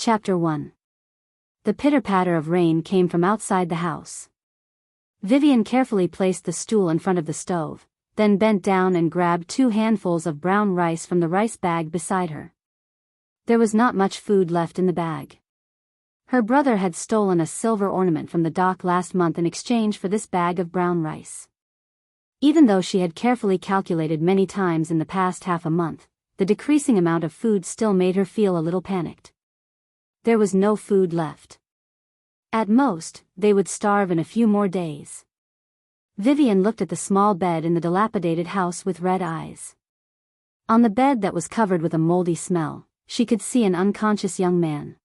Chapter 1. The pitter-patter of rain came from outside the house. Vivian carefully placed the stool in front of the stove, then bent down and grabbed 2 handfuls of brown rice from the rice bag beside her. There was not much food left in the bag. Her brother had stolen a silver ornament from the dock last month in exchange for this bag of brown rice. Even though she had carefully calculated many times in the past half a month, the decreasing amount of food still made her feel a little panicked. There was no food left. At most, they would starve in a few more days. Vivian looked at the small bed in the dilapidated house with red eyes. On the bed that was covered with a moldy smell, she could see an unconscious young man.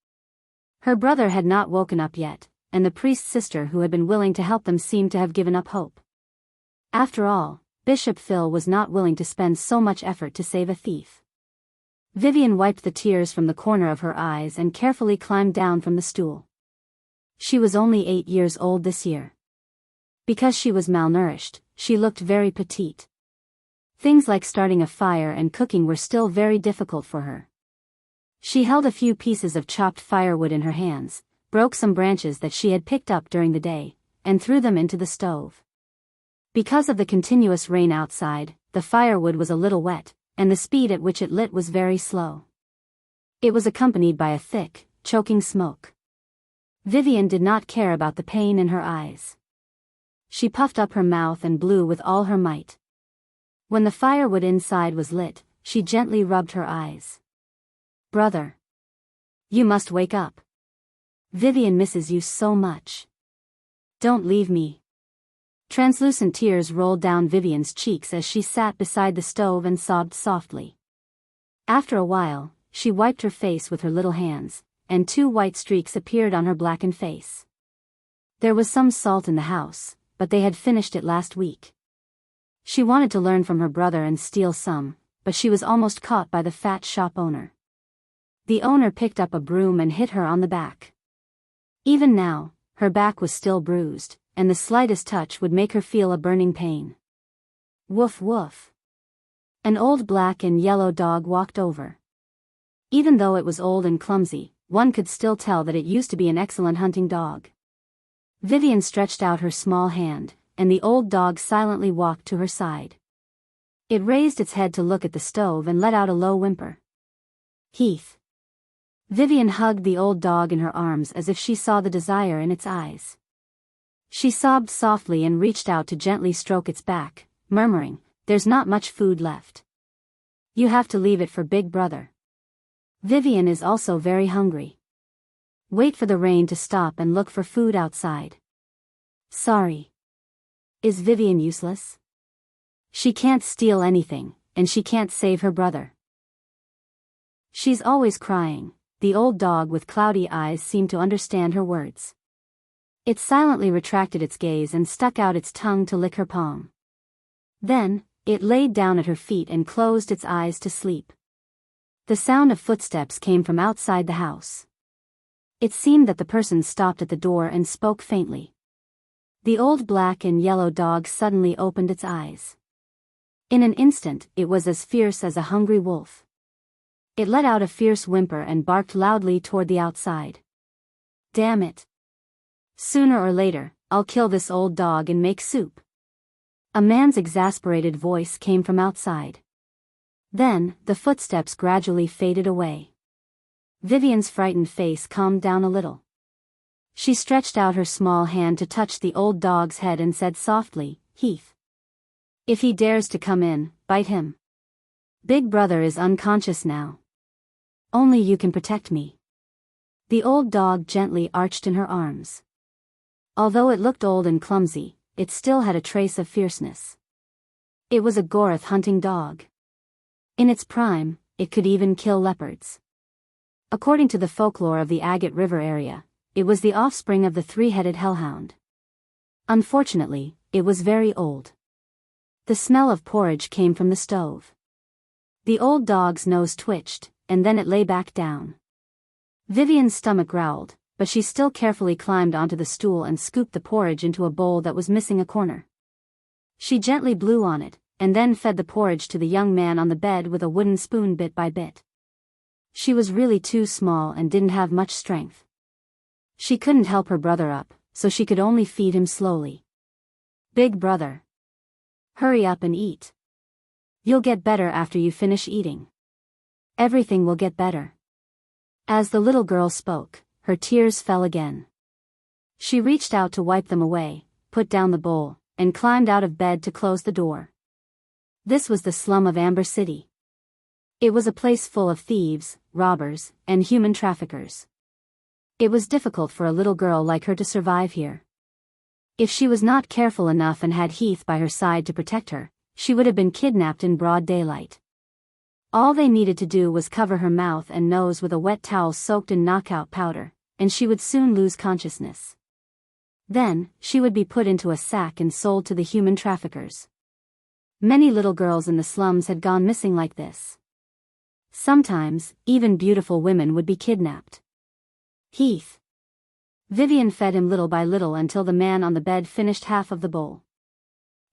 Her brother had not woken up yet, and the priest's sister who had been willing to help them seemed to have given up hope. After all, Bishop Phil was not willing to spend so much effort to save a thief. Vivian wiped the tears from the corner of her eyes and carefully climbed down from the stool. She was only 8 years old this year. Because she was malnourished, she looked very petite. Things like starting a fire and cooking were still very difficult for her. She held a few pieces of chopped firewood in her hands, broke some branches that she had picked up during the day, and threw them into the stove. Because of the continuous rain outside, the firewood was a little wet, and the speed at which it lit was very slow. It was accompanied by a thick, choking smoke. Vivian did not care about the pain in her eyes. She puffed up her mouth and blew with all her might. When the firewood inside was lit, she gently rubbed her eyes. "Brother. You must wake up. Vivian misses you so much. Don't leave me." Translucent tears rolled down Vivian's cheeks as she sat beside the stove and sobbed softly. After a while, she wiped her face with her little hands, and 2 white streaks appeared on her blackened face. There was some salt in the house, but they had finished it last week. She wanted to learn from her brother and steal some, but she was almost caught by the fat shop owner. The owner picked up a broom and hit her on the back. Even now, her back was still bruised, and the slightest touch would make her feel a burning pain. Woof woof. An old black and yellow dog walked over. Even though it was old and clumsy, one could still tell that it used to be an excellent hunting dog. Vivian stretched out her small hand, and the old dog silently walked to her side. It raised its head to look at the stove and let out a low whimper. "Heath." Vivian hugged the old dog in her arms as if she saw the desire in its eyes. She sobbed softly and reached out to gently stroke its back, murmuring, "There's not much food left. You have to leave it for Big Brother. Vivian is also very hungry. Wait for the rain to stop and look for food outside." "Sorry. Is Vivian useless? She can't steal anything, and she can't save her brother. She's always crying." The old dog with cloudy eyes seemed to understand her words. It silently retracted its gaze and stuck out its tongue to lick her palm. Then, it laid down at her feet and closed its eyes to sleep. The sound of footsteps came from outside the house. It seemed that the person stopped at the door and spoke faintly. The old black and yellow dog suddenly opened its eyes. In an instant, it was as fierce as a hungry wolf. It let out a fierce whimper and barked loudly toward the outside. "Damn it. Sooner or later, I'll kill this old dog and make soup." A man's exasperated voice came from outside. Then, the footsteps gradually faded away. Vivian's frightened face calmed down a little. She stretched out her small hand to touch the old dog's head and said softly, "Heath. If he dares to come in, bite him. Big Brother is unconscious now. Only you can protect me." The old dog gently arched in her arms. Although it looked old and clumsy, it still had a trace of fierceness. It was a Goroth hunting dog. In its prime, it could even kill leopards. According to the folklore of the Agate River area, it was the offspring of the 3-headed hellhound. Unfortunately, it was very old. The smell of porridge came from the stove. The old dog's nose twitched, and then it lay back down. Vivian's stomach growled, but she still carefully climbed onto the stool and scooped the porridge into a bowl that was missing a corner. She gently blew on it, and then fed the porridge to the young man on the bed with a wooden spoon bit by bit. She was really too small and didn't have much strength. She couldn't help her brother up, so she could only feed him slowly. Big brother. Hurry up and eat. You'll get better after you finish eating. Everything will get better. As the little girl spoke, her tears fell again. She reached out to wipe them away, put down the bowl, and climbed out of bed to close the door. This was the slum of Amber City. It was a place full of thieves, robbers, and human traffickers. It was difficult for a little girl like her to survive here. If she was not careful enough and had Heath by her side to protect her, she would have been kidnapped in broad daylight. All they needed to do was cover her mouth and nose with a wet towel soaked in knockout powder, and she would soon lose consciousness. Then, she would be put into a sack and sold to the human traffickers. Many little girls in the slums had gone missing like this. Sometimes, even beautiful women would be kidnapped. Heath. Vivian fed him little by little until the man on the bed finished half of the bowl.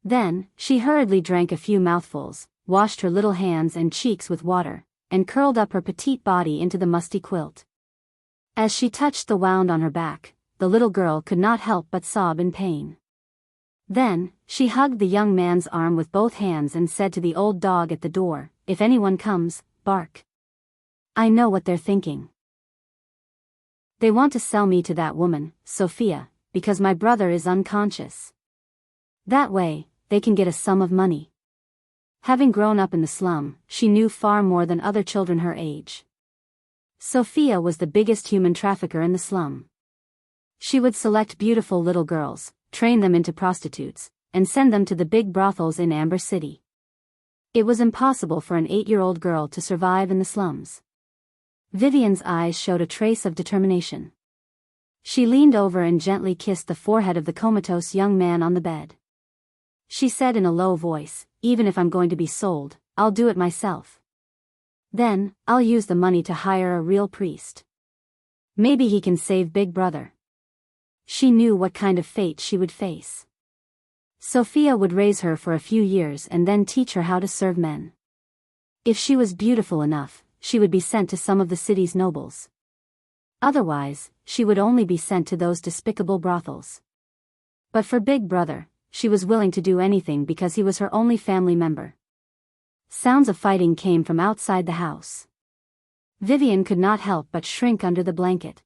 Then, she hurriedly drank a few mouthfuls, washed her little hands and cheeks with water, and curled up her petite body into the musty quilt. As she touched the wound on her back, the little girl could not help but sob in pain. Then, she hugged the young man's arm with both hands and said to the old dog at the door, "If anyone comes, bark. I know what they're thinking. They want to sell me to that woman, Sophia, because my brother is unconscious. That way, they can get a sum of money." Having grown up in the slum, she knew far more than other children her age. Sophia was the biggest human trafficker in the slum. She would select beautiful little girls, train them into prostitutes, and send them to the big brothels in Amber City. It was impossible for an 8-year-old girl to survive in the slums. Vivian's eyes showed a trace of determination. She leaned over and gently kissed the forehead of the comatose young man on the bed. She said in a low voice, "Even if I'm going to be sold, I'll do it myself. Then, I'll use the money to hire a real priest. Maybe he can save Big Brother." She knew what kind of fate she would face. Sophia would raise her for a few years and then teach her how to serve men. If she was beautiful enough, she would be sent to some of the city's nobles. Otherwise, she would only be sent to those despicable brothels. But for Big Brother, she was willing to do anything because he was her only family member. Sounds of fighting came from outside the house. Vivian could not help but shrink under the blanket.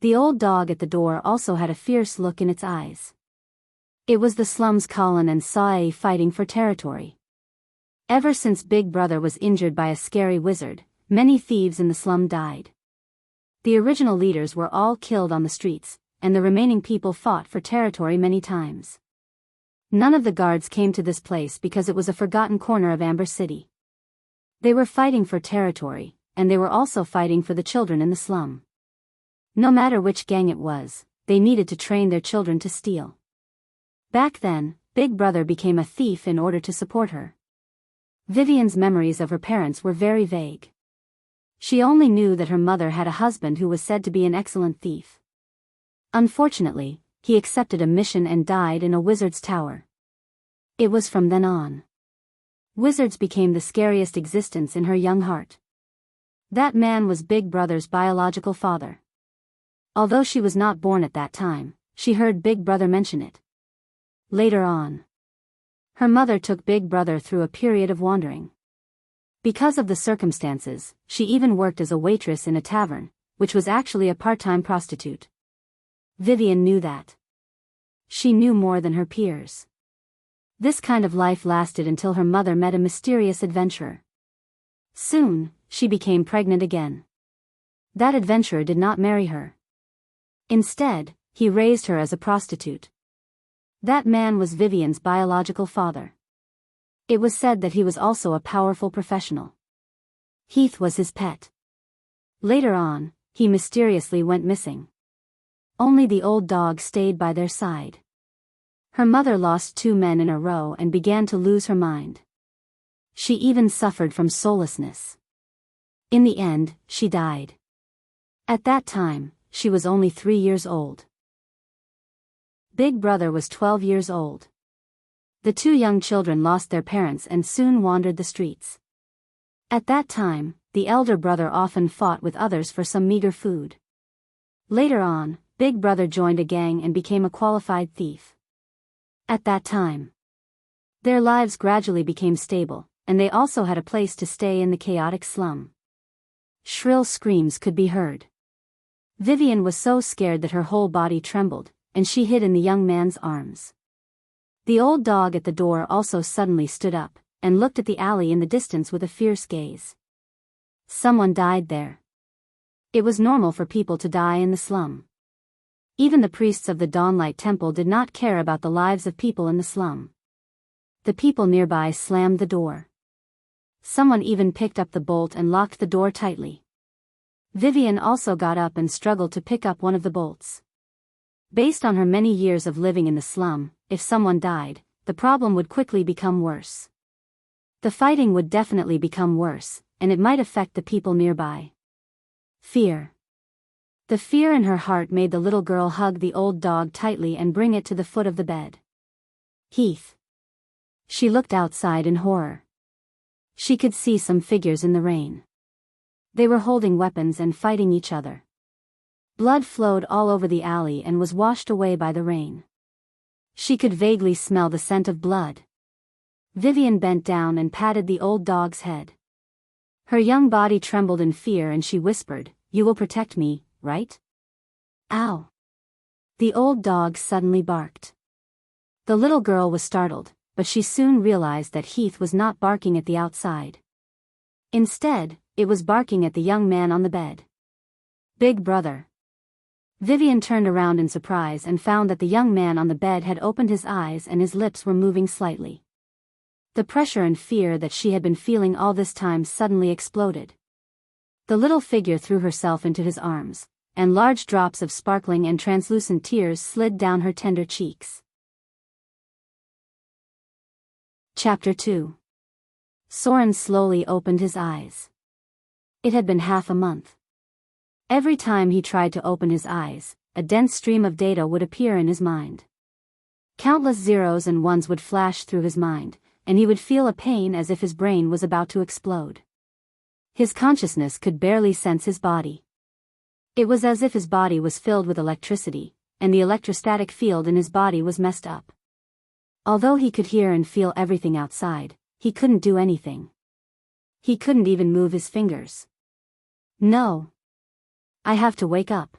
The old dog at the door also had a fierce look in its eyes. It was the slum's Colin and Sae fighting for territory. Ever since Big Brother was injured by a scary wizard, many thieves in the slum died. The original leaders were all killed on the streets, and the remaining people fought for territory many times. None of the guards came to this place because it was a forgotten corner of Amber City. They were fighting for territory, and they were also fighting for the children in the slum. No matter which gang it was, they needed to train their children to steal. Back then, Big Brother became a thief in order to support her. Vivian's memories of her parents were very vague. She only knew that her mother had a husband who was said to be an excellent thief. Unfortunately, he accepted a mission and died in a wizard's tower. It was from then on. Wizards became the scariest existence in her young heart. That man was Big Brother's biological father. Although she was not born at that time, she heard Big Brother mention it. Later on, her mother took Big Brother through a period of wandering. Because of the circumstances, she even worked as a waitress in a tavern, which was actually a part-time prostitute. Vivian knew that. She knew more than her peers. This kind of life lasted until her mother met a mysterious adventurer. Soon, she became pregnant again. That adventurer did not marry her. Instead, he raised her as a prostitute. That man was Vivian's biological father. It was said that he was also a powerful professional. Heath was his pet. Later on, he mysteriously went missing. Only the old dog stayed by their side. Her mother lost 2 men in a row and began to lose her mind. She even suffered from soullessness. In the end, she died. At that time, she was only 3 years old. Big Brother was 12 years old. The 2 young children lost their parents and soon wandered the streets. At that time, the elder brother often fought with others for some meager food. Later on, Big Brother joined a gang and became a qualified thief. At that time, their lives gradually became stable, and they also had a place to stay in the chaotic slum. Shrill screams could be heard. Vivian was so scared that her whole body trembled, and she hid in the young man's arms. The old dog at the door also suddenly stood up, and looked at the alley in the distance with a fierce gaze. Someone died there. It was normal for people to die in the slum. Even the priests of the Dawnlight Temple did not care about the lives of people in the slum. The people nearby slammed the door. Someone even picked up the bolt and locked the door tightly. Vivian also got up and struggled to pick up one of the bolts. Based on her many years of living in the slum, if someone died, the problem would quickly become worse. The fighting would definitely become worse, and it might affect the people nearby. Fear. The fear in her heart made the little girl hug the old dog tightly and bring it to the foot of the bed. Heath. She looked outside in horror. She could see some figures in the rain. They were holding weapons and fighting each other. Blood flowed all over the alley and was washed away by the rain. She could vaguely smell the scent of blood. Vivian bent down and patted the old dog's head. Her young body trembled in fear and she whispered, "You will protect me, right?" Ow! The old dog suddenly barked. The little girl was startled, but she soon realized that Heath was not barking at the outside. Instead, it was barking at the young man on the bed. Big Brother. Vivian turned around in surprise and found that the young man on the bed had opened his eyes and his lips were moving slightly. The pressure and fear that she had been feeling all this time suddenly exploded. The little figure threw herself into his arms, and large drops of sparkling and translucent tears slid down her tender cheeks. Chapter 2. Soren slowly opened his eyes. It had been half a month. Every time he tried to open his eyes, a dense stream of data would appear in his mind. Countless zeros and ones would flash through his mind, and he would feel a pain as if his brain was about to explode. His consciousness could barely sense his body. It was as if his body was filled with electricity, and the electrostatic field in his body was messed up. Although he could hear and feel everything outside, he couldn't do anything. He couldn't even move his fingers. No. I have to wake up.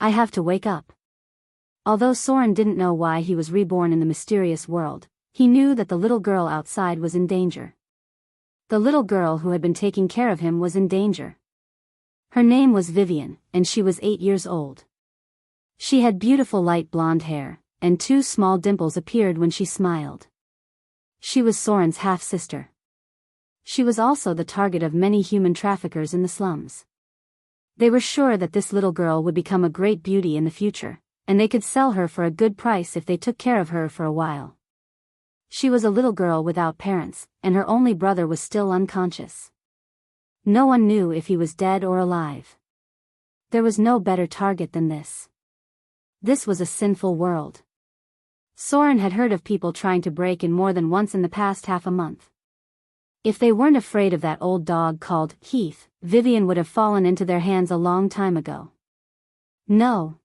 I have to wake up. Although Soren didn't know why he was reborn in the mysterious world, he knew that the little girl outside was in danger. The little girl who had been taking care of him was in danger. Her name was Vivian, and she was 8 years old. She had beautiful light blonde hair, and 2 small dimples appeared when she smiled. She was Soren's half-sister. She was also the target of many human traffickers in the slums. They were sure that this little girl would become a great beauty in the future, and they could sell her for a good price if they took care of her for a while. She was a little girl without parents, and her only brother was still unconscious. No one knew if he was dead or alive. There was no better target than this. This was a sinful world. Soren had heard of people trying to break in more than once in the past half a month. If they weren't afraid of that old dog called Heath, Vivian would have fallen into their hands a long time ago. No.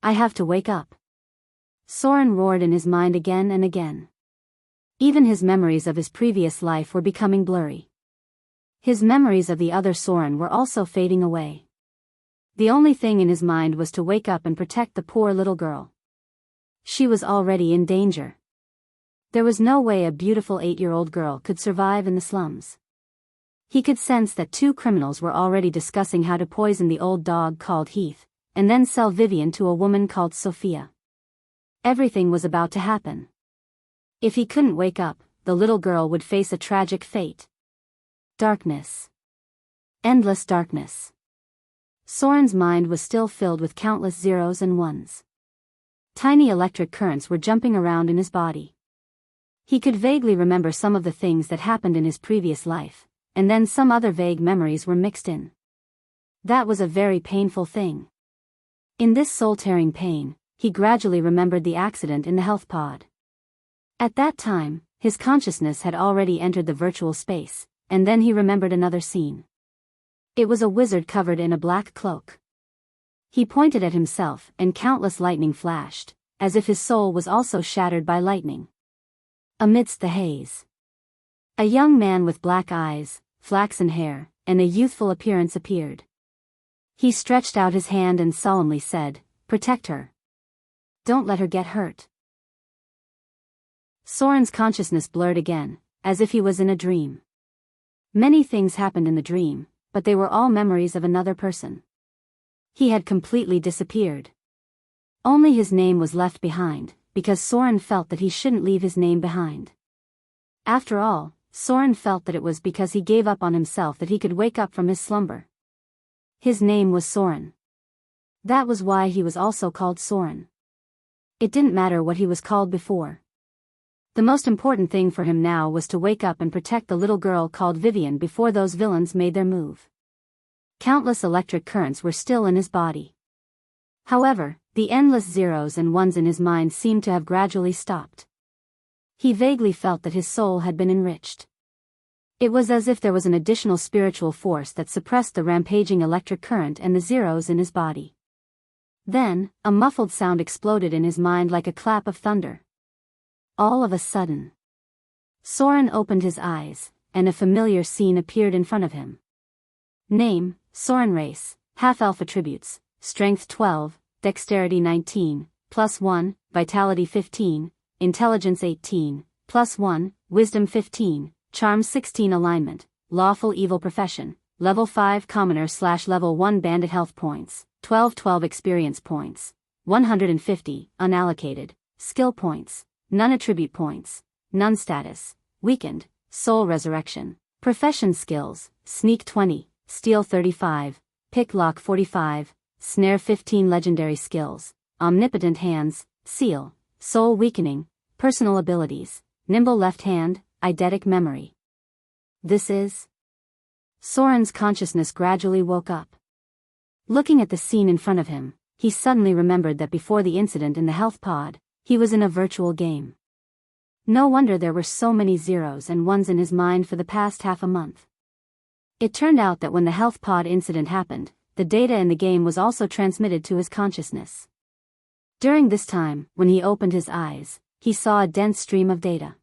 I have to wake up. Soren roared in his mind again and again. Even his memories of his previous life were becoming blurry. His memories of the other Soren were also fading away. The only thing in his mind was to wake up and protect the poor little girl. She was already in danger. There was no way a beautiful 8-year-old girl could survive in the slums. He could sense that 2 criminals were already discussing how to poison the old dog called Heath, and then sell Vivian to a woman called Sophia. Everything was about to happen. If he couldn't wake up, the little girl would face a tragic fate. Darkness. Endless darkness. Soren's mind was still filled with countless zeros and ones. Tiny electric currents were jumping around in his body. He could vaguely remember some of the things that happened in his previous life, and then some other vague memories were mixed in. That was a very painful thing. In this soul-tearing pain, he gradually remembered the accident in the health pod. At that time, his consciousness had already entered the virtual space, and then he remembered another scene. It was a wizard covered in a black cloak. He pointed at himself, and countless lightning flashed, as if his soul was also shattered by lightning. Amidst the haze, a young man with black eyes, flaxen hair, and a youthful appearance appeared. He stretched out his hand and solemnly said, "Protect her. Don't let her get hurt." Soren's consciousness blurred again, as if he was in a dream. Many things happened in the dream, but they were all memories of another person. He had completely disappeared. Only his name was left behind, because Soren felt that he shouldn't leave his name behind. After all, Soren felt that it was because he gave up on himself that he could wake up from his slumber. His name was Soren. That was why he was also called Soren. It didn't matter what he was called before. The most important thing for him now was to wake up and protect the little girl called Vivian before those villains made their move. Countless electric currents were still in his body. However, the endless zeros and ones in his mind seemed to have gradually stopped. He vaguely felt that his soul had been enriched. It was as if there was an additional spiritual force that suppressed the rampaging electric current and the zeros in his body. Then, a muffled sound exploded in his mind like a clap of thunder. All of a sudden, Soren opened his eyes, and a familiar scene appeared in front of him. Name, Soren. Race, half-elf. Attributes, Strength 12, Dexterity 19, +1, Vitality 15, Intelligence 18, +1, Wisdom 15, Charm 16. Alignment, Lawful Evil. Profession, Level 5 Commoner/Level 1 Bandit. Health points, 12 Experience points, 150, Unallocated, Skill points, none. Attribute points, none. Status, Weakened, Soul Resurrection. Profession skills, Sneak 20, Steal 35, Pick Lock 45, Snare 15. Legendary skills, Omnipotent Hands, Seal, Soul Weakening. Personal abilities, Nimble Left Hand, Eidetic Memory. This is... Soren's consciousness gradually woke up. Looking at the scene in front of him, he suddenly remembered that before the incident in the health pod, he was in a virtual game. No wonder there were so many zeros and ones in his mind for the past half a month. It turned out that when the health pod incident happened, the data in the game was also transmitted to his consciousness. During this time, when he opened his eyes, he saw a dense stream of data.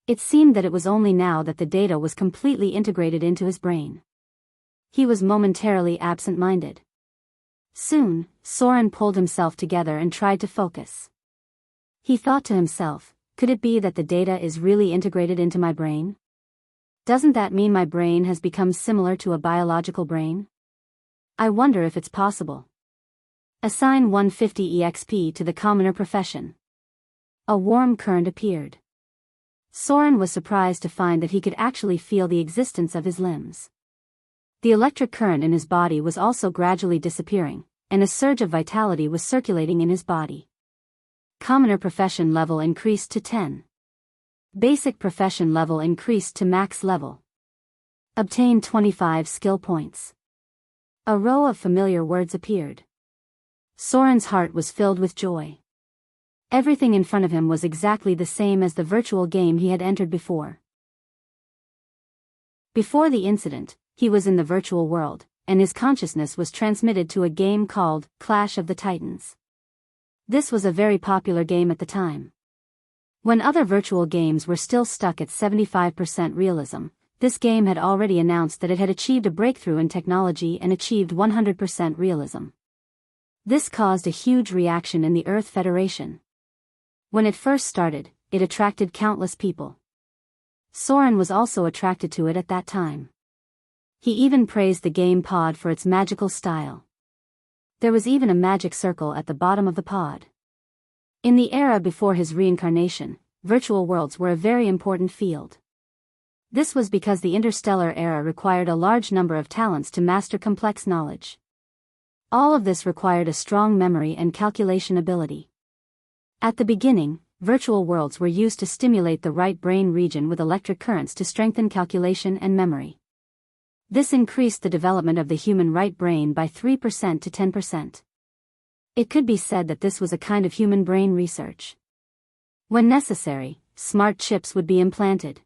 It seemed that it was only now that the data was completely integrated into his brain. He was momentarily absent-minded. Soon, Soren pulled himself together and tried to focus. He thought to himself, could it be that the data is really integrated into my brain? Doesn't that mean my brain has become similar to a biological brain? I wonder if it's possible. Assign 150 EXP to the commoner profession. A warm current appeared. Soren was surprised to find that he could actually feel the existence of his limbs. The electric current in his body was also gradually disappearing, and a surge of vitality was circulating in his body. Commoner profession level increased to 10. Basic profession level increased to max level. Obtain 25 skill points. A row of familiar words appeared. Soren's heart was filled with joy. Everything in front of him was exactly the same as the virtual game he had entered before. Before the incident, he was in the virtual world, and his consciousness was transmitted to a game called Clash of the Titans. This was a very popular game at the time. When other virtual games were still stuck at 75% realism, this game had already announced that it had achieved a breakthrough in technology and achieved 100% realism. This caused a huge reaction in the Earth Federation. When it first started, it attracted countless people. Soren was also attracted to it at that time. He even praised the game pod for its magical style. There was even a magic circle at the bottom of the pod. In the era before his reincarnation, virtual worlds were a very important field. This was because the interstellar era required a large number of talents to master complex knowledge. All of this required a strong memory and calculation ability. At the beginning, virtual worlds were used to stimulate the right brain region with electric currents to strengthen calculation and memory. This increased the development of the human right brain by 3% to 10%. It could be said that this was a kind of human brain research. When necessary, smart chips would be implanted.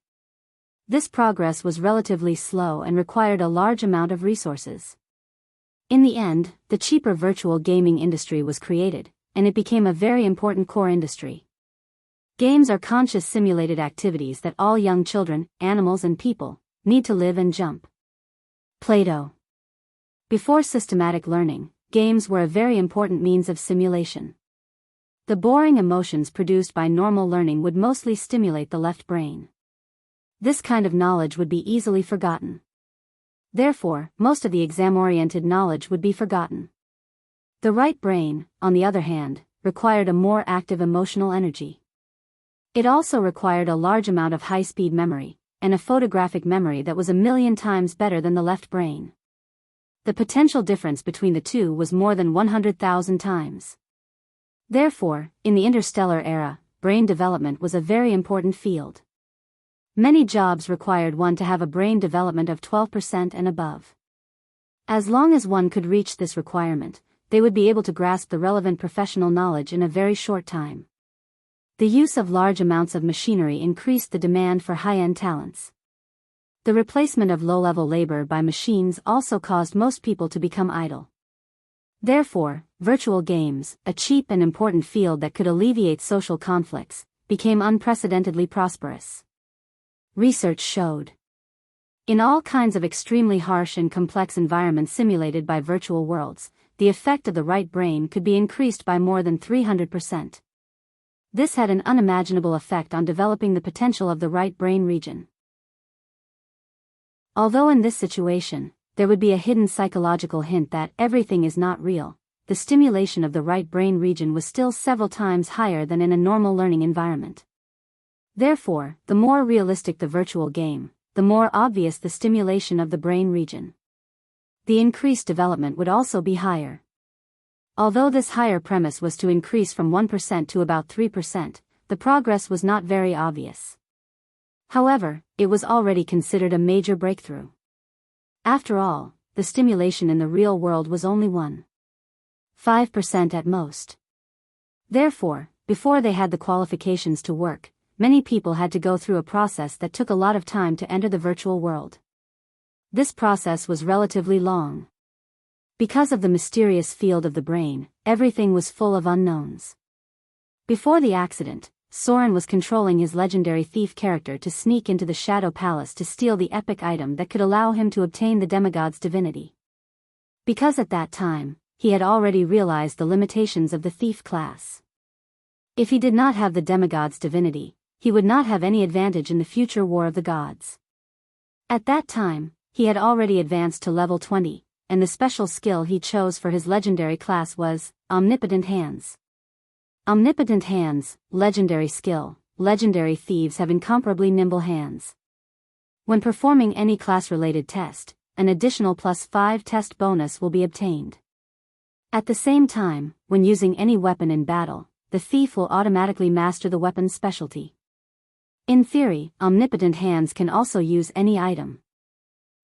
This progress was relatively slow and required a large amount of resources. In the end, the cheaper virtual gaming industry was created, and it became a very important core industry. Games are conscious simulated activities that all young children, animals and people need to live and jump. Play-Doh. Before systematic learning, games were a very important means of simulation. The boring emotions produced by normal learning would mostly stimulate the left brain. This kind of knowledge would be easily forgotten. Therefore, most of the exam-oriented knowledge would be forgotten. The right brain, on the other hand, required a more active emotional energy. It also required a large amount of high-speed memory, and a photographic memory that was 1,000,000 times better than the left brain. The potential difference between the two was more than 100,000 times. Therefore, in the interstellar era, brain development was a very important field. Many jobs required one to have a brain development of 12% and above. As long as one could reach this requirement, they would be able to grasp the relevant professional knowledge in a very short time. The use of large amounts of machinery increased the demand for high-end talents. The replacement of low-level labor by machines also caused most people to become idle. Therefore, virtual games, a cheap and important field that could alleviate social conflicts, became unprecedentedly prosperous. Research showed. In all kinds of extremely harsh and complex environments simulated by virtual worlds, the effect of the right brain could be increased by more than 300%. This had an unimaginable effect on developing the potential of the right brain region. Although in this situation, there would be a hidden psychological hint that everything is not real, the stimulation of the right brain region was still several times higher than in a normal learning environment. Therefore, the more realistic the virtual game, the more obvious the stimulation of the brain region. The increased development would also be higher. Although this higher premise was to increase from 1% to about 3%, the progress was not very obvious. However, it was already considered a major breakthrough. After all, the stimulation in the real world was only 1.5% at most. Therefore, before they had the qualifications to work, many people had to go through a process that took a lot of time to enter the virtual world. This process was relatively long. Because of the mysterious field of the brain, everything was full of unknowns. Before the accident, Soren was controlling his legendary thief character to sneak into the Shadow Palace to steal the epic item that could allow him to obtain the demigod's divinity. Because at that time, he had already realized the limitations of the thief class. If he did not have the demigod's divinity, he would not have any advantage in the future war of the gods. At that time, he had already advanced to level 20, and the special skill he chose for his legendary class was Omnipotent Hands. Omnipotent Hands, legendary skill. Legendary thieves have incomparably nimble hands. When performing any class-related test, an additional +5 test bonus will be obtained. At the same time, when using any weapon in battle, the thief will automatically master the weapon's specialty. In theory, Omnipotent Hands can also use any item.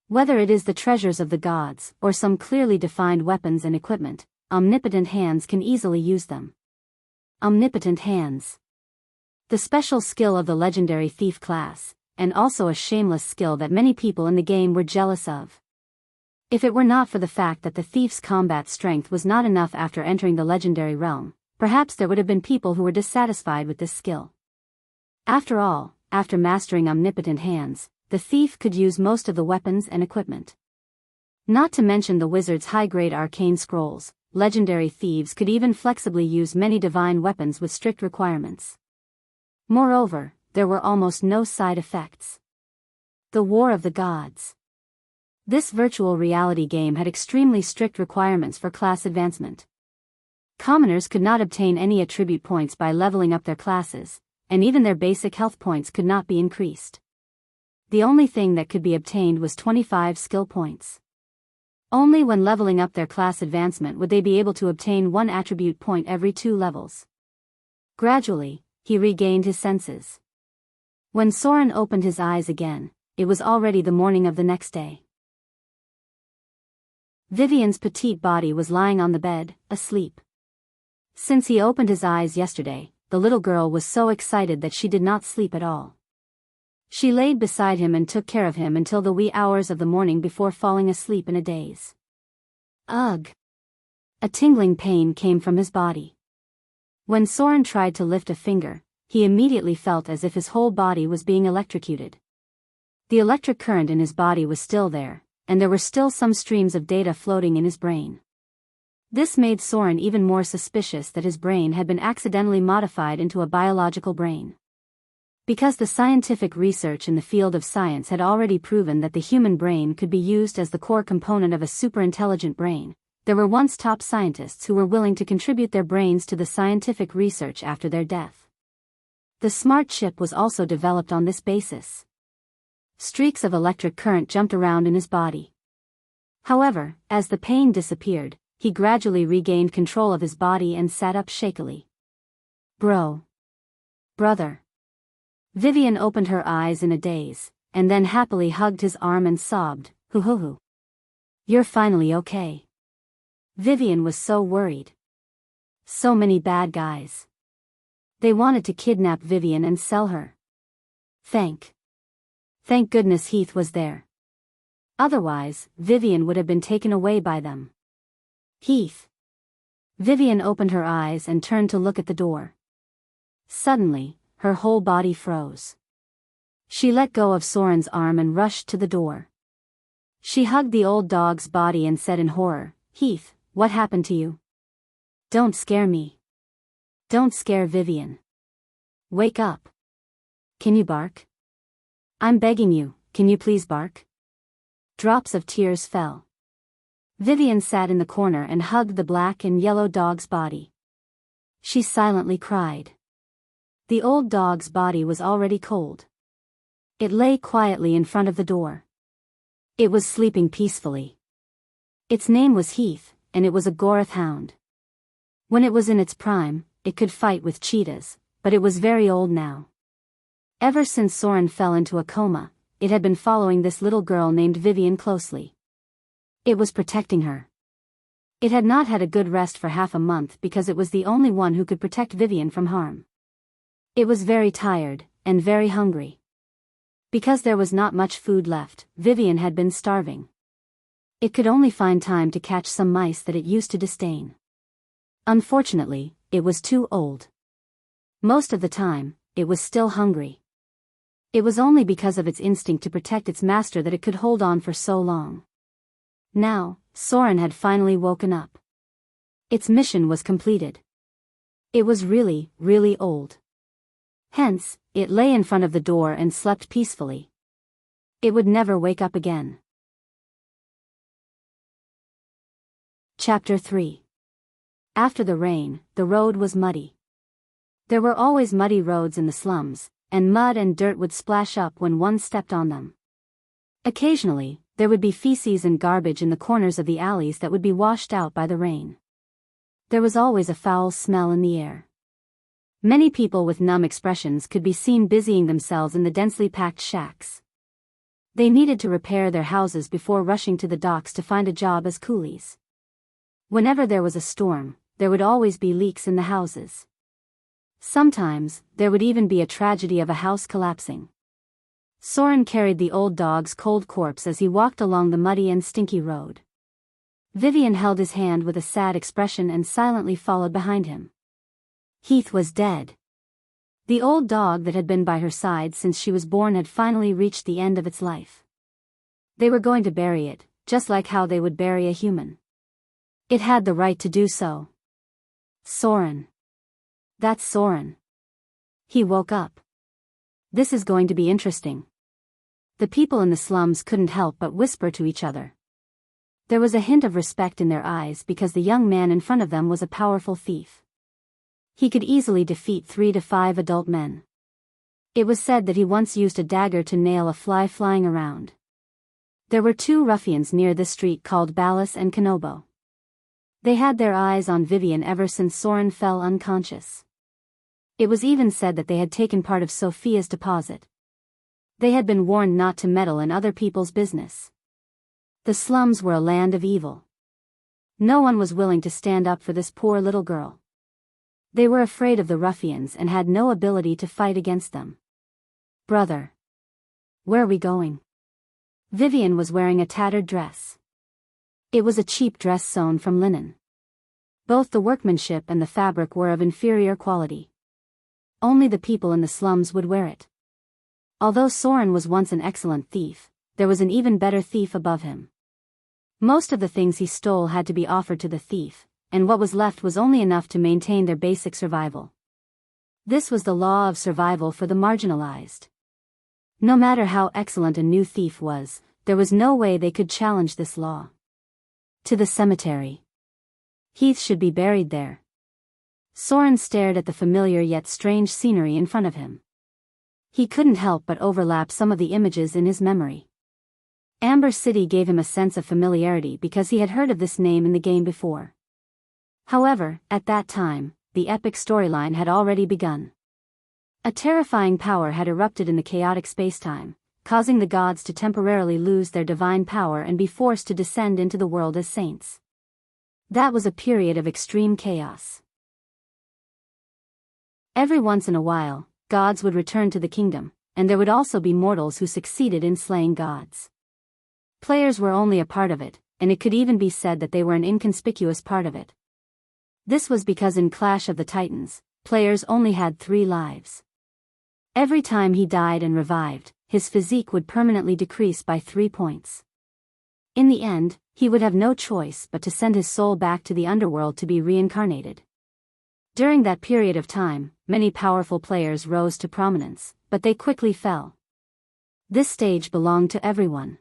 Whether it is the treasures of the gods or some clearly defined weapons and equipment, Omnipotent Hands can easily use them. Omnipotent Hands. The special skill of the legendary thief class, and also a shameless skill that many people in the game were jealous of. If it were not for the fact that the thief's combat strength was not enough after entering the legendary realm, perhaps there would have been people who were dissatisfied with this skill. After all, after mastering Omnipotent Hands, the thief could use most of the weapons and equipment. Not to mention the wizard's high-grade arcane scrolls, legendary thieves could even flexibly use many divine weapons with strict requirements. Moreover, there were almost no side effects. The War of the Gods. This virtual reality game had extremely strict requirements for class advancement. Commoners could not obtain any attribute points by leveling up their classes, and even their basic health points could not be increased. The only thing that could be obtained was 25 skill points. Only when leveling up their class advancement would they be able to obtain 1 attribute point every 2 levels. Gradually, he regained his senses. When Soren opened his eyes again, it was already the morning of the next day. Vivian's petite body was lying on the bed, asleep. Since he opened his eyes yesterday, the little girl was so excited that she did not sleep at all. She laid beside him and took care of him until the wee hours of the morning before falling asleep in a daze. Ugh! A tingling pain came from his body. When Soren tried to lift a finger, he immediately felt as if his whole body was being electrocuted. The electric current in his body was still there, and there were still some streams of data floating in his brain. This made Soren even more suspicious that his brain had been accidentally modified into a biological brain. Because the scientific research in the field of science had already proven that the human brain could be used as the core component of a superintelligent brain, there were once top scientists who were willing to contribute their brains to the scientific research after their death. The smart chip was also developed on this basis. Streaks of electric current jumped around in his body. However, as the pain disappeared, he gradually regained control of his body and sat up shakily. Brother. Vivian opened her eyes in a daze, and then happily hugged his arm and sobbed, "Hoo hoo hoo. You're finally okay." Vivian was so worried. So many bad guys. They wanted to kidnap Vivian and sell her. Thank goodness Heath was there. Otherwise, Vivian would have been taken away by them. Heath. Vivian opened her eyes and turned to look at the door. Suddenly, her whole body froze. She let go of Soren's arm and rushed to the door. She hugged the old dog's body and said in horror, "Heath, what happened to you? Don't scare me. Don't scare Vivian. Wake up. Can you bark? I'm begging you, can you please bark?" Drops of tears fell. Vivian sat in the corner and hugged the black and yellow dog's body. She silently cried. The old dog's body was already cold. It lay quietly in front of the door. It was sleeping peacefully. Its name was Heath, and it was a Goroth hound. When it was in its prime, it could fight with cheetahs, but it was very old now. Ever since Soren fell into a coma, it had been following this little girl named Vivian closely. It was protecting her. It had not had a good rest for half a month because it was the only one who could protect Vivian from harm. It was very tired, and very hungry. Because there was not much food left, Vivian had been starving. It could only find time to catch some mice that it used to disdain. Unfortunately, it was too old. Most of the time, it was still hungry. It was only because of its instinct to protect its master that it could hold on for so long. Now, Soren had finally woken up. Its mission was completed. It was really, really old. Hence, it lay in front of the door and slept peacefully. It would never wake up again. Chapter 3. After the rain, the road was muddy. There were always muddy roads in the slums, and mud and dirt would splash up when one stepped on them. Occasionally, there would be feces and garbage in the corners of the alleys that would be washed out by the rain. There was always a foul smell in the air. Many people with numb expressions could be seen busying themselves in the densely packed shacks. They needed to repair their houses before rushing to the docks to find a job as coolies. Whenever there was a storm, there would always be leaks in the houses. Sometimes, there would even be a tragedy of a house collapsing. Soren carried the old dog's cold corpse as he walked along the muddy and stinky road. Vivian held his hand with a sad expression and silently followed behind him. Heath was dead. The old dog that had been by her side since she was born had finally reached the end of its life. They were going to bury it, just like how they would bury a human. It had the right to do so. Soren. That's Soren. He woke up. This is going to be interesting. The people in the slums couldn't help but whisper to each other. There was a hint of respect in their eyes because the young man in front of them was a powerful thief. He could easily defeat 3 to 5 adult men. It was said that he once used a dagger to nail a fly flying around. There were 2 ruffians near this street called Ballas and Kanobo. They had their eyes on Vivian ever since Soren fell unconscious. It was even said that they had taken part of Sophia's deposit. They had been warned not to meddle in other people's business. The slums were a land of evil. No one was willing to stand up for this poor little girl. They were afraid of the ruffians and had no ability to fight against them. Brother. Where are we going? Vivian was wearing a tattered dress. It was a cheap dress sewn from linen. Both the workmanship and the fabric were of inferior quality. Only the people in the slums would wear it. Although Soren was once an excellent thief, there was an even better thief above him. Most of the things he stole had to be offered to the thief, and what was left was only enough to maintain their basic survival. This was the law of survival for the marginalized. No matter how excellent a new thief was, there was no way they could challenge this law. To the cemetery. Heath should be buried there. Soren stared at the familiar yet strange scenery in front of him. He couldn't help but overlap some of the images in his memory. Amber City gave him a sense of familiarity because he had heard of this name in the game before. However, at that time, the epic storyline had already begun. A terrifying power had erupted in the chaotic spacetime, causing the gods to temporarily lose their divine power and be forced to descend into the world as saints. That was a period of extreme chaos. Every once in a while, gods would return to the kingdom, and there would also be mortals who succeeded in slaying gods. Players were only a part of it, and it could even be said that they were an inconspicuous part of it. This was because in Clash of the Titans, players only had 3 lives. Every time he died and revived, his physique would permanently decrease by 3 points. In the end, he would have no choice but to send his soul back to the underworld to be reincarnated. During that period of time, many powerful players rose to prominence, but they quickly fell. This stage belonged to everyone.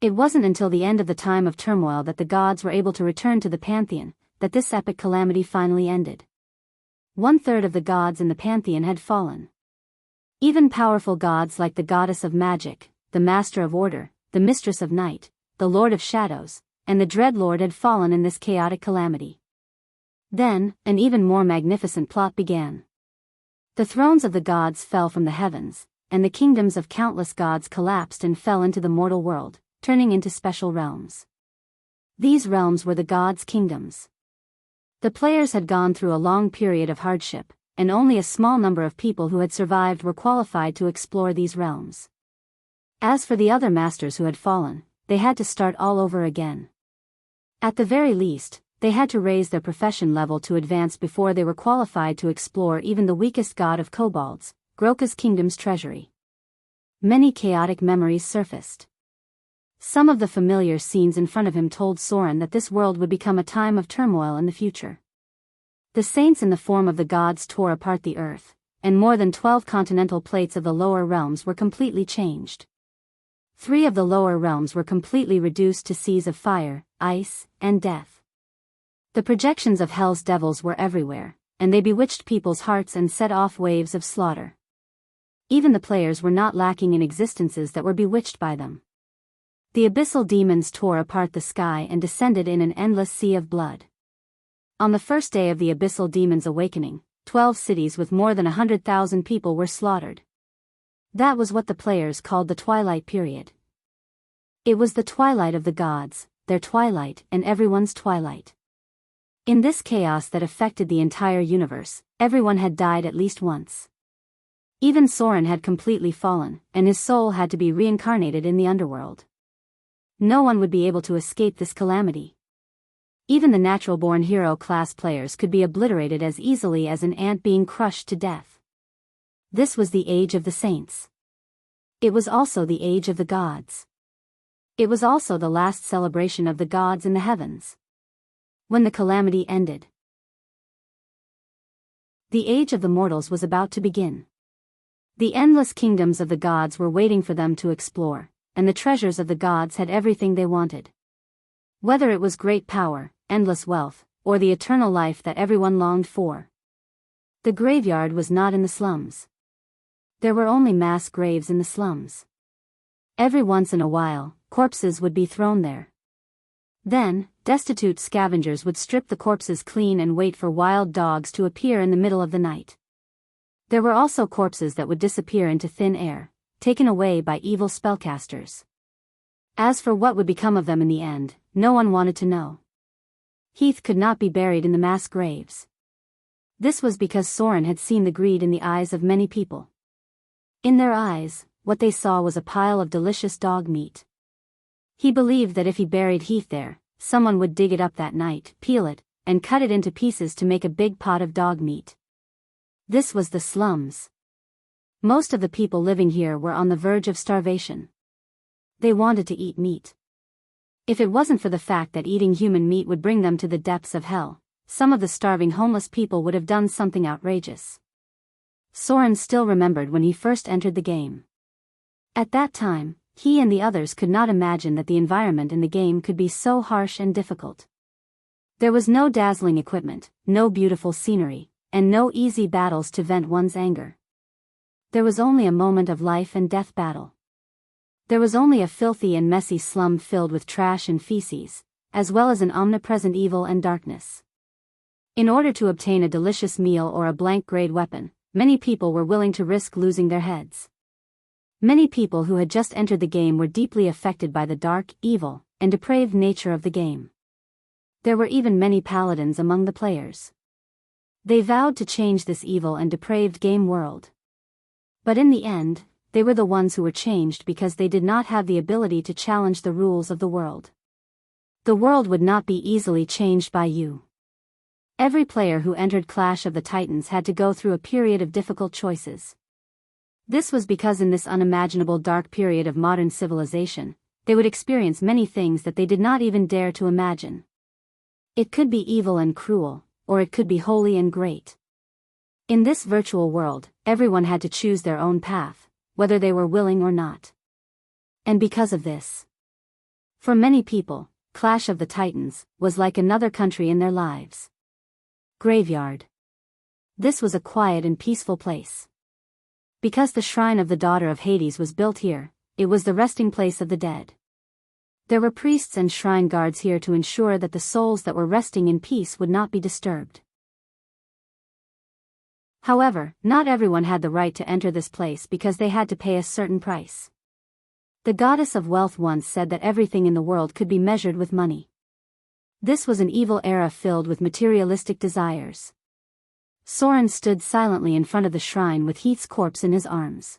It wasn't until the end of the time of turmoil that the gods were able to return to the pantheon, that this epic calamity finally ended. 1/3 of the gods in the pantheon had fallen. Even powerful gods like the goddess of magic, the master of order, the mistress of night, the lord of shadows, and the dread lord had fallen in this chaotic calamity. Then, an even more magnificent plot began. The thrones of the gods fell from the heavens, and the kingdoms of countless gods collapsed and fell into the mortal world, turning into special realms. These realms were the gods' kingdoms. The players had gone through a long period of hardship, and only a small number of people who had survived were qualified to explore these realms. As for the other masters who had fallen, they had to start all over again. At the very least, they had to raise their profession level to advance before they were qualified to explore even the weakest god of kobolds, Groka's kingdom's treasury. Many chaotic memories surfaced. Some of the familiar scenes in front of him told Soren that this world would become a time of turmoil in the future. The saints in the form of the gods tore apart the earth, and more than 12 continental plates of the lower realms were completely changed. 3 of the lower realms were completely reduced to seas of fire, ice, and death. The projections of hell's devils were everywhere, and they bewitched people's hearts and set off waves of slaughter. Even the players were not lacking in existences that were bewitched by them. The abyssal demons tore apart the sky and descended in an endless sea of blood. On the first day of the abyssal demons' awakening, 12 cities with more than 100,000 people were slaughtered. That was what the players called the twilight period. It was the twilight of the gods, their twilight and everyone's twilight. In this chaos that affected the entire universe, everyone had died at least once. Even Soren had completely fallen, and his soul had to be reincarnated in the underworld. No one would be able to escape this calamity. Even the natural-born hero-class players could be obliterated as easily as an ant being crushed to death. This was the age of the saints. It was also the age of the gods. It was also the last celebration of the gods in the heavens. When the calamity ended, the age of the mortals was about to begin. The endless kingdoms of the gods were waiting for them to explore, and the treasures of the gods had everything they wanted. Whether it was great power, endless wealth, or the eternal life that everyone longed for. The graveyard was not in the slums. There were only mass graves in the slums. Every once in a while, corpses would be thrown there. Then, destitute scavengers would strip the corpses clean and wait for wild dogs to appear in the middle of the night. There were also corpses that would disappear into thin air, taken away by evil spellcasters. As for what would become of them in the end, no one wanted to know. Heath could not be buried in the mass graves. This was because Soren had seen the greed in the eyes of many people. In their eyes, what they saw was a pile of delicious dog meat. He believed that if he buried Heath there, someone would dig it up that night, peel it, and cut it into pieces to make a big pot of dog meat. This was the slums. Most of the people living here were on the verge of starvation. They wanted to eat meat. If it wasn't for the fact that eating human meat would bring them to the depths of hell, some of the starving homeless people would have done something outrageous. Soren still remembered when he first entered the game. At that time, he and the others could not imagine that the environment in the game could be so harsh and difficult. There was no dazzling equipment, no beautiful scenery, and no easy battles to vent one's anger. There was only a moment of life and death battle. There was only a filthy and messy slum filled with trash and feces, as well as an omnipresent evil and darkness. In order to obtain a delicious meal or a blank-grade weapon, many people were willing to risk losing their heads. Many people who had just entered the game were deeply affected by the dark, evil, and depraved nature of the game. There were even many paladins among the players. They vowed to change this evil and depraved game world. But in the end, they were the ones who were changed because they did not have the ability to challenge the rules of the world. The world would not be easily changed by you. Every player who entered Clash of the Titans had to go through a period of difficult choices. This was because in this unimaginable dark period of modern civilization, they would experience many things that they did not even dare to imagine. It could be evil and cruel, or it could be holy and great. In this virtual world, everyone had to choose their own path, whether they were willing or not. And because of this, for many people, Clash of the Titans was like another country in their lives. Graveyard. This was a quiet and peaceful place. Because the shrine of the daughter of Hades was built here, it was the resting place of the dead. There were priests and shrine guards here to ensure that the souls that were resting in peace would not be disturbed. However, not everyone had the right to enter this place because they had to pay a certain price. The goddess of wealth once said that everything in the world could be measured with money. This was an evil era filled with materialistic desires. Soren stood silently in front of the shrine with Heath's corpse in his arms.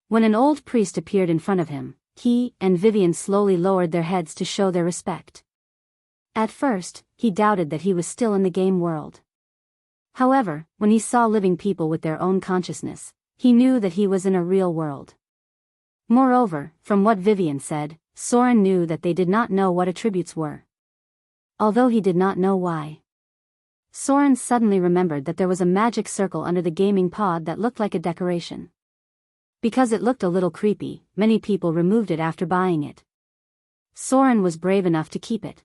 When an old priest appeared in front of him, he and Vivian slowly lowered their heads to show their respect. At first, he doubted that he was still in the game world. However, when he saw living people with their own consciousness, he knew that he was in a real world. Moreover, from what Vivian said, Soren knew that they did not know what attributes were. Although he did not know why. Soren suddenly remembered that there was a magic circle under the gaming pod that looked like a decoration. Because it looked a little creepy, many people removed it after buying it. Soren was brave enough to keep it.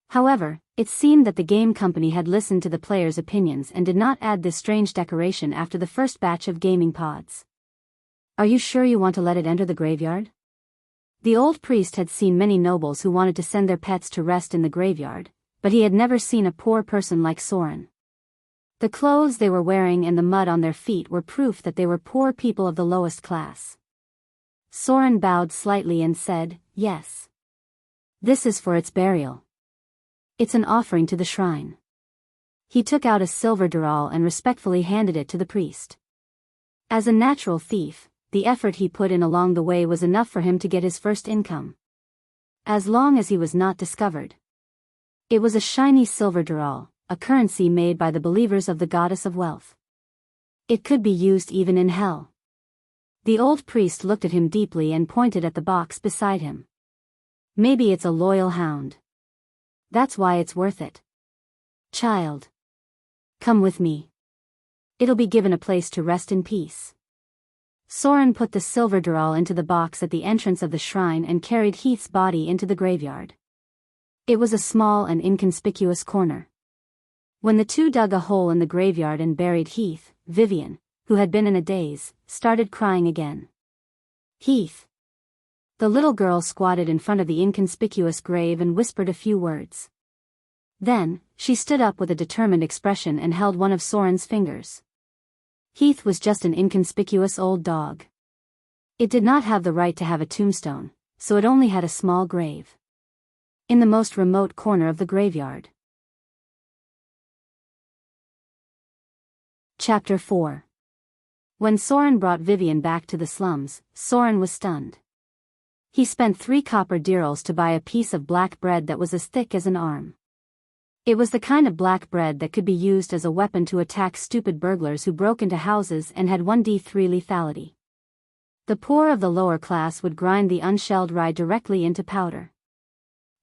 However, it seemed that the game company had listened to the players' opinions and did not add this strange decoration after the first batch of gaming pods. Are you sure you want to let it enter the graveyard? The old priest had seen many nobles who wanted to send their pets to rest in the graveyard, but he had never seen a poor person like Soren. The clothes they were wearing and the mud on their feet were proof that they were poor people of the lowest class. Soren bowed slightly and said, "Yes. This is for its burial. It's an offering to the shrine." He took out a silver dural and respectfully handed it to the priest. As a natural thief, the effort he put in along the way was enough for him to get his first income. As long as he was not discovered. It was a shiny silver dural, a currency made by the believers of the goddess of wealth. It could be used even in hell. The old priest looked at him deeply and pointed at the box beside him. Maybe it's a loyal hound. That's why it's worth it. Child. Come with me. It'll be given a place to rest in peace. Soren put the silver dural into the box at the entrance of the shrine and carried Heath's body into the graveyard. It was a small and inconspicuous corner. When the two dug a hole in the graveyard and buried Heath, Vivian, who had been in a daze, started crying again. Heath. The little girl squatted in front of the inconspicuous grave and whispered a few words. Then, she stood up with a determined expression and held one of Soren's fingers. Heath was just an inconspicuous old dog. It did not have the right to have a tombstone, so it only had a small grave. In the most remote corner of the graveyard. Chapter 4. When Soren brought Vivian back to the slums, Soren was stunned. He spent 3 copper dirhams to buy a piece of black bread that was as thick as an arm. It was the kind of black bread that could be used as a weapon to attack stupid burglars who broke into houses and had 1d3 lethality. The poor of the lower class would grind the unshelled rye directly into powder.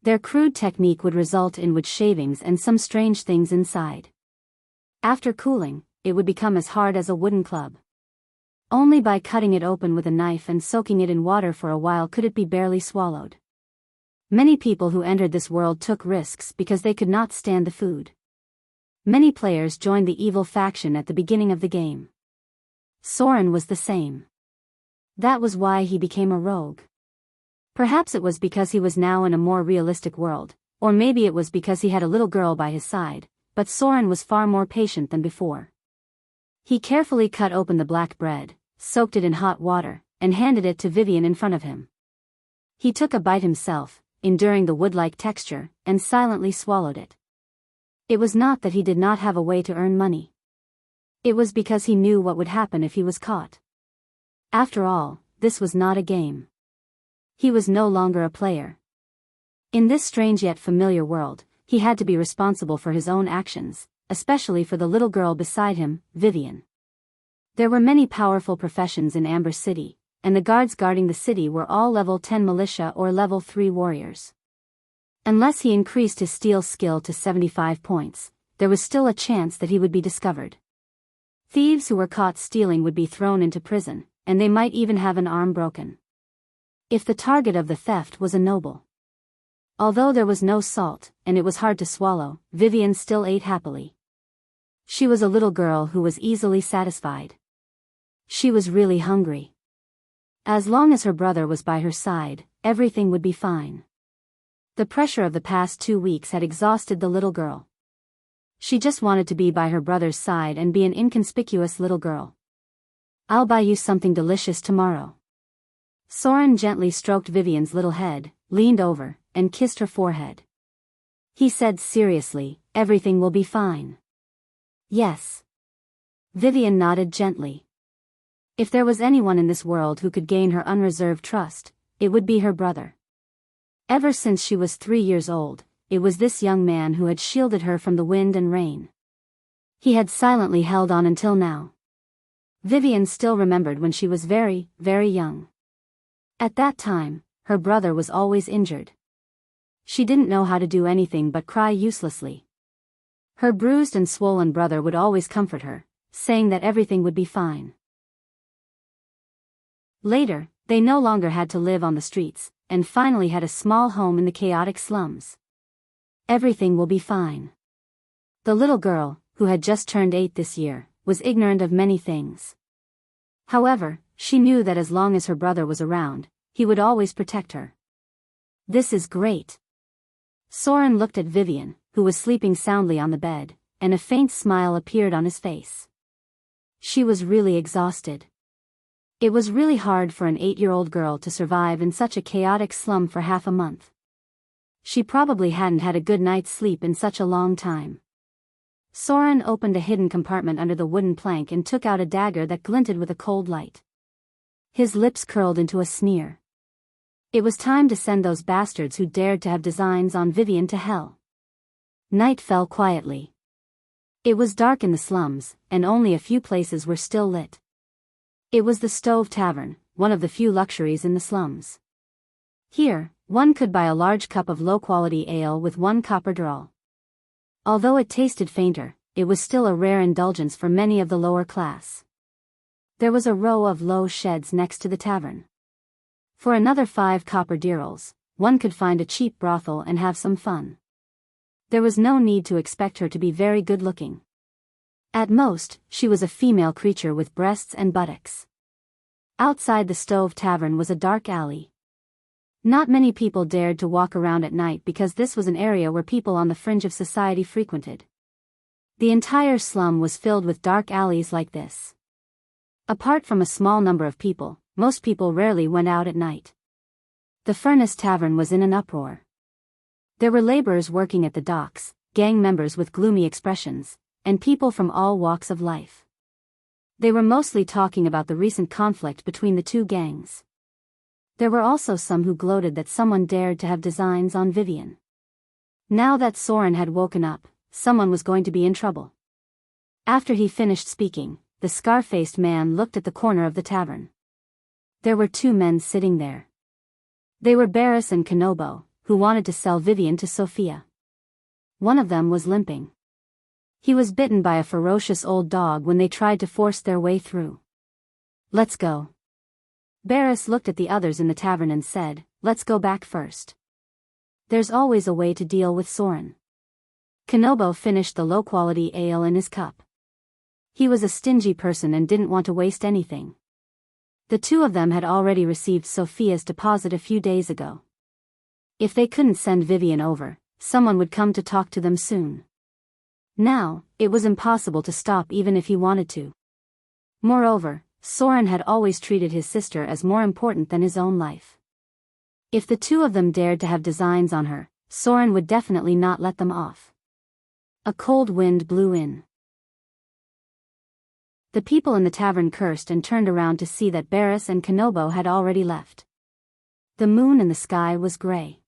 Their crude technique would result in wood shavings and some strange things inside. After cooling, it would become as hard as a wooden club. Only by cutting it open with a knife and soaking it in water for a while could it be barely swallowed. Many people who entered this world took risks because they could not stand the food. Many players joined the evil faction at the beginning of the game. Soren was the same. That was why he became a rogue. Perhaps it was because he was now in a more realistic world, or maybe it was because he had a little girl by his side, but Soren was far more patient than before. He carefully cut open the black bread, soaked it in hot water, and handed it to Vivian in front of him. He took a bite himself, enduring the wood-like texture, and silently swallowed it. It was not that he did not have a way to earn money. It was because he knew what would happen if he was caught. After all, this was not a game. He was no longer a player. In this strange yet familiar world, he had to be responsible for his own actions, especially for the little girl beside him, Vivian. There were many powerful professions in Amber City, and the guards guarding the city were all level 10 militia or level 3 warriors. Unless he increased his steel skill to 75 points, there was still a chance that he would be discovered. Thieves who were caught stealing would be thrown into prison, and they might even have an arm broken. If the target of the theft was a noble. Although there was no salt, and it was hard to swallow, Vivian still ate happily. She was a little girl who was easily satisfied. She was really hungry. As long as her brother was by her side, everything would be fine. The pressure of the past 2 weeks had exhausted the little girl. She just wanted to be by her brother's side and be an inconspicuous little girl. "I'll buy you something delicious tomorrow." Soren gently stroked Vivian's little head, leaned over, and kissed her forehead. He said seriously, "Everything will be fine." "Yes." Vivian nodded gently. If there was anyone in this world who could gain her unreserved trust, it would be her brother. Ever since she was 3 years old, it was this young man who had shielded her from the wind and rain. He had silently held on until now. Vivian still remembered when she was very, very young. At that time, her brother was always injured. She didn't know how to do anything but cry uselessly. Her bruised and swollen brother would always comfort her, saying that everything would be fine. Later, they no longer had to live on the streets, and finally had a small home in the chaotic slums. Everything will be fine. The little girl, who had just turned 8 this year, was ignorant of many things. However, she knew that as long as her brother was around, he would always protect her. "This is great." Soren looked at Vivian, who was sleeping soundly on the bed, and a faint smile appeared on his face. She was really exhausted. It was really hard for an 8-year-old girl to survive in such a chaotic slum for half a month. She probably hadn't had a good night's sleep in such a long time. Soren opened a hidden compartment under the wooden plank and took out a dagger that glinted with a cold light. His lips curled into a sneer. It was time to send those bastards who dared to have designs on Vivian to hell. Night fell quietly. It was dark in the slums, and only a few places were still lit. It was the Stove Tavern, one of the few luxuries in the slums. Here, one could buy a large cup of low-quality ale with 1 copper dirham. Although it tasted fainter, it was still a rare indulgence for many of the lower class. There was a row of low sheds next to the tavern. For another 5 copper dirhams, one could find a cheap brothel and have some fun. There was no need to expect her to be very good-looking. At most, she was a female creature with breasts and buttocks. Outside the Stove Tavern was a dark alley. Not many people dared to walk around at night because this was an area where people on the fringe of society frequented. The entire slum was filled with dark alleys like this. Apart from a small number of people, most people rarely went out at night. The Furnace Tavern was in an uproar. There were laborers working at the docks, gang members with gloomy expressions, and people from all walks of life. They were mostly talking about the recent conflict between the two gangs. There were also some who gloated that someone dared to have designs on Vivian. Now that Soren had woken up, someone was going to be in trouble. After he finished speaking, the scar-faced man looked at the corner of the tavern. There were two men sitting there. They were Barris and Kanobo, who wanted to sell Vivian to Sophia. One of them was limping. He was bitten by a ferocious old dog when they tried to force their way through. "Let's go." Barris looked at the others in the tavern and said, "Let's go back first. There's always a way to deal with Soren." Kanobo finished the low-quality ale in his cup. He was a stingy person and didn't want to waste anything. The two of them had already received Sophia's deposit a few days ago. If they couldn't send Vivian over, someone would come to talk to them soon. Now, it was impossible to stop even if he wanted to. Moreover, Soren had always treated his sister as more important than his own life. If the two of them dared to have designs on her, Soren would definitely not let them off. A cold wind blew in. The people in the tavern cursed and turned around to see that Barris and Kanobo had already left. The moon in the sky was gray.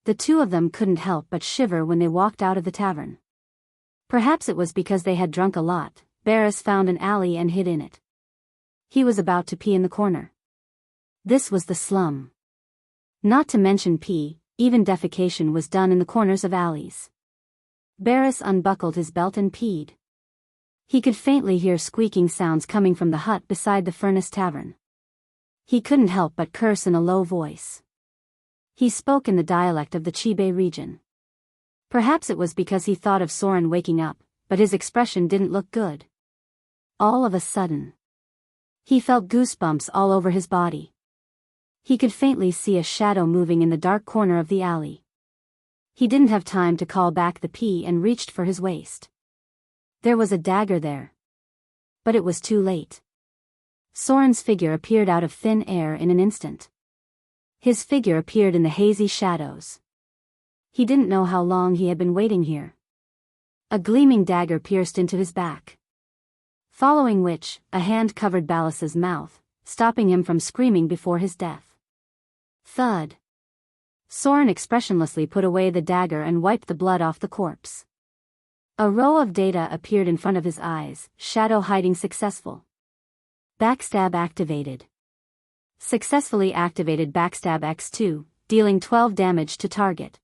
The two of them couldn't help but shiver when they walked out of the tavern. Perhaps it was because they had drunk a lot. Barris found an alley and hid in it. He was about to pee in the corner. This was the slum. Not to mention pee, even defecation was done in the corners of alleys. Barris unbuckled his belt and peed. He could faintly hear squeaking sounds coming from the hut beside the Furnace Tavern. He couldn't help but curse in a low voice. He spoke in the dialect of the Chibe region. Perhaps it was because he thought of Soren waking up, but his expression didn't look good. All of a sudden, he felt goosebumps all over his body. He could faintly see a shadow moving in the dark corner of the alley. He didn't have time to call back the pee and reached for his waist. There was a dagger there. But it was too late. Soren's figure appeared out of thin air in an instant. His figure appeared in the hazy shadows. He didn't know how long he had been waiting here. A gleaming dagger pierced into his back. Following which, a hand covered Ballas's mouth, stopping him from screaming before his death. Thud. Soren expressionlessly put away the dagger and wiped the blood off the corpse. A row of data appeared in front of his eyes, shadow hiding successful. Backstab activated. Successfully activated Backstab X2, dealing 12 damage to target.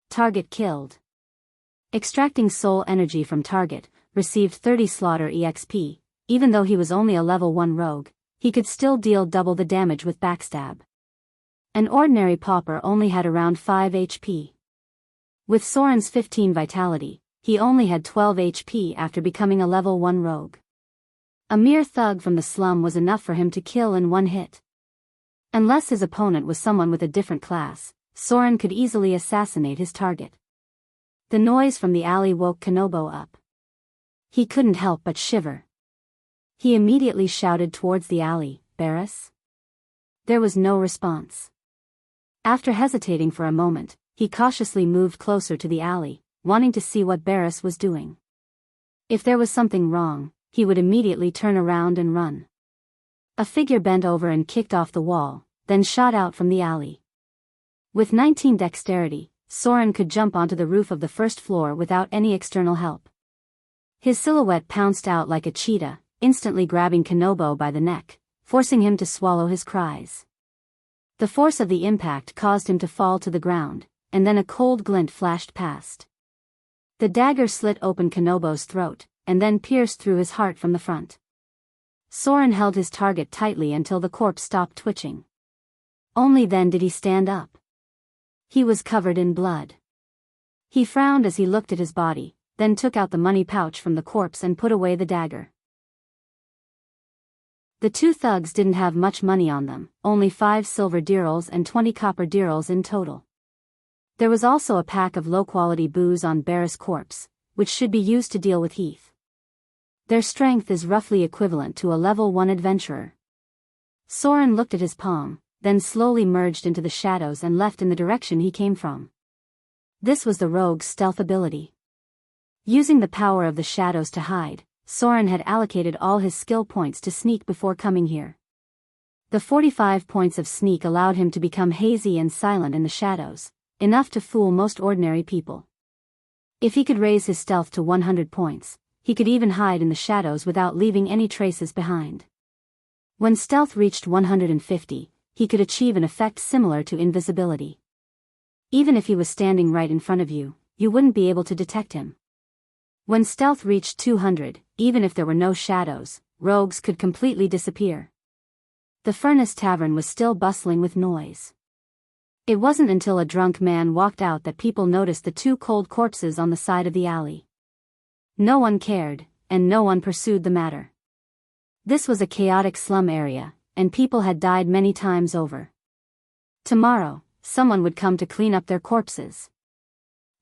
Target killed. Extracting soul energy from target, received 30 slaughter EXP. Even though he was only a level 1 rogue, he could still deal double the damage with Backstab. An ordinary pauper only had around 5 HP. With Soren's 15 vitality, he only had 12 HP after becoming a level 1 rogue. A mere thug from the slum was enough for him to kill in one hit. Unless his opponent was someone with a different class, Soren could easily assassinate his target. The noise from the alley woke Kanobo up. He couldn't help but shiver. He immediately shouted towards the alley, "Barris?" There was no response. After hesitating for a moment, he cautiously moved closer to the alley, wanting to see what Barris was doing. If there was something wrong, he would immediately turn around and run. A figure bent over and kicked off the wall, then shot out from the alley. With 19 dexterity, Soren could jump onto the roof of the first floor without any external help. His silhouette pounced out like a cheetah, instantly grabbing Kanobo by the neck, forcing him to swallow his cries. The force of the impact caused him to fall to the ground, and then a cold glint flashed past. The dagger slit open Kanobo's throat, and then pierced through his heart from the front. Soren held his target tightly until the corpse stopped twitching. Only then did he stand up. He was covered in blood. He frowned as he looked at his body, then took out the money pouch from the corpse and put away the dagger. The two thugs didn't have much money on them, only 5 silver dirhams and 20 copper dirhams in total. There was also a pack of low-quality booze on Barris' corpse, which should be used to deal with Heath. Their strength is roughly equivalent to a level 1 adventurer. Soren looked at his palm, then slowly merged into the shadows and left in the direction he came from. This was the rogue's stealth ability. Using the power of the shadows to hide, Soren had allocated all his skill points to sneak before coming here. The 45 points of sneak allowed him to become hazy and silent in the shadows, enough to fool most ordinary people. If he could raise his stealth to 100 points, he could even hide in the shadows without leaving any traces behind. When stealth reached 150, he could achieve an effect similar to invisibility. Even if he was standing right in front of you, you wouldn't be able to detect him. When stealth reached 200, even if there were no shadows, rogues could completely disappear. The Furnace Tavern was still bustling with noise. It wasn't until a drunk man walked out that people noticed the two cold corpses on the side of the alley. No one cared, and no one pursued the matter. This was a chaotic slum area, and people had died many times over. Tomorrow, someone would come to clean up their corpses.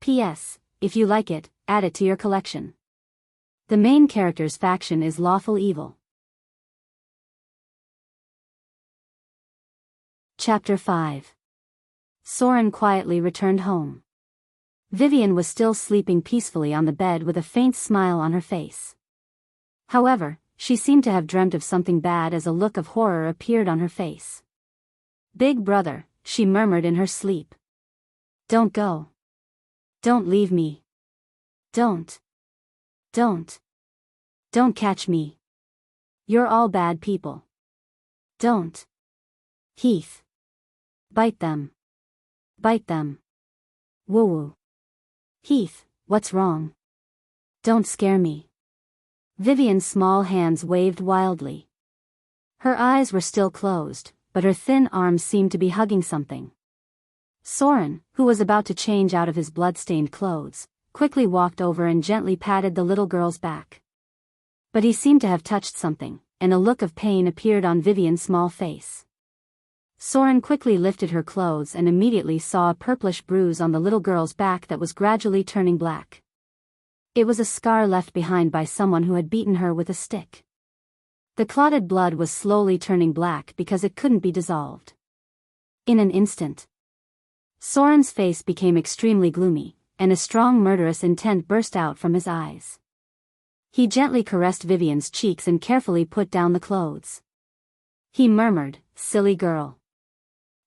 P.S. If you like it, add it to your collection. The main character's faction is lawful evil. Chapter 5. Soren quietly returned home. Vivian was still sleeping peacefully on the bed with a faint smile on her face. However, she seemed to have dreamt of something bad as a look of horror appeared on her face. "Big brother," she murmured in her sleep. "Don't go. Don't leave me. Don't. Don't. Don't catch me. You're all bad people. Don't. Heath. Bite them. Bite them. Woo-woo. Heath, what's wrong? Don't scare me." Vivian's small hands waved wildly. Her eyes were still closed, but her thin arms seemed to be hugging something. Soren, who was about to change out of his blood-stained clothes, quickly walked over and gently patted the little girl's back. But he seemed to have touched something, and a look of pain appeared on Vivian's small face. Soren quickly lifted her clothes and immediately saw a purplish bruise on the little girl's back that was gradually turning black. It was a scar left behind by someone who had beaten her with a stick. The clotted blood was slowly turning black because it couldn't be dissolved. In an instant, Soren's face became extremely gloomy, and a strong murderous intent burst out from his eyes. He gently caressed Vivian's cheeks and carefully put down the clothes. He murmured, "Silly girl.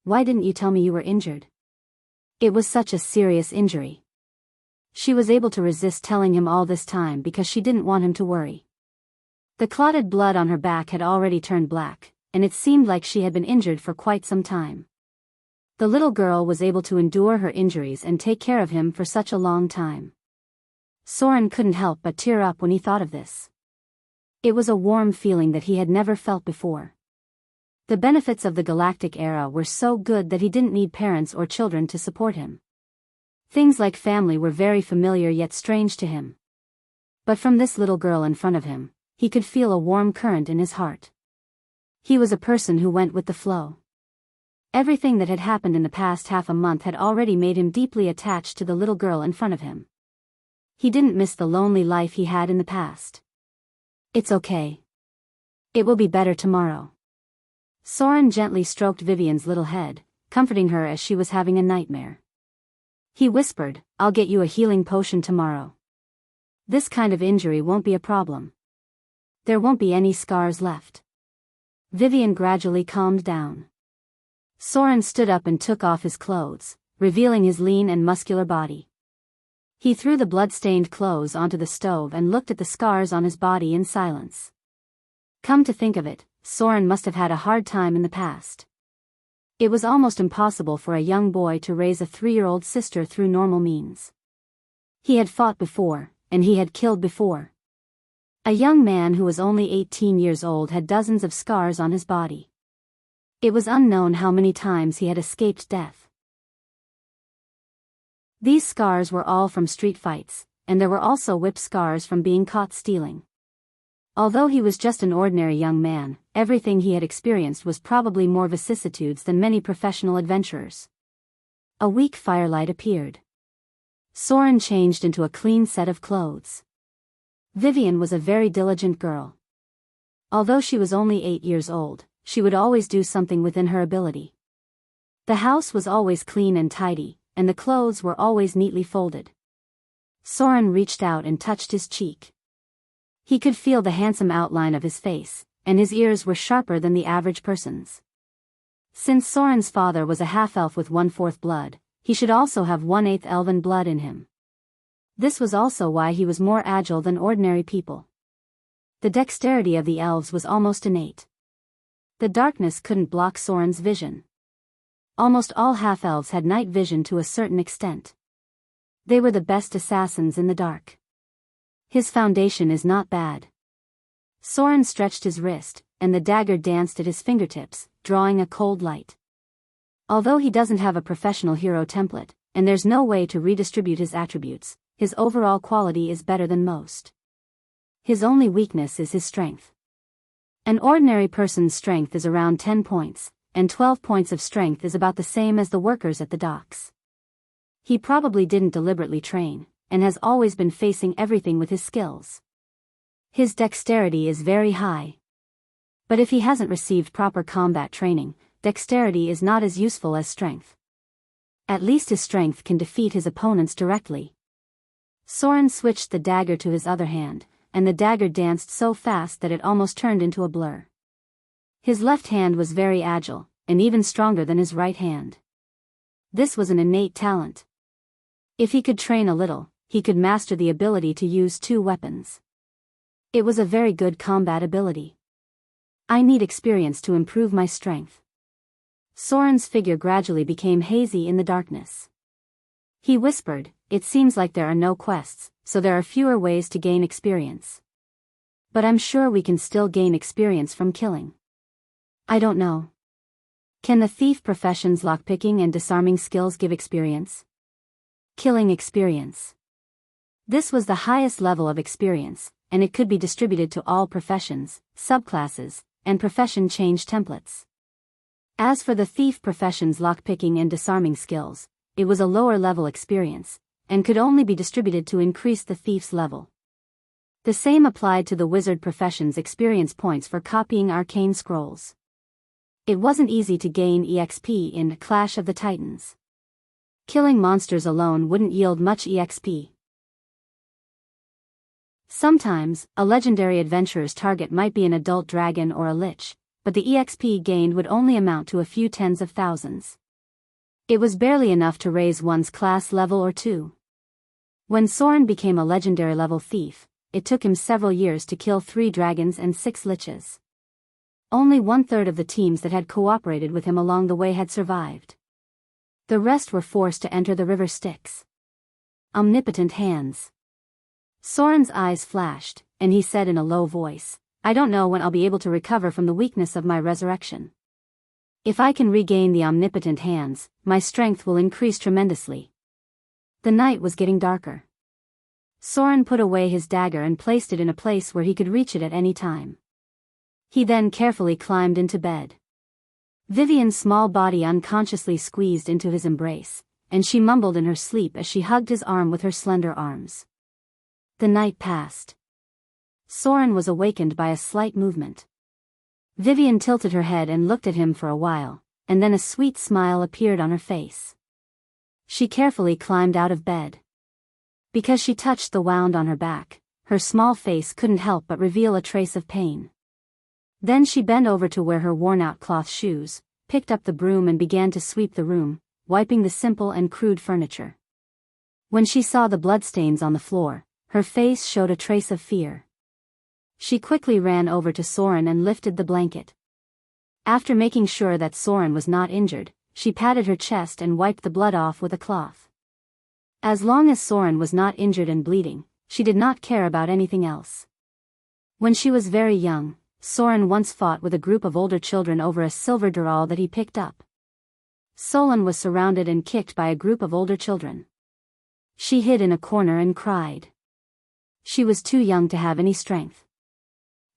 Why didn't you tell me you were injured?" It was such a serious injury. She was able to resist telling him all this time because she didn't want him to worry. The clotted blood on her back had already turned black, and it seemed like she had been injured for quite some time. The little girl was able to endure her injuries and take care of him for such a long time. Soren couldn't help but tear up when he thought of this. It was a warm feeling that he had never felt before. The benefits of the galactic era were so good that he didn't need parents or children to support him. Things like family were very familiar yet strange to him. But from this little girl in front of him, he could feel a warm current in his heart. He was a person who went with the flow. Everything that had happened in the past half a month had already made him deeply attached to the little girl in front of him. He didn't miss the lonely life he had in the past. "It's okay. It will be better tomorrow." Soren gently stroked Vivian's little head, comforting her as she was having a nightmare. He whispered, "I'll get you a healing potion tomorrow. This kind of injury won't be a problem. There won't be any scars left." Vivian gradually calmed down. Soren stood up and took off his clothes, revealing his lean and muscular body. He threw the blood-stained clothes onto the stove and looked at the scars on his body in silence. Come to think of it, Soren must have had a hard time in the past. It was almost impossible for a young boy to raise a 3-year-old sister through normal means. He had fought before, and he had killed before. A young man who was only 18 years old had dozens of scars on his body. It was unknown how many times he had escaped death. These scars were all from street fights, and there were also whip scars from being caught stealing. Although he was just an ordinary young man, everything he had experienced was probably more vicissitudes than many professional adventurers. A weak firelight appeared. Soren changed into a clean set of clothes. Vivian was a very diligent girl. Although she was only 8 years old, she would always do something within her ability. The house was always clean and tidy, and the clothes were always neatly folded. Soren reached out and touched his cheek. He could feel the handsome outline of his face, and his ears were sharper than the average person's. Since Soren's father was a half-elf with 1/4 blood, he should also have 1/8 elven blood in him. This was also why he was more agile than ordinary people. The dexterity of the elves was almost innate. The darkness couldn't block Soren's vision. Almost all half-elves had night vision to a certain extent. They were the best assassins in the dark. His foundation is not bad. Soren stretched his wrist, and the dagger danced at his fingertips, drawing a cold light. Although he doesn't have a professional hero template, and there's no way to redistribute his attributes, his overall quality is better than most. His only weakness is his strength. An ordinary person's strength is around 10 points, and 12 points of strength is about the same as the workers at the docks. He probably didn't deliberately train, and has always been facing everything with his skills. His dexterity is very high. But if he hasn't received proper combat training, dexterity is not as useful as strength. At least his strength can defeat his opponents directly. Soren switched the dagger to his other hand, and the dagger danced so fast that it almost turned into a blur. His left hand was very agile, and even stronger than his right hand. This was an innate talent. If he could train a little, he could master the ability to use 2 weapons. It was a very good combat ability. I need experience to improve my strength. Soren's figure gradually became hazy in the darkness. He whispered, "It seems like there are no quests, so there are fewer ways to gain experience. But I'm sure we can still gain experience from killing." "I don't know. Can the thief profession's lockpicking and disarming skills give experience?" "Killing experience." This was the highest level of experience, and it could be distributed to all professions, subclasses, and profession change templates. As for the thief profession's lockpicking and disarming skills, it was a lower level experience, and could only be distributed to increase the thief's level. The same applied to the wizard profession's experience points for copying arcane scrolls. It wasn't easy to gain EXP in Clash of the Titans. Killing monsters alone wouldn't yield much EXP. Sometimes, a legendary adventurer's target might be an adult dragon or a lich, but the EXP gained would only amount to a few tens of thousands. It was barely enough to raise one's class level or 2. When Soren became a legendary level thief, it took him several years to kill 3 dragons and 6 liches. Only 1/3 of the teams that had cooperated with him along the way had survived. The rest were forced to enter the river Styx. Omnipotent hands. Soren's eyes flashed, and he said in a low voice, "I don't know when I'll be able to recover from the weakness of my resurrection. If I can regain the omnipotent hands, my strength will increase tremendously." The night was getting darker. Soren put away his dagger and placed it in a place where he could reach it at any time. He then carefully climbed into bed. Vivian's small body unconsciously squeezed into his embrace, and she mumbled in her sleep as she hugged his arm with her slender arms. The night passed. Soren was awakened by a slight movement. Vivian tilted her head and looked at him for a while, and then a sweet smile appeared on her face. She carefully climbed out of bed. Because she touched the wound on her back, her small face couldn't help but reveal a trace of pain. Then she bent over to where her worn-out cloth shoes, picked up the broom and began to sweep the room, wiping the simple and crude furniture. When she saw the bloodstains on the floor, her face showed a trace of fear. She quickly ran over to Soren and lifted the blanket. After making sure that Soren was not injured, she patted her chest and wiped the blood off with a cloth. As long as Soren was not injured and bleeding, she did not care about anything else. When she was very young, Soren once fought with a group of older children over a silver doral that he picked up. Solon was surrounded and kicked by a group of older children. She hid in a corner and cried. She was too young to have any strength.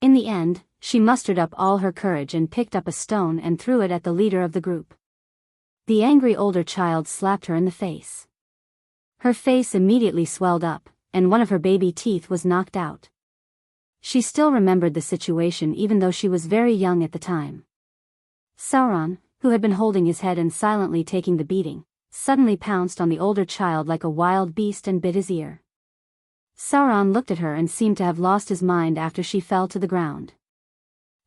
In the end, she mustered up all her courage and picked up a stone and threw it at the leader of the group. The angry older child slapped her in the face. Her face immediately swelled up, and one of her baby teeth was knocked out. She still remembered the situation even though she was very young at the time. Sauron, who had been holding his head and silently taking the beating, suddenly pounced on the older child like a wild beast and bit his ear. Sauron looked at her and seemed to have lost his mind after she fell to the ground.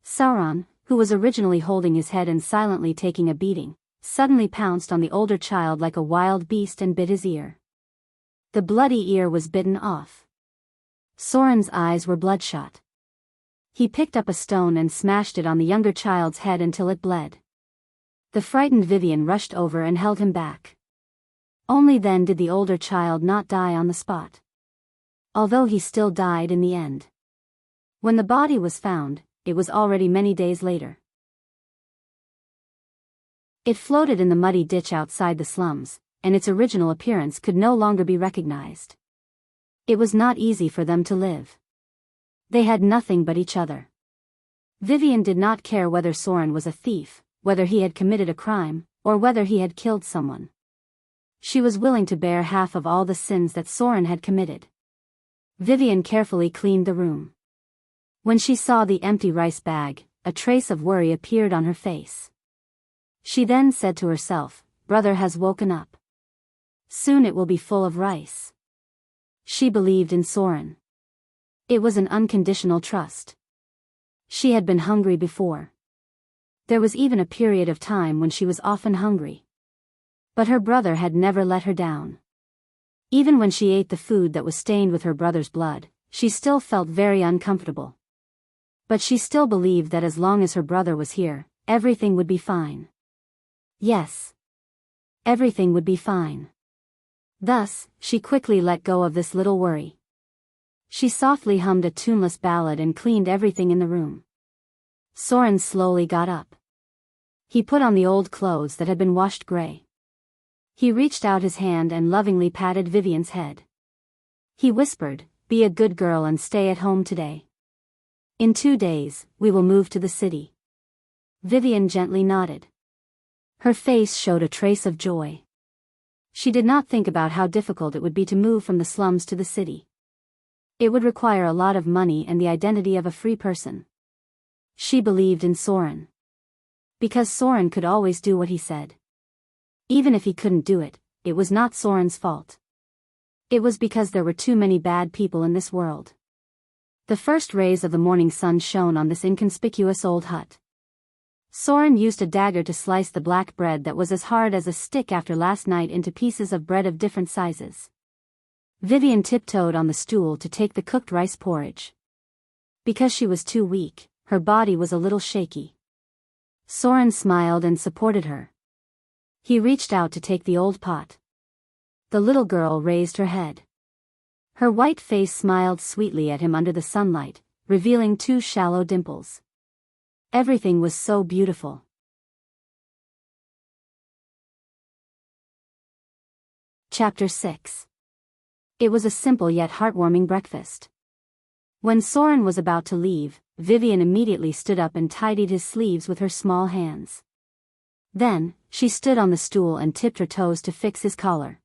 Sauron, who was originally holding his head and silently taking a beating, suddenly pounced on the older child like a wild beast and bit his ear. The bloody ear was bitten off. Sauron's eyes were bloodshot. He picked up a stone and smashed it on the younger child's head until it bled. The frightened Vivian rushed over and held him back. Only then did the older child not die on the spot. Although he still died in the end. When the body was found, it was already many days later. It floated in the muddy ditch outside the slums, and its original appearance could no longer be recognized. It was not easy for them to live. They had nothing but each other. Vivian did not care whether Sauron was a thief, whether he had committed a crime, or whether he had killed someone. She was willing to bear half of all the sins that Sauron had committed. Vivian carefully cleaned the room. When she saw the empty rice bag, a trace of worry appeared on her face. She then said to herself, "Brother has woken up. Soon it will be full of rice." She believed in Sauron. It was an unconditional trust. She had been hungry before. There was even a period of time when she was often hungry. But her brother had never let her down. Even when she ate the food that was stained with her brother's blood, she still felt very uncomfortable. But she still believed that as long as her brother was here, everything would be fine. Yes. Everything would be fine. Thus, she quickly let go of this little worry. She softly hummed a tuneless ballad and cleaned everything in the room. Sauron slowly got up. He put on the old clothes that had been washed gray. He reached out his hand and lovingly patted Vivian's head. He whispered, "Be a good girl and stay at home today. In 2 days, we will move to the city." Vivian gently nodded. Her face showed a trace of joy. She did not think about how difficult it would be to move from the slums to the city. It would require a lot of money and the identity of a free person. She believed in Sauron. Because Sauron could always do what he said. Even if he couldn't do it, it was not Sauron's fault. It was because there were too many bad people in this world. The first rays of the morning sun shone on this inconspicuous old hut. Sauron used a dagger to slice the black bread that was as hard as a stick after last night into pieces of bread of different sizes. Vivian tiptoed on the stool to take the cooked rice porridge. Because she was too weak, her body was a little shaky. Sauron smiled and supported her. He reached out to take the old pot. The little girl raised her head. Her white face smiled sweetly at him under the sunlight, revealing 2 shallow dimples. Everything was so beautiful. Chapter 6. It was a simple yet heartwarming breakfast. When Sauron was about to leave, Vivian immediately stood up and tidied his sleeves with her small hands. Then, she stood on the stool and tipped her toes to fix his collar.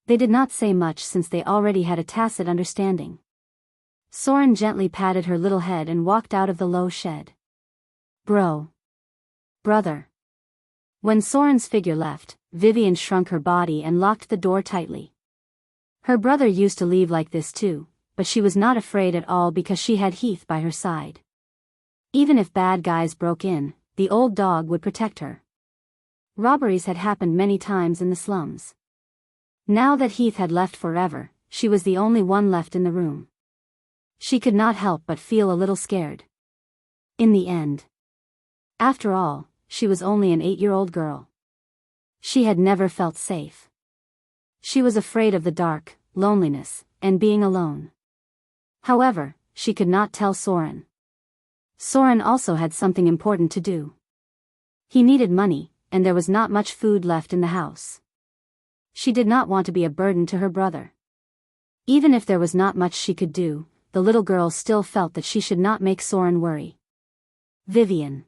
They did not say much since they already had a tacit understanding. Sauron gently patted her little head and walked out of the low shed. Brother. When Sauron's figure left, Vivian shrunk her body and locked the door tightly. Her brother used to leave like this too, but she was not afraid at all because she had Heath by her side. Even if bad guys broke in, the old dog would protect her. Robberies had happened many times in the slums. Now that Heath had left forever, she was the only one left in the room. She could not help but feel a little scared. In the end. After all, she was only an 8-year-old girl. She had never felt safe. She was afraid of the dark, loneliness, and being alone. However, she could not tell Sauron. Sauron also had something important to do. He needed money, and there was not much food left in the house. She did not want to be a burden to her brother. Even if there was not much she could do, the little girl still felt that she should not make Sauron worry. Vivian.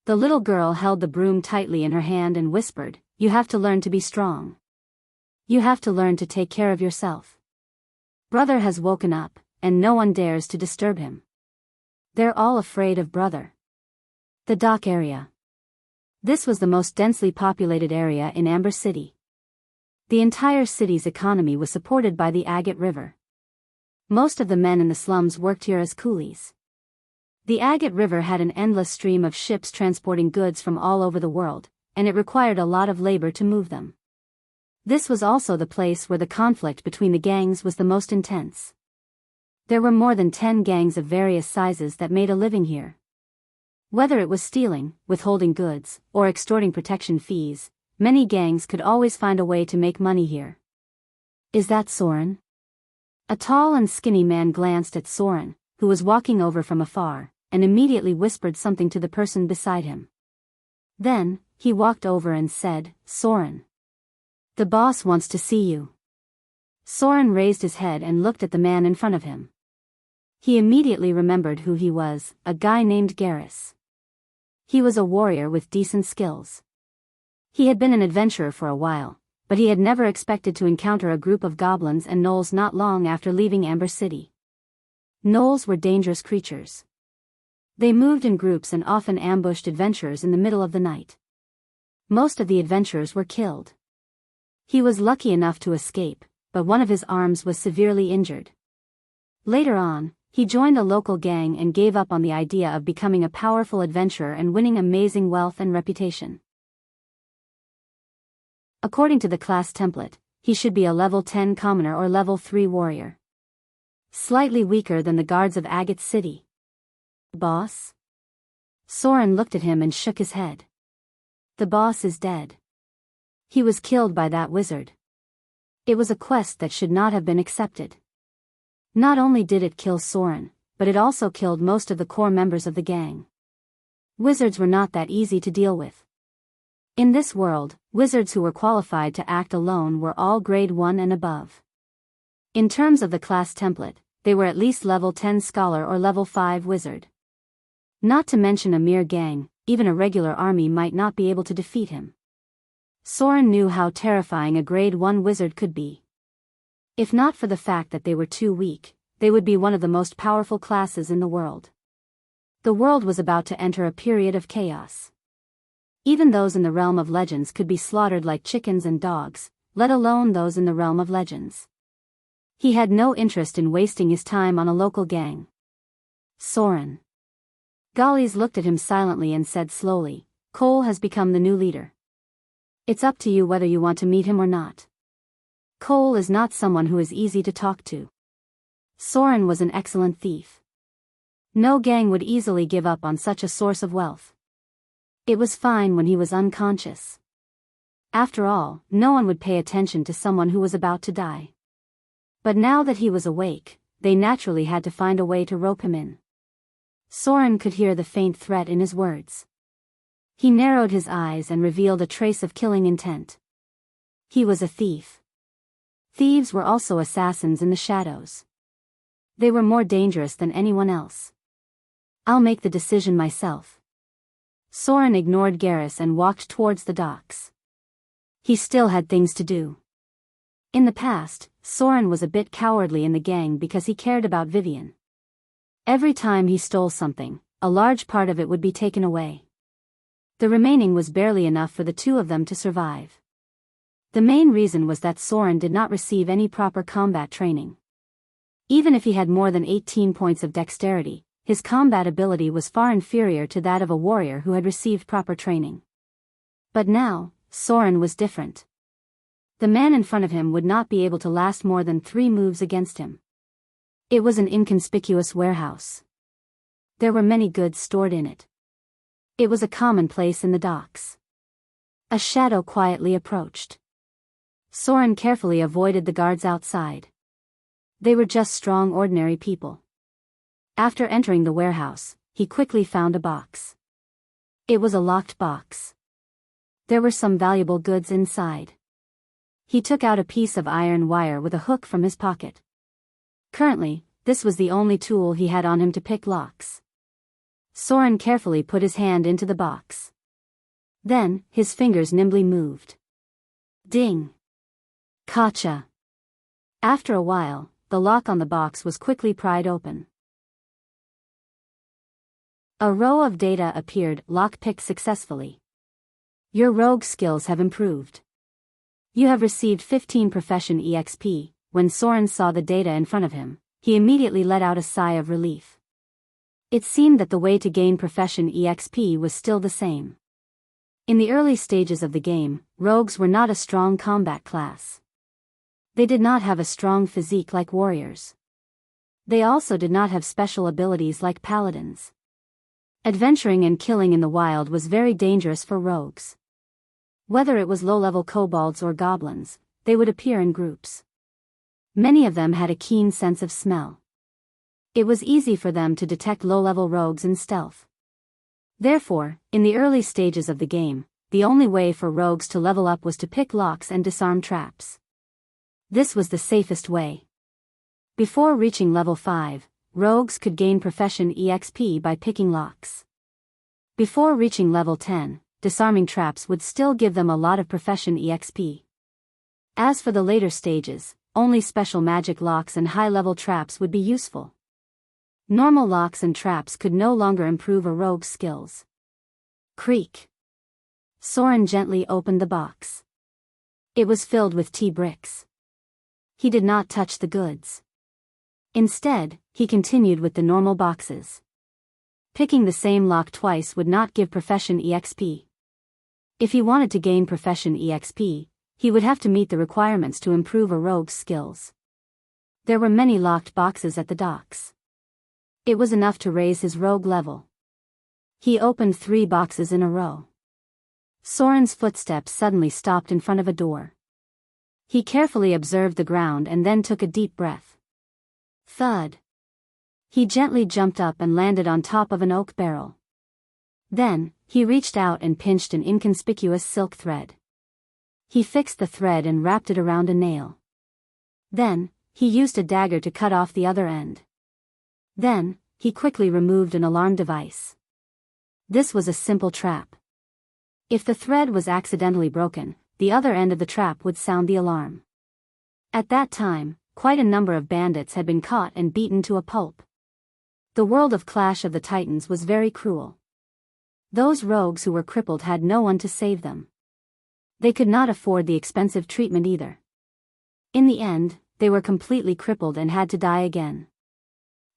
The little girl held the broom tightly in her hand and whispered, "You have to learn to be strong. You have to learn to take care of yourself. Brother has woken up, and no one dares to disturb him. They're all afraid of brother." The dock area. This was the most densely populated area in Amber City. The entire city's economy was supported by the Agate River. Most of the men in the slums worked here as coolies. The Agate River had an endless stream of ships transporting goods from all over the world, and it required a lot of labor to move them. This was also the place where the conflict between the gangs was the most intense. There were more than 10 gangs of various sizes that made a living here. Whether it was stealing, withholding goods, or extorting protection fees, many gangs could always find a way to make money here. Is that Soren? A tall and skinny man glanced at Soren, who was walking over from afar, and immediately whispered something to the person beside him. Then, he walked over and said, "Soren. The boss wants to see you." Soren raised his head and looked at the man in front of him. He immediately remembered who he was, a guy named Garrus. He was a warrior with decent skills. He had been an adventurer for a while, but he had never expected to encounter a group of goblins and gnolls not long after leaving Amber City. Gnolls were dangerous creatures. They moved in groups and often ambushed adventurers in the middle of the night. Most of the adventurers were killed. He was lucky enough to escape, but one of his arms was severely injured. Later on, he joined a local gang and gave up on the idea of becoming a powerful adventurer and winning amazing wealth and reputation. According to the class template, he should be a level 10 commoner or level 3 warrior. Slightly weaker than the guards of Agate City. Boss? Soren looked at him and shook his head. The boss is dead. He was killed by that wizard. It was a quest that should not have been accepted. Not only did it kill Soren, but it also killed most of the core members of the gang. Wizards were not that easy to deal with. In this world, wizards who were qualified to act alone were all grade 1 and above. In terms of the class template, they were at least level 10 scholar or level 5 wizard. Not to mention a mere gang, even a regular army might not be able to defeat him. Soren knew how terrifying a grade 1 wizard could be. If not for the fact that they were too weak, they would be one of the most powerful classes in the world. The world was about to enter a period of chaos. Even those in the realm of legends could be slaughtered like chickens and dogs, let alone those in the realm of legends. He had no interest in wasting his time on a local gang. Soren. Gallies looked at him silently and said slowly, "Cole has become the new leader. It's up to you whether you want to meet him or not. Cole is not someone who is easy to talk to. Soren was an excellent thief. No gang would easily give up on such a source of wealth. It was fine when he was unconscious. After all, no one would pay attention to someone who was about to die. But now that he was awake, they naturally had to find a way to rope him in." Soren could hear the faint threat in his words. He narrowed his eyes and revealed a trace of killing intent. He was a thief. Thieves were also assassins in the shadows. They were more dangerous than anyone else. "I'll make the decision myself." Soren ignored Garrus and walked towards the docks. He still had things to do. In the past, Soren was a bit cowardly in the gang because he cared about Vivian. Every time he stole something, a large part of it would be taken away. The remaining was barely enough for the two of them to survive. The main reason was that Soren did not receive any proper combat training. Even if he had more than 18 points of dexterity, his combat ability was far inferior to that of a warrior who had received proper training. But now, Soren was different. The man in front of him would not be able to last more than 3 moves against him. It was an inconspicuous warehouse. There were many goods stored in it. It was a common place in the docks. A shadow quietly approached. Soren carefully avoided the guards outside. They were just strong ordinary people. After entering the warehouse, he quickly found a box. It was a locked box. There were some valuable goods inside. He took out a piece of iron wire with a hook from his pocket. Currently, this was the only tool he had on him to pick locks. Soren carefully put his hand into the box. Then, his fingers nimbly moved. Ding! Gotcha! After a while, the lock on the box was quickly pried open. A row of data appeared, lockpicked successfully. Your rogue skills have improved. You have received 15 profession EXP. When Soren saw the data in front of him, he immediately let out a sigh of relief. It seemed that the way to gain profession EXP was still the same. In the early stages of the game, rogues were not a strong combat class. They did not have a strong physique like warriors. They also did not have special abilities like paladins. Adventuring and killing in the wild was very dangerous for rogues. Whether it was low-level kobolds or goblins, they would appear in groups. Many of them had a keen sense of smell. It was easy for them to detect low-level rogues in stealth. Therefore, in the early stages of the game, the only way for rogues to level up was to pick locks and disarm traps. This was the safest way. Before reaching level 5, rogues could gain profession EXP by picking locks. Before reaching level 10, disarming traps would still give them a lot of profession EXP. As for the later stages, only special magic locks and high-level traps would be useful. Normal locks and traps could no longer improve a rogue's skills. Creak. Soren gently opened the box. It was filled with tea bricks. He did not touch the goods. Instead, he continued with the normal boxes. Picking the same lock twice would not give profession EXP. If he wanted to gain profession EXP, he would have to meet the requirements to improve a rogue's skills. There were many locked boxes at the docks. It was enough to raise his rogue level. He opened 3 boxes in a row. Soren's footsteps suddenly stopped in front of a door. He carefully observed the ground and then took a deep breath. Thud. He gently jumped up and landed on top of an oak barrel. Then, he reached out and pinched an inconspicuous silk thread. He fixed the thread and wrapped it around a nail. Then, he used a dagger to cut off the other end. Then, he quickly removed an alarm device. This was a simple trap. If the thread was accidentally broken, the other end of the trap would sound the alarm. At that time, quite a number of bandits had been caught and beaten to a pulp. The world of Clash of the Titans was very cruel. Those rogues who were crippled had no one to save them. They could not afford the expensive treatment either. In the end, they were completely crippled and had to die again.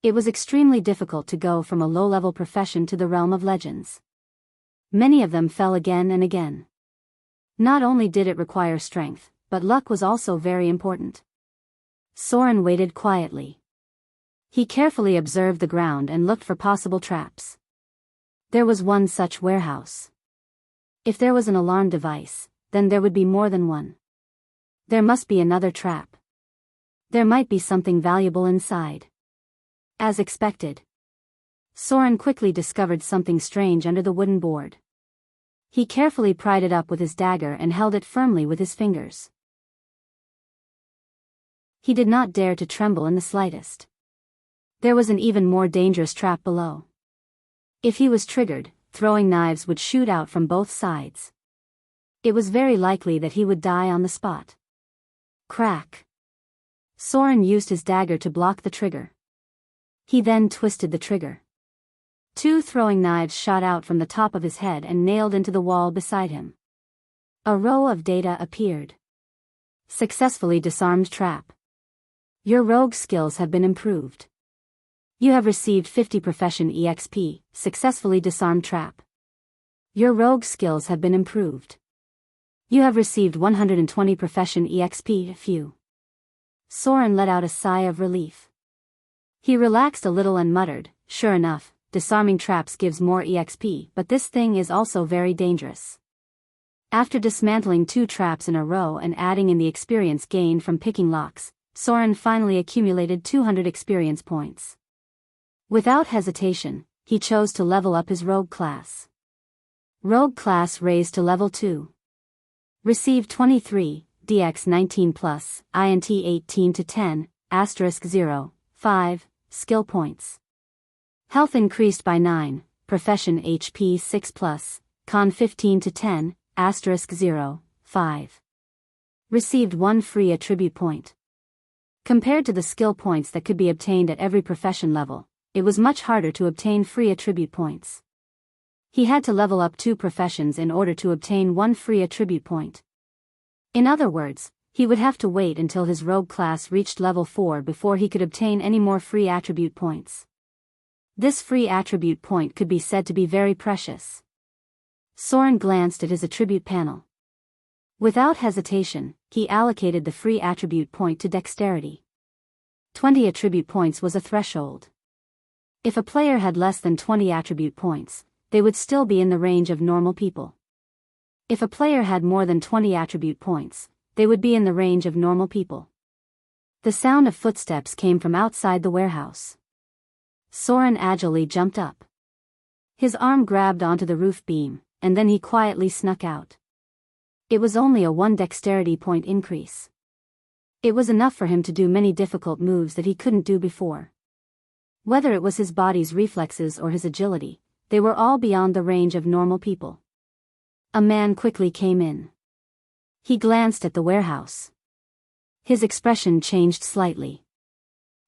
It was extremely difficult to go from a low-level profession to the realm of legends. Many of them fell again and again. Not only did it require strength, but luck was also very important. Soren waited quietly. He carefully observed the ground and looked for possible traps. There was one such warehouse. If there was an alarm device, then there would be more than one. There must be another trap. There might be something valuable inside. As expected, Soren quickly discovered something strange under the wooden board. He carefully pried it up with his dagger and held it firmly with his fingers. He did not dare to tremble in the slightest. There was an even more dangerous trap below. If he was triggered, throwing knives would shoot out from both sides. It was very likely that he would die on the spot. Crack. Soren used his dagger to block the trigger. He then twisted the trigger. 2 throwing knives shot out from the top of his head and nailed into the wall beside him. A row of data appeared. Successfully disarmed trap. Your rogue skills have been improved. You have received 50 profession EXP, successfully disarmed trap. Your rogue skills have been improved. You have received 120 profession EXP, phew. Soren let out a sigh of relief. He relaxed a little and muttered, sure enough, disarming traps gives more EXP, but this thing is also very dangerous. After dismantling 2 traps in a row and adding in the experience gained from picking locks, Soren finally accumulated 200 experience points. Without hesitation, he chose to level up his rogue class. Rogue class raised to level 2. Received 23, DX 19 plus, INT 18 to 10, asterisk 0, 5, skill points. Health increased by 9, profession HP 6 plus, con 15 to 10, asterisk 0, 5. Received 1 free attribute point. Compared to the skill points that could be obtained at every profession level, it was much harder to obtain free attribute points. He had to level up 2 professions in order to obtain 1 free attribute point. In other words, He would have to wait until his rogue class reached level 4 before he could obtain any more free attribute points. This free attribute point could be said to be very precious. Soren glanced at his attribute panel. Without hesitation, he allocated the free attribute point to dexterity. 20 attribute points was a threshold. If a player had less than 20 attribute points, they would still be in the range of normal people. If a player had more than 20 attribute points, they would be in the range of normal people. The sound of footsteps came from outside the warehouse. Soren agilely jumped up. His arm grabbed onto the roof beam, and then he quietly snuck out. It was only a 1 dexterity point increase. It was enough for him to do many difficult moves that he couldn't do before. Whether it was his body's reflexes or his agility, they were all beyond the range of normal people. A man quickly came in. He glanced at the warehouse. His expression changed slightly.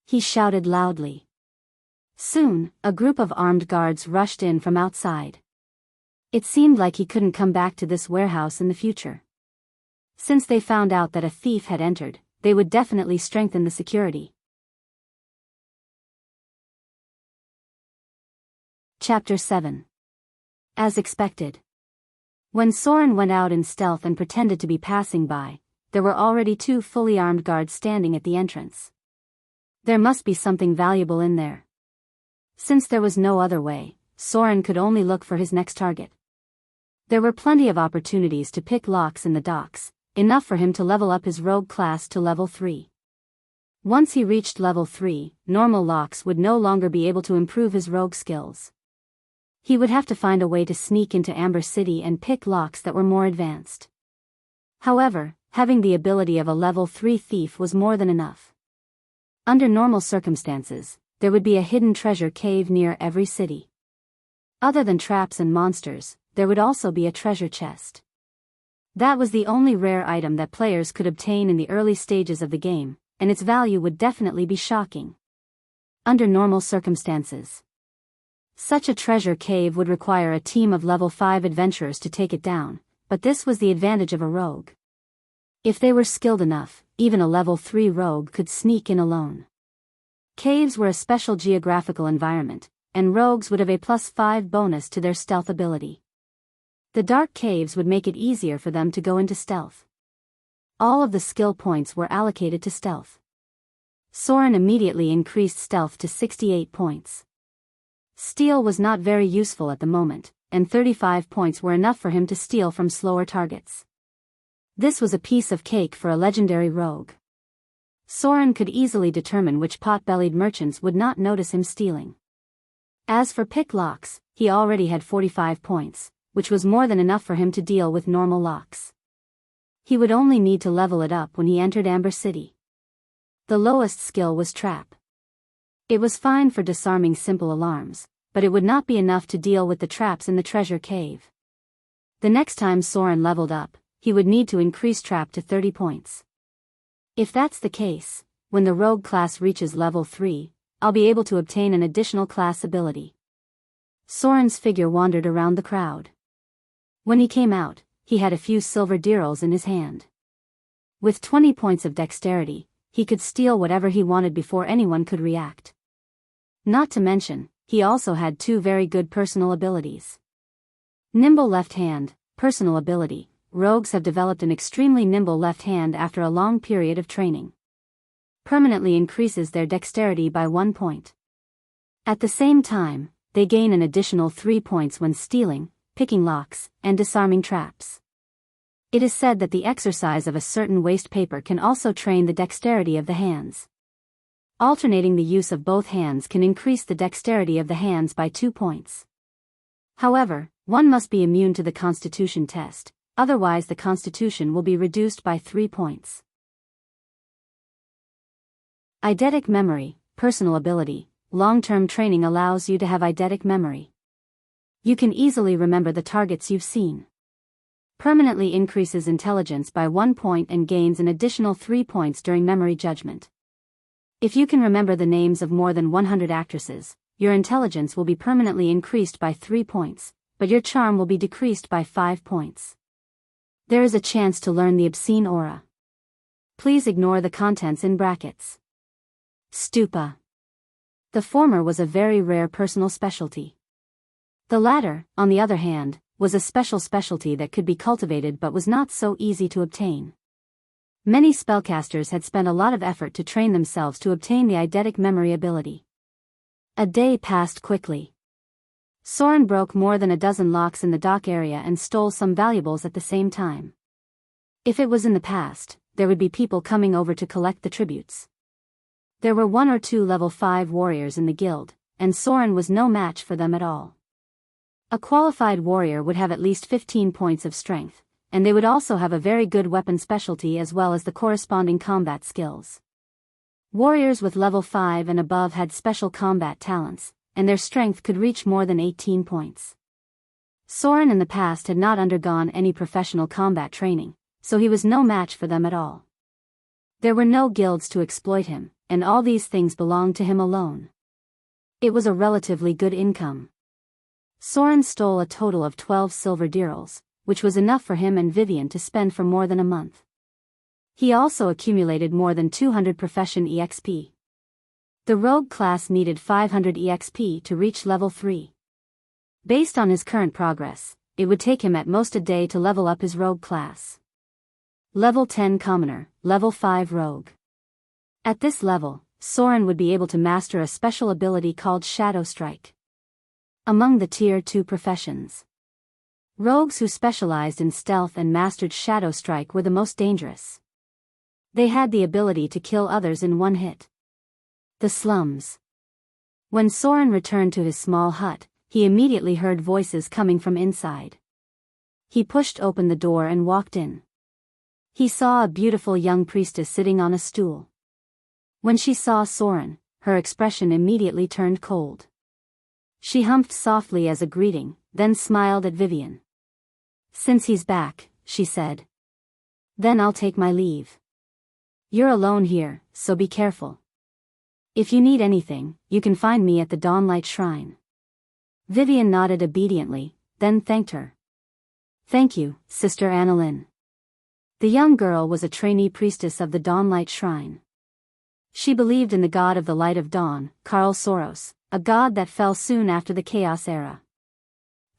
He shouted loudly. Soon, a group of armed guards rushed in from outside. It seemed like he couldn't come back to this warehouse in the future. Since they found out that a thief had entered, they would definitely strengthen the security. Chapter 7. As expected. When Soren went out in stealth and pretended to be passing by, there were already 2 fully armed guards standing at the entrance. There must be something valuable in there. Since there was no other way, Soren could only look for his next target. There were plenty of opportunities to pick locks in the docks, enough for him to level up his rogue class to level 3. Once he reached level 3, normal locks would no longer be able to improve his rogue skills. He would have to find a way to sneak into Amber City and pick locks that were more advanced. However, having the ability of a level 3 thief was more than enough. Under normal circumstances, there would be a hidden treasure cave near every city. Other than traps and monsters, there would also be a treasure chest. That was the only rare item that players could obtain in the early stages of the game, and its value would definitely be shocking. Under normal circumstances, such a treasure cave would require a team of level 5 adventurers to take it down, but this was the advantage of a rogue. If they were skilled enough, even a level 3 rogue could sneak in alone. Caves were a special geographical environment, and rogues would have a +5 bonus to their stealth ability. The dark caves would make it easier for them to go into stealth. All of the skill points were allocated to stealth. Soren immediately increased stealth to 68 points. Steal was not very useful at the moment, and 35 points were enough for him to steal from slower targets. This was a piece of cake for a legendary rogue. Soren could easily determine which pot-bellied merchants would not notice him stealing. As for pick locks, he already had 45 points, which was more than enough for him to deal with normal locks. He would only need to level it up when he entered Amber City. The lowest skill was trap. It was fine for disarming simple alarms, but it would not be enough to deal with the traps in the treasure cave. The next time Soren leveled up, he would need to increase trap to 30 points. If that's the case, when the rogue class reaches level 3, I'll be able to obtain an additional class ability. Soren's figure wandered around the crowd. When he came out, he had a few silver dirhams in his hand. With 20 points of dexterity, he could steal whatever he wanted before anyone could react. Not to mention, he also had 2 very good personal abilities. Nimble left hand, personal ability. Rogues have developed an extremely nimble left hand after a long period of training. Permanently increases their dexterity by 1 point. At the same time, they gain an additional 3 points when stealing, picking locks, and disarming traps. It is said that the exercise of a certain waste paper can also train the dexterity of the hands. Alternating the use of both hands can increase the dexterity of the hands by 2 points. However, one must be immune to the Constitution test, otherwise the Constitution will be reduced by 3 points. Eidetic memory, personal ability. Long-term training allows you to have eidetic memory. You can easily remember the targets you've seen. Permanently increases intelligence by 1 point and gains an additional 3 points during memory judgment. If you can remember the names of more than 100 actresses, your intelligence will be permanently increased by 3 points, but your charm will be decreased by 5 points. There is a chance to learn the obscene aura. Please ignore the contents in brackets. Stupa. The former was a very rare personal specialty. The latter, on the other hand, was a special specialty that could be cultivated but was not so easy to obtain. Many spellcasters had spent a lot of effort to train themselves to obtain the eidetic memory ability. A day passed quickly. Soren broke more than a dozen locks in the dock area and stole some valuables at the same time. If it was in the past, there would be people coming over to collect the tributes. There were 1 or 2 level 5 warriors in the guild, and Soren was no match for them at all. A qualified warrior would have at least 15 points of strength, and they would also have a very good weapon specialty as well as the corresponding combat skills. Warriors with level 5 and above had special combat talents, and their strength could reach more than 18 points. Soren in the past had not undergone any professional combat training, so he was no match for them at all. There were no guilds to exploit him, and all these things belonged to him alone. It was a relatively good income. Soren stole a total of 12 silver dirhams, which was enough for him and Vivian to spend for more than a month. He also accumulated more than 200 profession EXP. The rogue class needed 500 EXP to reach level 3. Based on his current progress, it would take him at most a day to level up his rogue class. Level 10 Commoner, Level 5 Rogue. At this level, Soren would be able to master a special ability called Shadow Strike. Among the Tier 2 professions, rogues who specialized in stealth and mastered Shadow Strike were the most dangerous. They had the ability to kill others in one hit. The slums. When Soren returned to his small hut, he immediately heard voices coming from inside. He pushed open the door and walked in. He saw a beautiful young priestess sitting on a stool. When she saw Soren, her expression immediately turned cold. She humped softly as a greeting, then smiled at Vivian. "Since he's back," she said. "Then I'll take my leave. You're alone here, so be careful. If you need anything, you can find me at the Dawnlight Shrine." Vivian nodded obediently, then thanked her. "Thank you, Sister Annalyn." The young girl was a trainee priestess of the Dawnlight Shrine. She believed in the god of the light of dawn, Karl Soros, a god that fell soon after the Chaos Era.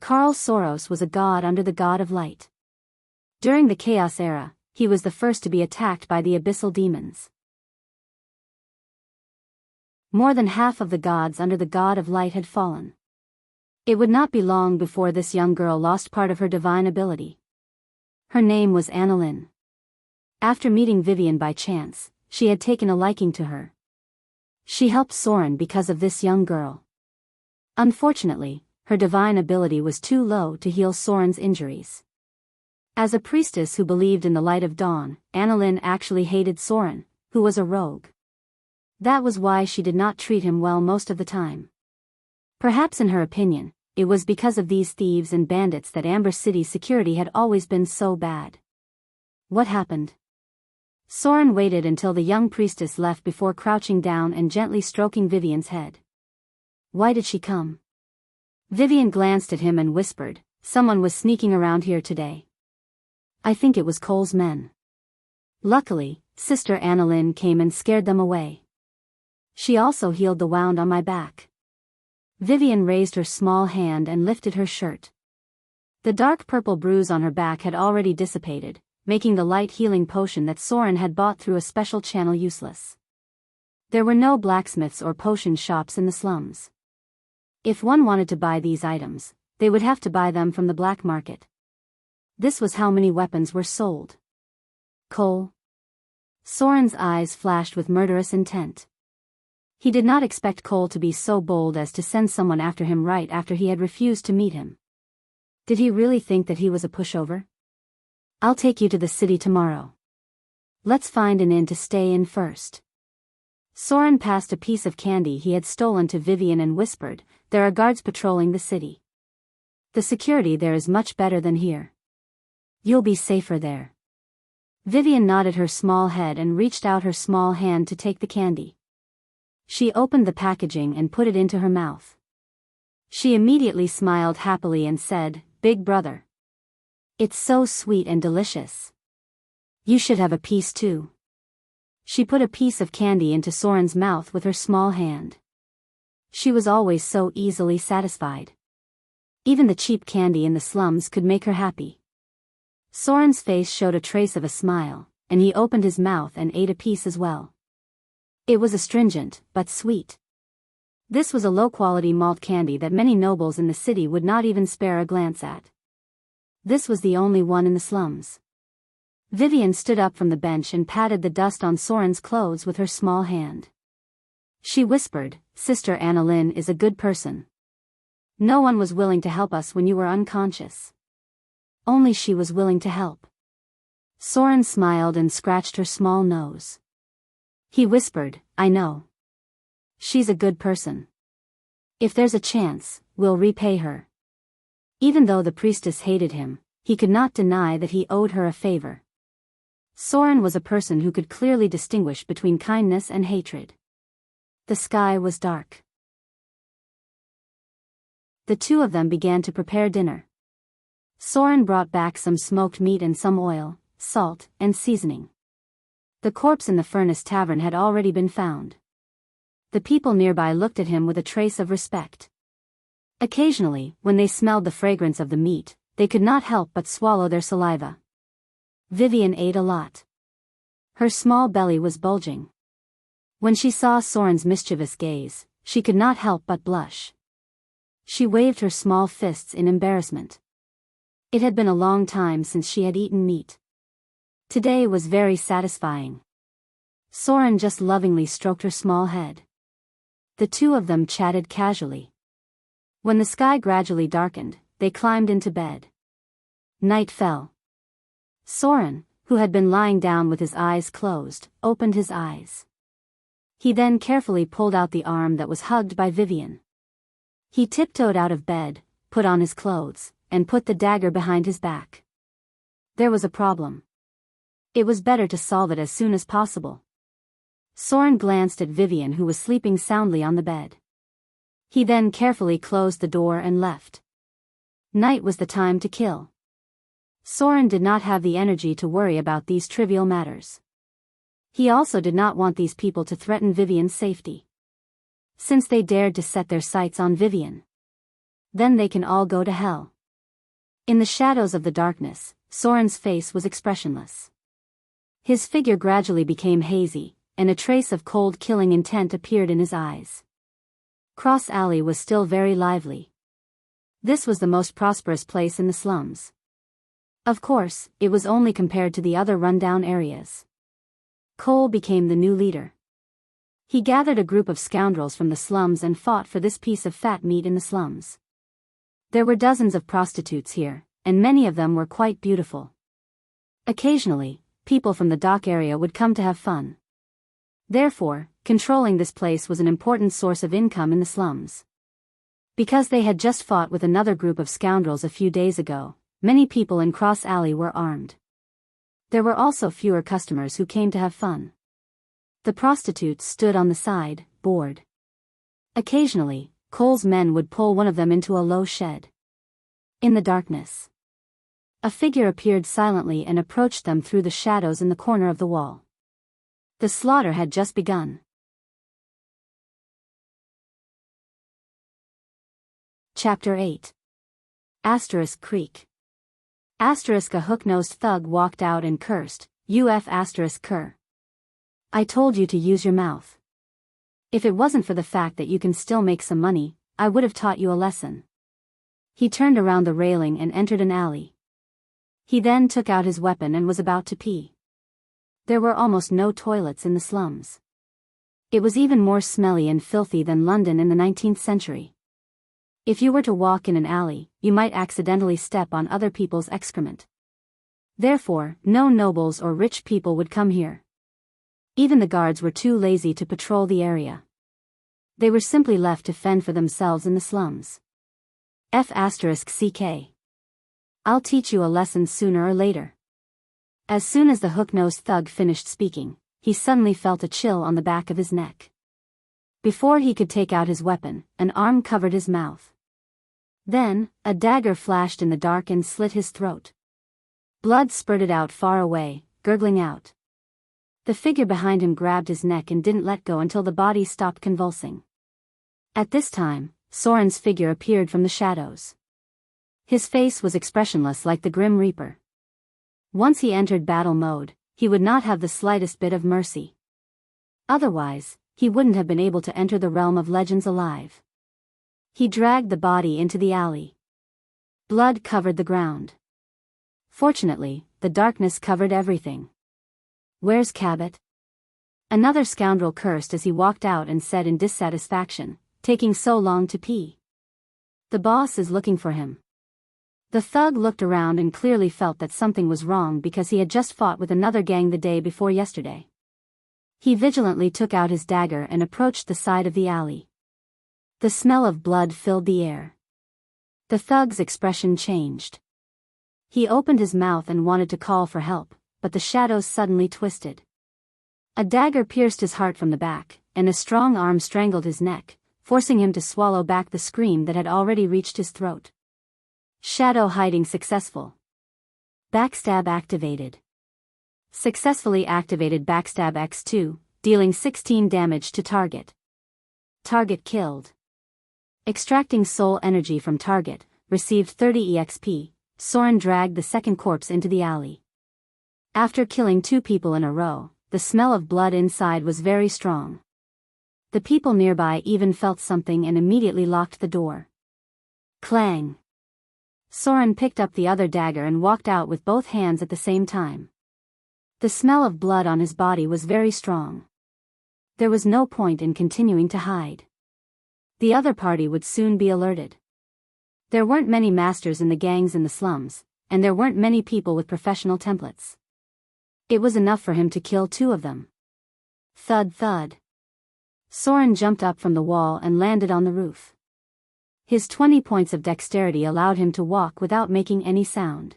Karl Soros was a god under the god of light. During the Chaos Era, he was the first to be attacked by the abyssal demons. More than half of the gods under the god of light had fallen. It would not be long before this young girl lost part of her divine ability. Her name was Annalyn. After meeting Vivian by chance, she had taken a liking to her. She helped Soren because of this young girl. Unfortunately, her divine ability was too low to heal Soren's injuries. As a priestess who believed in the light of dawn, Annalyn actually hated Soren, who was a rogue. That was why she did not treat him well most of the time. Perhaps in her opinion, it was because of these thieves and bandits that Amber City's security had always been so bad. What happened? Soren waited until the young priestess left before crouching down and gently stroking Vivian's head. Why did she come? Vivian glanced at him and whispered, "Someone was sneaking around here today. I think it was Cole's men." Luckily, Sister Annalyn came and scared them away. She also healed the wound on my back. Vivian raised her small hand and lifted her shirt. The dark purple bruise on her back had already dissipated, making the light healing potion that Soren had bought through a special channel useless. There were no blacksmiths or potion shops in the slums. If one wanted to buy these items, they would have to buy them from the black market. This was how many weapons were sold. Cole. Soren's eyes flashed with murderous intent. He did not expect Cole to be so bold as to send someone after him right after he had refused to meet him. Did he really think that he was a pushover? "I'll take you to the city tomorrow. Let's find an inn to stay in first." Soren passed a piece of candy he had stolen to Vivian and whispered, "There are guards patrolling the city. The security there is much better than here. You'll be safer there." Vivian nodded her small head and reached out her small hand to take the candy. She opened the packaging and put it into her mouth. She immediately smiled happily and said, "Big brother. It's so sweet and delicious. You should have a piece too." She put a piece of candy into Soren's mouth with her small hand. She was always so easily satisfied. Even the cheap candy in the slums could make her happy. Soren's face showed a trace of a smile, and he opened his mouth and ate a piece as well. It was astringent, but sweet. This was a low-quality malt candy that many nobles in the city would not even spare a glance at. This was the only one in the slums. Vivian stood up from the bench and patted the dust on Soren's clothes with her small hand. She whispered, "Sister Annalyn is a good person. No one was willing to help us when you were unconscious. Only she was willing to help." Soren smiled and scratched her small nose. He whispered, "I know. She's a good person. If there's a chance, we'll repay her." Even though the priestess hated him, he could not deny that he owed her a favor. Soren was a person who could clearly distinguish between kindness and hatred. The sky was dark. The two of them began to prepare dinner. Soren brought back some smoked meat and some oil, salt, and seasoning. The corpse in the furnace tavern had already been found. The people nearby looked at him with a trace of respect. Occasionally, when they smelled the fragrance of the meat, they could not help but swallow their saliva. Vivian ate a lot. Her small belly was bulging. When she saw Soren's mischievous gaze, she could not help but blush. She waved her small fists in embarrassment. It had been a long time since she had eaten meat. Today was very satisfying. Soren just lovingly stroked her small head. The two of them chatted casually. When the sky gradually darkened, they climbed into bed. Night fell. Soren, who had been lying down with his eyes closed, opened his eyes. He then carefully pulled out the arm that was hugged by Vivian. He tiptoed out of bed, put on his clothes, and put the dagger behind his back. There was a problem. It was better to solve it as soon as possible. Soren glanced at Vivian, who was sleeping soundly on the bed. He then carefully closed the door and left. Night was the time to kill. Soren did not have the energy to worry about these trivial matters. He also did not want these people to threaten Vivian's safety. Since they dared to set their sights on Vivian, then they can all go to hell. In the shadows of the darkness, Soren's face was expressionless. His figure gradually became hazy, and a trace of cold killing intent appeared in his eyes. Cross Alley was still very lively. This was the most prosperous place in the slums. Of course, it was only compared to the other rundown areas. Cole became the new leader. He gathered a group of scoundrels from the slums and fought for this piece of fat meat in the slums. There were dozens of prostitutes here, and many of them were quite beautiful. Occasionally, people from the dock area would come to have fun. Therefore, controlling this place was an important source of income in the slums. Because they had just fought with another group of scoundrels a few days ago, many people in Cross Alley were armed. There were also fewer customers who came to have fun. The prostitutes stood on the side, bored. Occasionally, Cole's men would pull one of them into a low shed. In the darkness, a figure appeared silently and approached them through the shadows in the corner of the wall. The slaughter had just begun. Chapter 8. Asterisk Creek. Asterisk a hook-nosed thug walked out and cursed, "Uf asterisk cur. I told you to use your mouth. If it wasn't for the fact that you can still make some money, I would have taught you a lesson." He turned around the railing and entered an alley. He then took out his weapon and was about to pee. There were almost no toilets in the slums. It was even more smelly and filthy than London in the 19th century. If you were to walk in an alley, you might accidentally step on other people's excrement. Therefore, no nobles or rich people would come here. Even the guards were too lazy to patrol the area. They were simply left to fend for themselves in the slums. *CK. I'll teach you a lesson sooner or later. As soon as the hook-nosed thug finished speaking, he suddenly felt a chill on the back of his neck. Before he could take out his weapon, an arm covered his mouth. Then, a dagger flashed in the dark and slit his throat. Blood spurted out far away, gurgling out. The figure behind him grabbed his neck and didn't let go until the body stopped convulsing. At this time, Soren's figure appeared from the shadows. His face was expressionless like the Grim Reaper. Once he entered battle mode, he would not have the slightest bit of mercy. Otherwise, he wouldn't have been able to enter the realm of legends alive. He dragged the body into the alley. Blood covered the ground. Fortunately, the darkness covered everything. "Where's Cabot?" Another scoundrel cursed as he walked out and said in dissatisfaction, "Taking so long to pee." "The boss is looking for him." The thug looked around and clearly felt that something was wrong because he had just fought with another gang the day before yesterday. He vigilantly took out his dagger and approached the side of the alley. The smell of blood filled the air. The thug's expression changed. He opened his mouth and wanted to call for help, but the shadows suddenly twisted. A dagger pierced his heart from the back, and a strong arm strangled his neck, forcing him to swallow back the scream that had already reached his throat. Shadow hiding successful. Backstab activated. Successfully activated Backstab X2, dealing 16 damage to target. Target killed. Extracting soul energy from target, received 30 EXP, Soren dragged the second corpse into the alley. After killing 2 people in a row, the smell of blood inside was very strong. The people nearby even felt something and immediately locked the door. Clang. Soren picked up the other dagger and walked out with both hands at the same time. The smell of blood on his body was very strong. There was no point in continuing to hide. The other party would soon be alerted. There weren't many masters in the gangs in the slums, and there weren't many people with professional templates. It was enough for him to kill 2 of them. Thud thud. Soren jumped up from the wall and landed on the roof. His 20 points of dexterity allowed him to walk without making any sound.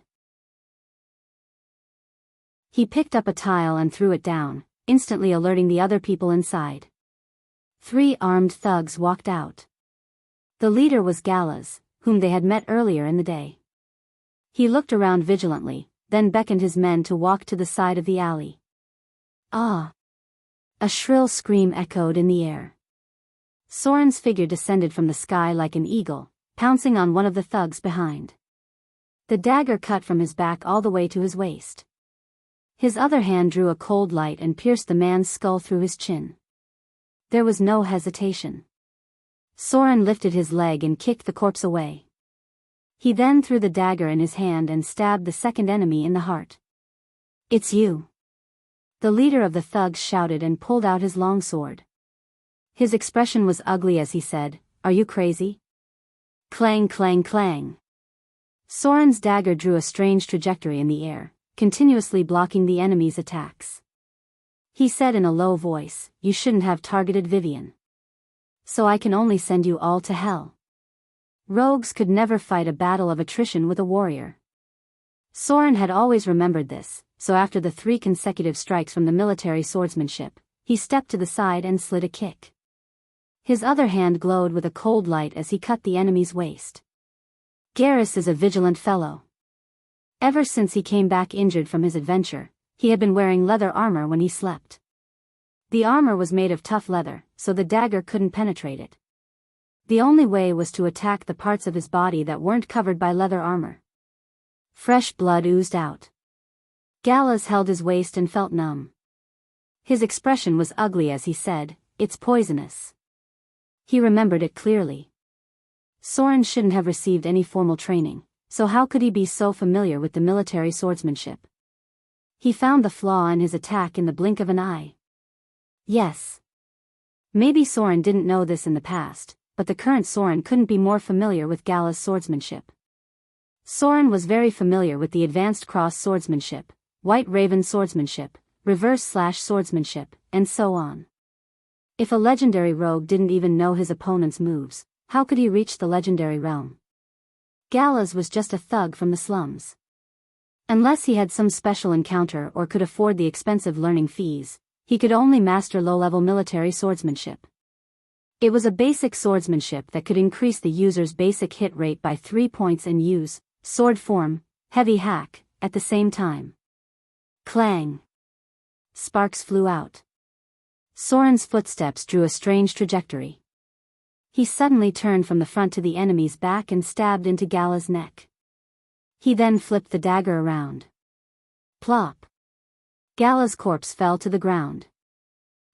He picked up a tile and threw it down, instantly alerting the other people inside. 3 armed thugs walked out. The leader was Galas, whom they had met earlier in the day. He looked around vigilantly, then beckoned his men to walk to the side of the alley. "Ah!" A shrill scream echoed in the air. Soren's figure descended from the sky like an eagle, pouncing on one of the thugs behind. The dagger cut from his back all the way to his waist. His other hand drew a cold light and pierced the man's skull through his chin. There was no hesitation. Soren lifted his leg and kicked the corpse away. He then threw the dagger in his hand and stabbed the second enemy in the heart. "It's you!" The leader of the thugs shouted and pulled out his long sword. His expression was ugly as he said, "Are you crazy?" Clang clang clang. Soren's dagger drew a strange trajectory in the air, continuously blocking the enemy's attacks. He said in a low voice, "You shouldn't have targeted Vivian. So I can only send you all to hell." Rogues could never fight a battle of attrition with a warrior. Soren had always remembered this, so after the 3 consecutive strikes from the military swordsmanship, he stepped to the side and slid a kick. His other hand glowed with a cold light as he cut the enemy's waist. Garrus is a vigilant fellow. Ever since he came back injured from his adventure, he had been wearing leather armor when he slept. The armor was made of tough leather, so the dagger couldn't penetrate it. The only way was to attack the parts of his body that weren't covered by leather armor. Fresh blood oozed out. Galas held his waist and felt numb. His expression was ugly as he said, "It's poisonous." He remembered it clearly. Soren shouldn't have received any formal training, so how could he be so familiar with the military swordsmanship? He found the flaw in his attack in the blink of an eye. Yes. Maybe Soren didn't know this in the past, but the current Soren couldn't be more familiar with Galas' swordsmanship. Soren was very familiar with the advanced cross swordsmanship, white raven swordsmanship, reverse/swordsmanship, and so on. If a legendary rogue didn't even know his opponent's moves, how could he reach the legendary realm? Galas was just a thug from the slums. Unless he had some special encounter or could afford the expensive learning fees, he could only master low-level military swordsmanship. It was a basic swordsmanship that could increase the user's basic hit rate by 3 points and use sword form, heavy hack, at the same time. Clang. sparks flew out. Soren's footsteps drew a strange trajectory. He suddenly turned from the front to the enemy's back and stabbed into Gala's neck. He then flipped the dagger around. Plop! Gala's corpse fell to the ground.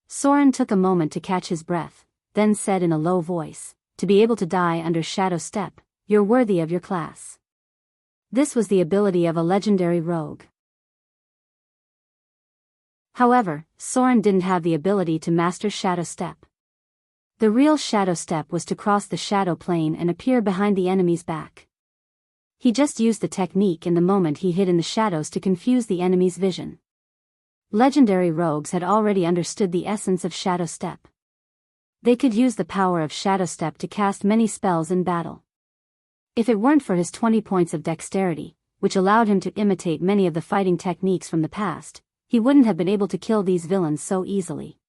Soren took a moment to catch his breath, then said in a low voice, "To be able to die under Shadow Step, you're worthy of your class." This was the ability of a legendary rogue. However, Soren didn't have the ability to master Shadow Step. The real Shadow Step was to cross the shadow plane and appear behind the enemy's back. He just used the technique in the moment he hid in the shadows to confuse the enemy's vision. Legendary rogues had already understood the essence of Shadow Step. They could use the power of Shadow Step to cast many spells in battle. If it weren't for his 20 points of dexterity, which allowed him to imitate many of the fighting techniques from the past, he wouldn't have been able to kill these villains so easily.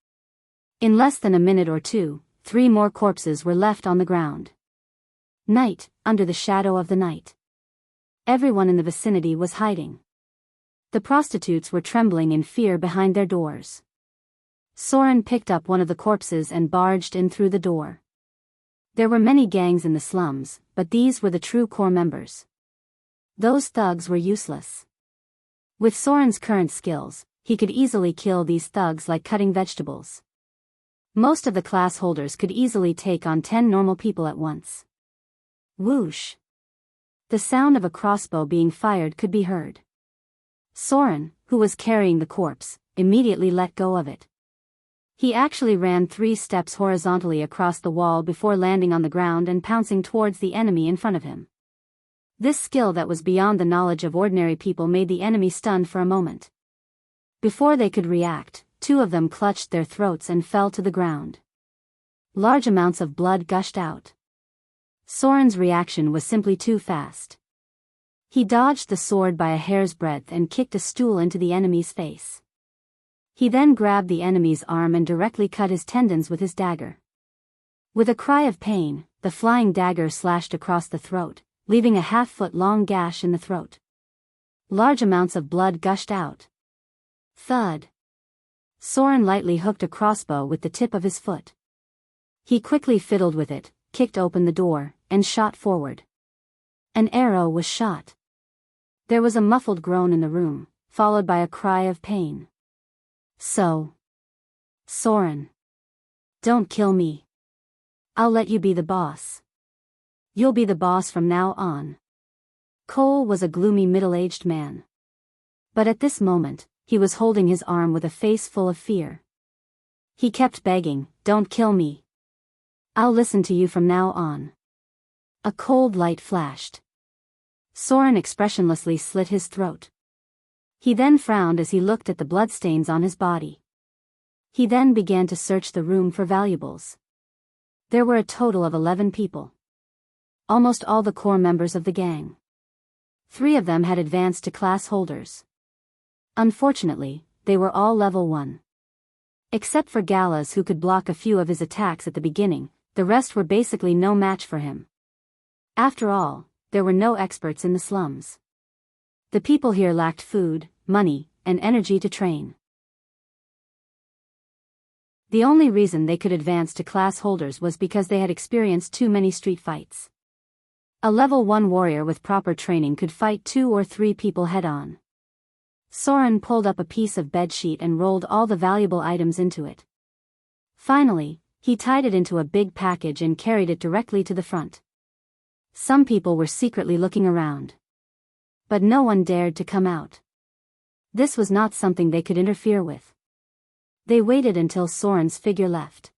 In less than a minute or two, 3 more corpses were left on the ground. Night, under the shadow of the night. Everyone in the vicinity was hiding. The prostitutes were trembling in fear behind their doors. Soren picked up one of the corpses and barged in through the door. There were many gangs in the slums, but these were the true core members. Those thugs were useless. With Soren's current skills, he could easily kill these thugs like cutting vegetables. Most of the class holders could easily take on 10 normal people at once. Whoosh! The sound of a crossbow being fired could be heard. Soren, who was carrying the corpse, immediately let go of it. He actually ran 3 steps horizontally across the wall before landing on the ground and pouncing towards the enemy in front of him. This skill that was beyond the knowledge of ordinary people made the enemy stunned for a moment. Before they could react, 2 of them clutched their throats and fell to the ground. Large amounts of blood gushed out. Soren's reaction was simply too fast. He dodged the sword by a hair's breadth and kicked a stool into the enemy's face. He then grabbed the enemy's arm and directly cut his tendons with his dagger. With a cry of pain, the flying dagger slashed across the throat, leaving a half-foot-long gash in the throat. Large amounts of blood gushed out. Thud! Soren lightly hooked a crossbow with the tip of his foot. He quickly fiddled with it, kicked open the door, and shot forward. An arrow was shot. There was a muffled groan in the room, followed by a cry of pain. Soren. Don't kill me. I'll let you be the boss. You'll be the boss from now on. Cole was a gloomy middle-aged man. But at this moment, he was holding his arm with a face full of fear. He kept begging, "Don't kill me. I'll listen to you from now on." A cold light flashed. Soren expressionlessly slit his throat. He then frowned as he looked at the bloodstains on his body. He then began to search the room for valuables. There were a total of 11 people. Almost all the core members of the gang. 3 of them had advanced to class holders. Unfortunately, they were all level 1. Except for Galas, who could block a few of his attacks at the beginning, the rest were basically no match for him. After all, there were no experts in the slums. The people here lacked food, money, and energy to train. The only reason they could advance to class holders was because they had experienced too many street fights. A level 1 warrior with proper training could fight 2 or 3 people head-on. Soren pulled up a piece of bedsheet and rolled all the valuable items into it. Finally, he tied it into a big package and carried it directly to the front. Some people were secretly looking around. But no one dared to come out. This was not something they could interfere with. They waited until Soren's figure left.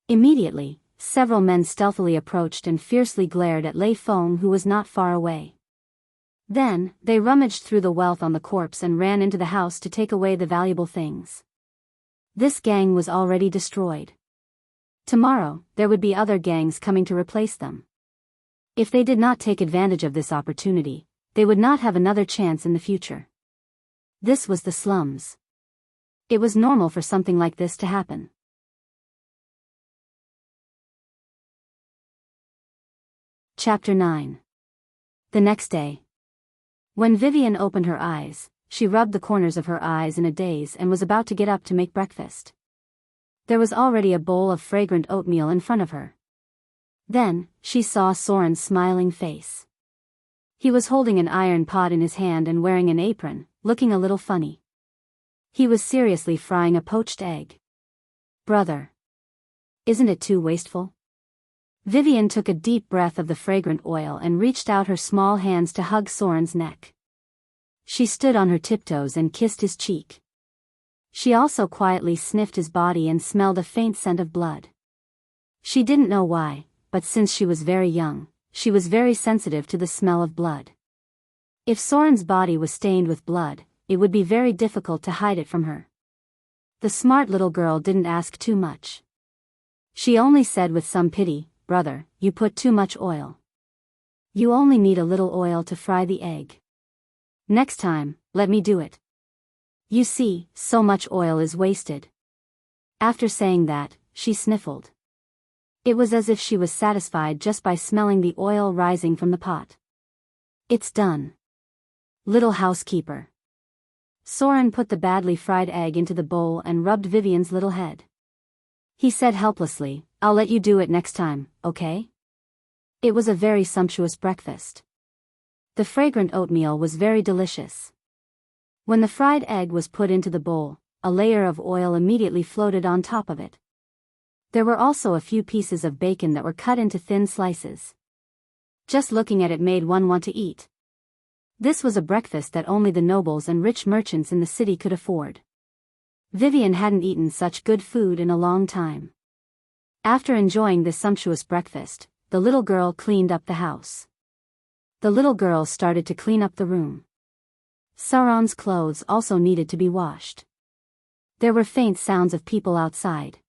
Immediately, several men stealthily approached and fiercely glared at Lei Feng, who was not far away. Then, they rummaged through the wealth on the corpse and ran into the house to take away the valuable things. This gang was already destroyed. Tomorrow, there would be other gangs coming to replace them. If they did not take advantage of this opportunity, they would not have another chance in the future. This was the slums. It was normal for something like this to happen. Chapter 9. The next day. When Vivian opened her eyes, she rubbed the corners of her eyes in a daze and was about to get up to make breakfast. There was already a bowl of fragrant oatmeal in front of her. Then, she saw Soren's smiling face. He was holding an iron pot in his hand and wearing an apron, looking a little funny. He was seriously frying a poached egg. Brother. Isn't it too wasteful? Vivian took a deep breath of the fragrant oil and reached out her small hands to hug Soren's neck. She stood on her tiptoes and kissed his cheek. She also quietly sniffed his body and smelled a faint scent of blood. She didn't know why, but since she was very young, she was very sensitive to the smell of blood. If Soren's body was stained with blood, it would be very difficult to hide it from her. The smart little girl didn't ask too much. She only said with some pity, "Brother, you put too much oil. You only need a little oil to fry the egg. Next time, let me do it. You see, so much oil is wasted." After saying that, she sniffled. It was as if she was satisfied just by smelling the oil rising from the pot. "It's done. Little housekeeper." Soren put the badly fried egg into the bowl and rubbed Vivian's little head. He said helplessly, "I'll let you do it next time, okay?" It was a very sumptuous breakfast. The fragrant oatmeal was very delicious. When the fried egg was put into the bowl, a layer of oil immediately floated on top of it. There were also a few pieces of bacon that were cut into thin slices. Just looking at it made one want to eat. This was a breakfast that only the nobles and rich merchants in the city could afford. Vivian hadn't eaten such good food in a long time. After enjoying this sumptuous breakfast, the little girl cleaned up the house. The little girl started to clean up the room. Sauron's clothes also needed to be washed. There were faint sounds of people outside.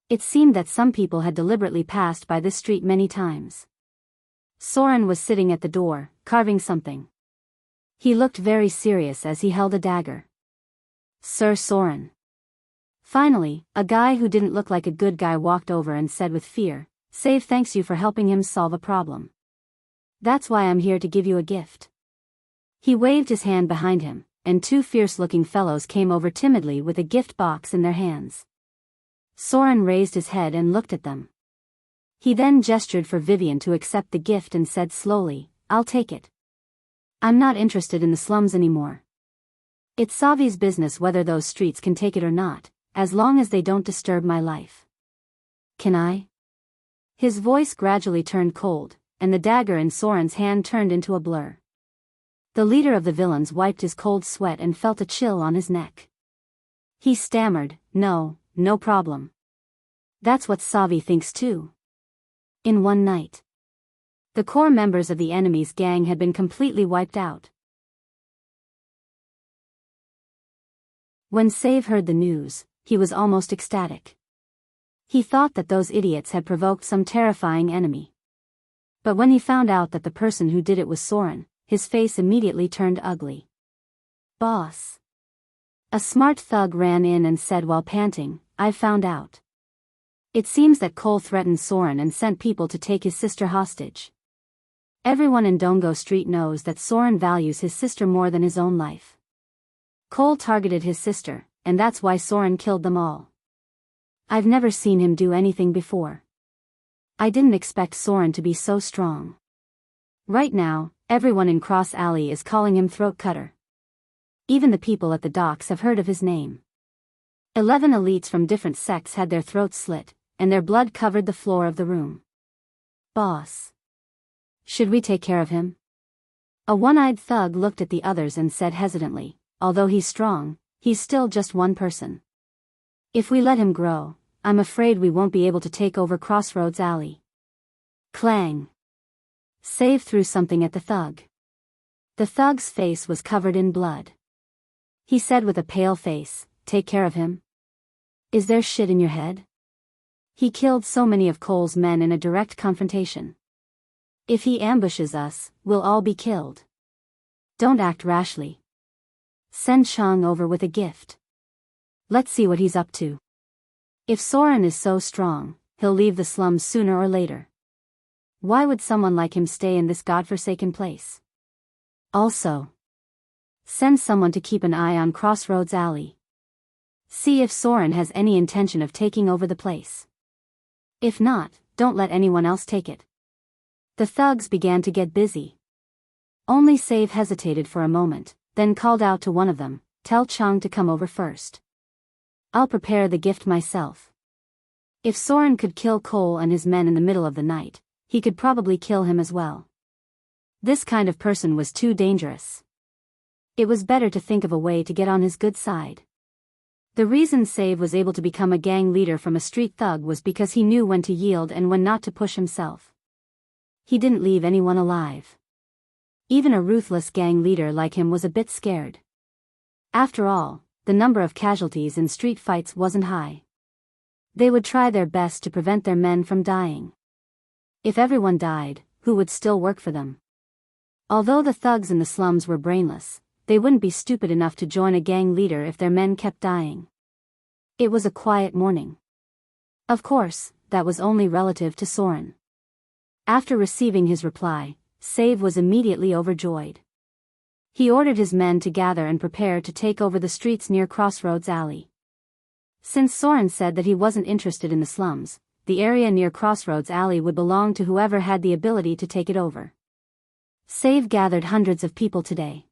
It seemed that some people had deliberately passed by this street many times. Soren was sitting at the door, carving something. He looked very serious as he held a dagger. "Sir Soren." Finally, a guy who didn't look like a good guy walked over and said with fear, "Save thanks you for helping him solve a problem. That's why I'm here to give you a gift." He waved his hand behind him, and two fierce-looking fellows came over timidly with a gift box in their hands. Soren raised his head and looked at them. He then gestured for Vivian to accept the gift and said slowly, "I'll take it. I'm not interested in the slums anymore. It's Savi's business whether those streets can take it or not, as long as they don't disturb my life. Can I?" His voice gradually turned cold, and the dagger in Soren's hand turned into a blur. The leader of the villains wiped his cold sweat and felt a chill on his neck. He stammered, No problem. That's what Savi thinks too." In one night, the core members of the enemy's gang had been completely wiped out. When Save heard the news, he was almost ecstatic. He thought that those idiots had provoked some terrifying enemy. But when he found out that the person who did it was Soren, his face immediately turned ugly. "Boss." A smart thug ran in and said while panting, "I've found out. It seems that Cole threatened Soren and sent people to take his sister hostage. Everyone in Dongo Street knows that Soren values his sister more than his own life. Cole targeted his sister, and that's why Soren killed them all. I've never seen him do anything before. I didn't expect Soren to be so strong. Right now, everyone in Cross Alley is calling him Throat Cutter. Even the people at the docks have heard of his name. 11 elites from different sects had their throats slit, and their blood covered the floor of the room. Boss. Should we take care of him?" A one-eyed thug looked at the others and said hesitantly, "Although he's strong, he's still just one person. If we let him grow, I'm afraid we won't be able to take over Crossroads Alley." Clang. Save threw something at the thug. The thug's face was covered in blood. He said with a pale face, "Take care of him? Is there shit in your head? He killed so many of Cole's men in a direct confrontation. If he ambushes us, we'll all be killed. Don't act rashly. Send Chang over with a gift. Let's see what he's up to. If Soren is so strong, he'll leave the slums sooner or later. Why would someone like him stay in this godforsaken place? Also, Send someone to keep an eye on Crossroads Alley. See if Soren has any intention of taking over the place. If not, don't let anyone else take it." The thugs began to get busy. Only Save hesitated for a moment, then called out to one of them, "Tell Chung to come over first. I'll prepare the gift myself." If Soren could kill Cole and his men in the middle of the night, he could probably kill him as well. This kind of person was too dangerous. It was better to think of a way to get on his good side. The reason Save was able to become a gang leader from a street thug was because he knew when to yield and when not to push himself. He didn't leave anyone alive. Even a ruthless gang leader like him was a bit scared. After all, the number of casualties in street fights wasn't high. They would try their best to prevent their men from dying. If everyone died, who would still work for them? Although the thugs in the slums were brainless, they wouldn't be stupid enough to join a gang leader if their men kept dying. It was a quiet morning. Of course, that was only relative to Soren. After receiving his reply, Save was immediately overjoyed. He ordered his men to gather and prepare to take over the streets near Crossroads Alley. Since Soren said that he wasn't interested in the slums, the area near Crossroads Alley would belong to whoever had the ability to take it over. Save gathered hundreds of people today.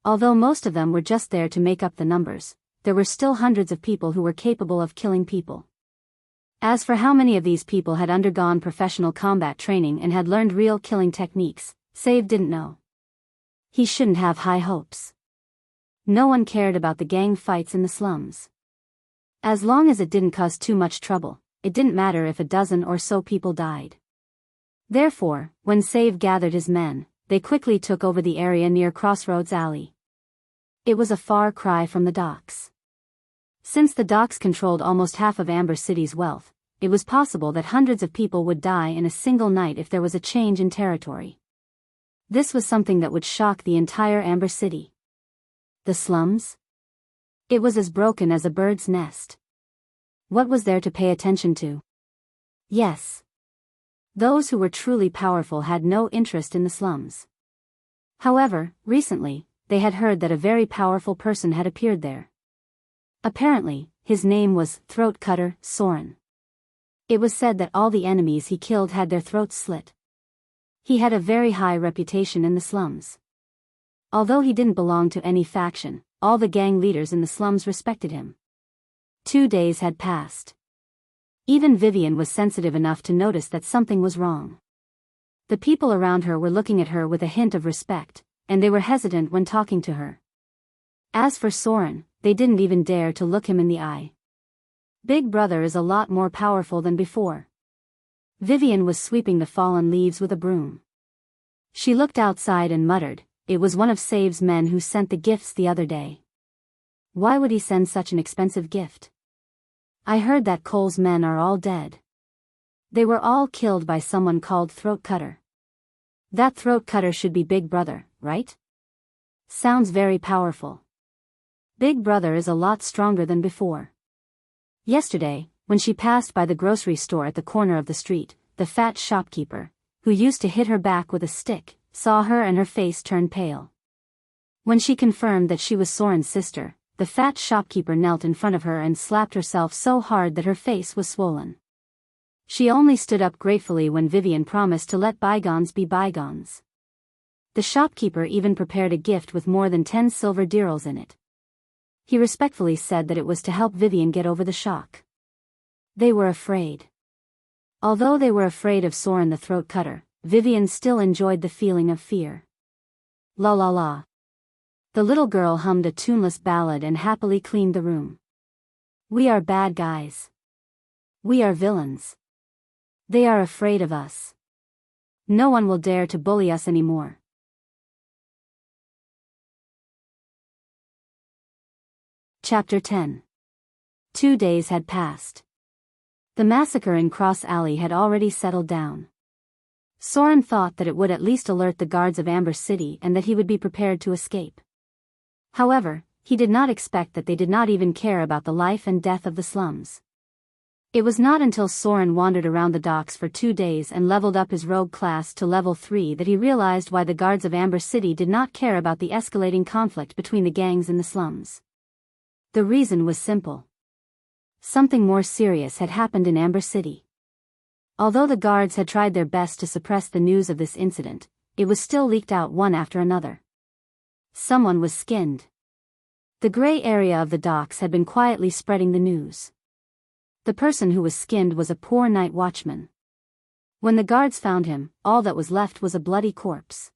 Although most of them were just there to make up the numbers, there were still hundreds of people who were capable of killing people. As for how many of these people had undergone professional combat training and had learned real killing techniques, Save didn't know. He shouldn't have high hopes. No one cared about the gang fights in the slums. As long as it didn't cause too much trouble, it didn't matter if a dozen or so people died. Therefore, when Save gathered his men, they quickly took over the area near Crossroads Alley. It was a far cry from the docks. Since the docks controlled almost half of Amber City's wealth, it was possible that hundreds of people would die in a single night if there was a change in territory. This was something that would shock the entire Amber City. The slums? It was as broken as a bird's nest. What was there to pay attention to? Yes. Those who were truly powerful had no interest in the slums. However, recently, they had heard that a very powerful person had appeared there. Apparently, his name was Throat Cutter Soren. It was said that all the enemies he killed had their throats slit. He had a very high reputation in the slums. Although he didn't belong to any faction, all the gang leaders in the slums respected him. 2 days had passed. Even Vivian was sensitive enough to notice that something was wrong. The people around her were looking at her with a hint of respect, and they were hesitant when talking to her. As for Soren, they didn't even dare to look him in the eye. Big Brother is a lot more powerful than before. Vivian was sweeping the fallen leaves with a broom. She looked outside and muttered, "It was one of Save's men who sent the gifts the other day. Why would he send such an expensive gift? I heard that Cole's men are all dead. They were all killed by someone called Throat Cutter. That Throat Cutter should be Big Brother, right? Sounds very powerful. Big Brother is a lot stronger than before." Yesterday, when she passed by the grocery store at the corner of the street, the fat shopkeeper, who used to hit her back with a stick, saw her and her face turned pale. When she confirmed that she was Soren's sister, the fat shopkeeper knelt in front of her and slapped herself so hard that her face was swollen. She only stood up gratefully when Vivian promised to let bygones be bygones. The shopkeeper even prepared a gift with more than 10 silver dirhams in it. He respectfully said that it was to help Vivian get over the shock. They were afraid. Although they were afraid of Soren the Throat Cutter, Vivian still enjoyed the feeling of fear. La la la. The little girl hummed a tuneless ballad and happily cleaned the room. We are bad guys. We are villains. They are afraid of us. No one will dare to bully us anymore. Chapter 10. 2 days had passed. The massacre in Cross Alley had already settled down. Soren thought that it would at least alert the guards of Amber City and that he would be prepared to escape. However, he did not expect that they did not even care about the life and death of the slums. It was not until Soren wandered around the docks for 2 days and leveled up his rogue class to level 3 that he realized why the guards of Amber City did not care about the escalating conflict between the gangs in the slums. The reason was simple. Something more serious had happened in Amber City. Although the guards had tried their best to suppress the news of this incident, it was still leaked out one after another. Someone was skinned. The gray area of the docks had been quietly spreading the news. The person who was skinned was a poor night watchman. When the guards found him, all that was left was a bloody corpse.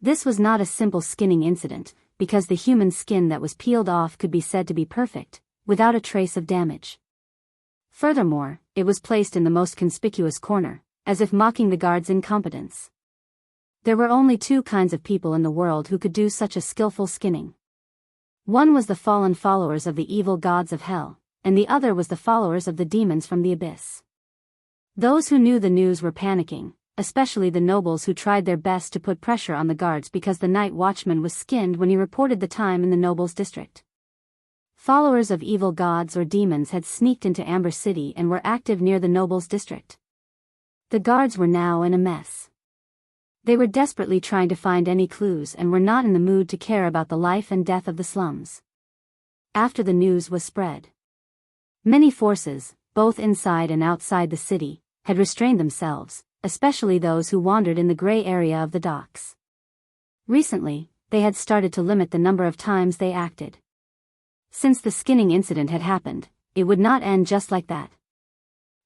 This was not a simple skinning incident, because the human skin that was peeled off could be said to be perfect, without a trace of damage. Furthermore, it was placed in the most conspicuous corner, as if mocking the guards' incompetence. There were only 2 kinds of people in the world who could do such a skillful skinning. One was the fallen followers of the evil gods of hell, and the other was the followers of the demons from the abyss. Those who knew the news were panicking, especially the nobles who tried their best to put pressure on the guards because the night watchman was skinned when he reported the time in the nobles' district. Followers of evil gods or demons had sneaked into Amber City and were active near the nobles' district. The guards were now in a mess. They were desperately trying to find any clues and were not in the mood to care about the life and death of the slums. After the news was spread, many forces, both inside and outside the city, had restrained themselves, especially those who wandered in the gray area of the docks. Recently, they had started to limit the number of times they acted. Since the skinning incident had happened, it would not end just like that.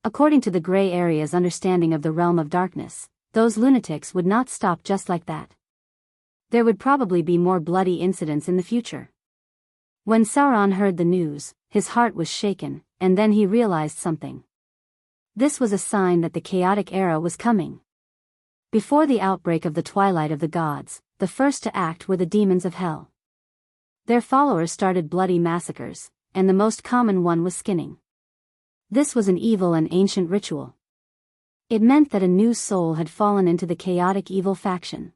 According to the gray area's understanding of the realm of darkness, those lunatics would not stop just like that. There would probably be more bloody incidents in the future. When Sauron heard the news, his heart was shaken, and then he realized something. This was a sign that the chaotic era was coming. Before the outbreak of the Twilight of the Gods, the first to act were the demons of hell. Their followers started bloody massacres, and the most common one was skinning. This was an evil and ancient ritual. It meant that a new soul had fallen into the chaotic evil faction.